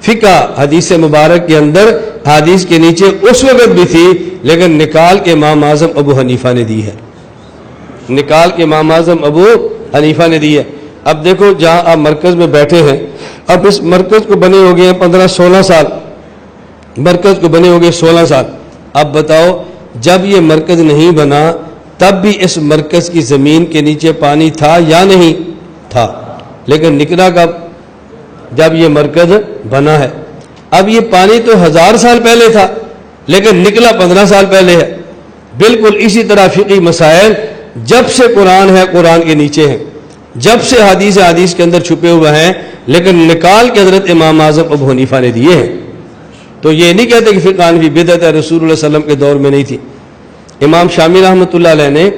فقہ حدیث مبارک کے اندر حدیث کے نیچے اس وقت بھی تھی، لیکن نکال کے امام اعظم ابو حنیفہ نے دی ہے. نکال کے امام اعظم ابو حنیفہ نے دی ہے. اب دیکھو جہاں آپ مرکز میں بیٹھے ہیں، اب اس مرکز کو بنے ہو گئے ہیں 15-16 سال، مرکز کو بنے ہو گئے 16 سال. اب بتاؤ جب یہ مرکز نہیں بنا تب بھی اس مرکز کی زمین کے نیچے پانی تھا یا نہیں تھا؟ لیکن نکلا کب؟ جب یہ مرکز بنا ہے. اب یہ پانی تو 1000 سال پہلے تھا لیکن نکلا 15 سال پہلے ہے. بالکل اسی طرح فقہی مسائل جب سے قرآن ہے قرآن کے نیچے ہیں، جب سے حدیث کے اندر چھپے ہوئے ہیں، لیکن نکال کے حضرت امام اعظم ابو حنیفہ نے دیے ہیں. تو یہ نہیں کہتے کہ فقہ حنفی بدعت ہے، رسول اللہ صلی اللہ علیہ وسلم کے دور میں نہیں تھی. امام شامی رحمۃ اللہ علیہ نے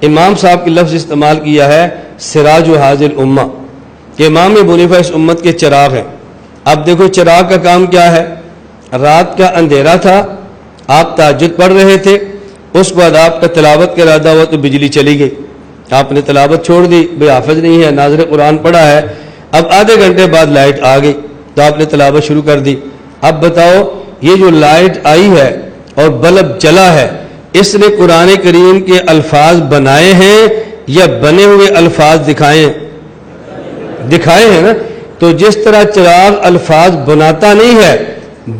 امام صاحب کی لفظ استعمال کیا ہے سراج و حاضر امہ، کہ امام ابو حنیفہ اس امت کے چراغ ہیں. اب دیکھو چراغ کا کام کیا ہے؟ رات کا اندھیرا تھا، آپ تہجد پڑھ رہے تھے، اس کے بعد آپ کا تلاوت کا ارادہ ہوا تو بجلی چلی گئی، آپ نے تلاوت چھوڑ دی، بھئی حافظ نہیں ہے، ناظر قرآن پڑھا ہے. اب آدھے گھنٹے بعد لائٹ آ گئی تو آپ نے تلاوت شروع کر دی. اب بتاؤ یہ جو لائٹ آئی ہے اور بلب جلا ہے، اس نے قرآن کریم کے الفاظ بنائے ہیں یا بنے ہوئے الفاظ دکھائے ہیں نا؟ تو جس طرح چراغ الفاظ بناتا نہیں ہے،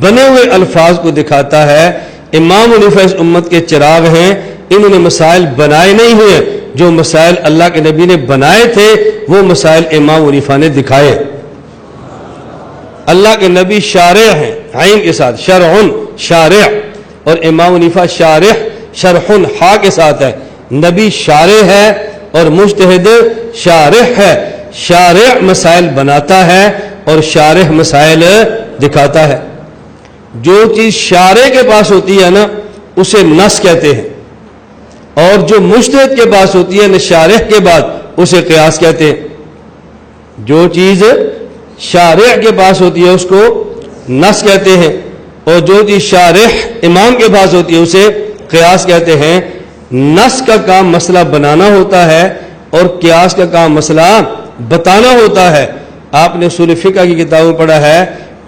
بنے ہوئے الفاظ کو دکھاتا ہے، امام حنیفہ اس امت کے چراغ ہیں. انہوں نے مسائل بنائے نہیں ہوئے، جو مسائل اللہ کے نبی نے بنائے تھے وہ مسائل امام حنیفہ نے دکھائے. اللہ کے نبی شارع ہیں، عین کے ساتھ، شرعن شارع، اور امام حنیفہ شارح شرحن ہا کے ساتھ ہے. نبی شارع ہے اور مجتہد شارح ہے. شارع مسائل بناتا ہے اور شارح مسائل دکھاتا ہے. جو چیز شارع کے پاس ہوتی ہے نا اسے نص کہتے ہیں، اور جو مجتہد کے پاس ہوتی ہے نہ شارح کے بعد اسے قیاس کہتے ہیں. جو چیز شارع کے پاس ہوتی ہے اس کو نص کہتے ہیں، اور جو چیز شارع امام کے پاس ہوتی ہے اسے قیاس کہتے ہیں۔ نص کا کام مسئلہ بنانا ہوتا ہے اور قیاس کا کام مسئلہ بتانا ہوتا ہے۔ آپ نے اصول فقہ کی کتابوں میں پڑھا ہے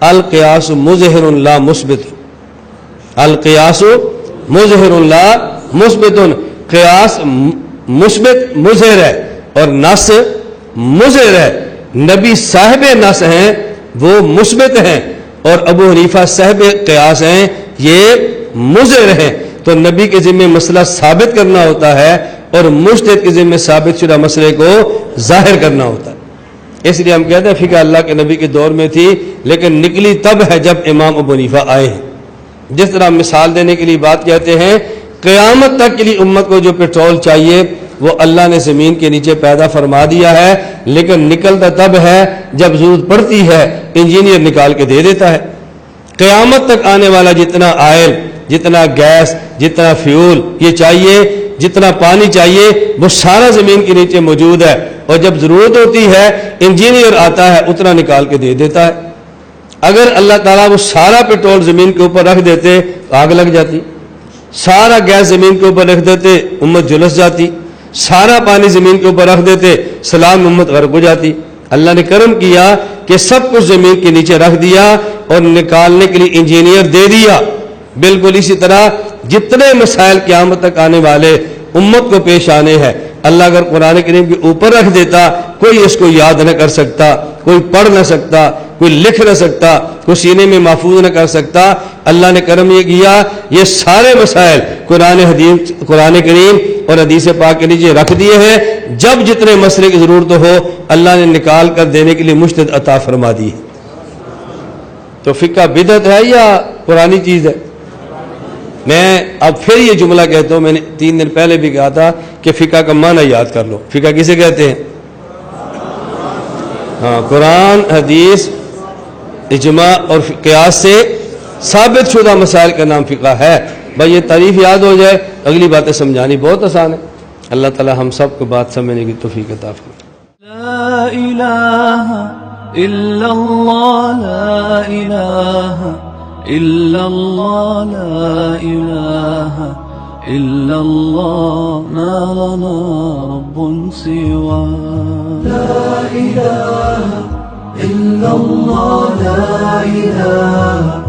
القیاس مظہر لا مثبت، القیاس مظہر لا مثبت، قیاس مثبت مظہر ہے اور نص مظہر ہے۔ نبی صاحب نص ہیں، وہ مثبت ہیں، اور ابو حنیفہ صاحب قیاس ہیں، یہ مظہر ہیں۔ تو نبی کے ذمہ مسئلہ ثابت کرنا ہوتا ہے اور مجتہد کے ذمہ ثابت شدہ مسئلے کو ظاہر کرنا ہوتا ہے۔ اس لیے ہم کہتے ہیں فقہ اللہ کے نبی کے دور میں تھی، لیکن نکلی تب ہے جب امام ابو حنیفہ آئے ہیں۔ جس طرح مثال دینے کے لیے بات کہتے ہیں، قیامت تک کے لیے امت کو جو پیٹرول چاہیے وہ اللہ نے زمین کے نیچے پیدا فرما دیا ہے، لیکن نکلتا تب ہے جب ضرورت پڑتی ہے انجینئر نکال کے دے دیتا ہے۔ قیامت تک آنے والا جتنا آئل، جتنا گیس، جتنا فیول یہ چاہیے، جتنا پانی چاہیے، وہ سارا زمین کے نیچے موجود ہے، اور جب ضرورت ہوتی ہے انجینئر آتا ہے اتنا نکال کے دے دیتا ہے۔ اگر اللہ تعالیٰ وہ سارا پیٹرول زمین کے اوپر رکھ دیتے تو آگ لگ جاتی، سارا گیس زمین کے اوپر رکھ دیتے امت جلس جاتی، سارا پانی زمین کے اوپر رکھ دیتے سلام امت غرق ہو جاتی۔ اللہ نے کرم کیا کہ سب کچھ زمین کے نیچے رکھ دیا اور نکالنے کے لیے انجینئر دے دیا۔ بالکل اسی طرح جتنے مسائل قیامت تک آنے والے امت کو پیش آنے ہیں، اللہ اگر قرآن کریم کے اوپر رکھ دیتا کوئی اس کو یاد نہ کر سکتا، کوئی پڑھ نہ سکتا، کوئی لکھ نہ سکتا، کوئی سینے میں محفوظ نہ کر سکتا۔ اللہ نے کرم یہ کیا، یہ سارے مسائل قرآن کریم اور حدیث پاک کے نیچے رکھ دیے ہیں، جب جتنے مسئلے کی ضرورت ہو اللہ نے نکال کر دینے کے لیے مجتہد عطا فرما دی۔ تو فقہ بدعت ہے یا قرآنی چیز ہے؟ میں اب پھر یہ جملہ کہتا ہوں، میں نے 3 دن پہلے بھی کہا تھا کہ فقہ کا معنی یاد کر لو۔ فقہ کسے کہتے ہیں؟ ہاں، قرآن، حدیث، اجماع اور قیاس سے ثابت شدہ مسائل کا نام فقہ ہے۔ بھائی یہ تعریف یاد ہو جائے، اگلی باتیں سمجھانی بہت آسان ہے۔ اللہ تعالی ہم سب کو بات سمجھنے کی توفیق عطا فرمائے۔ لا الہ الا اللہ، لا الہ الا اللہ، لا الہ الا اللہ، ما لنا رب سوا۔ لا الہ الا اللہ، لا الہ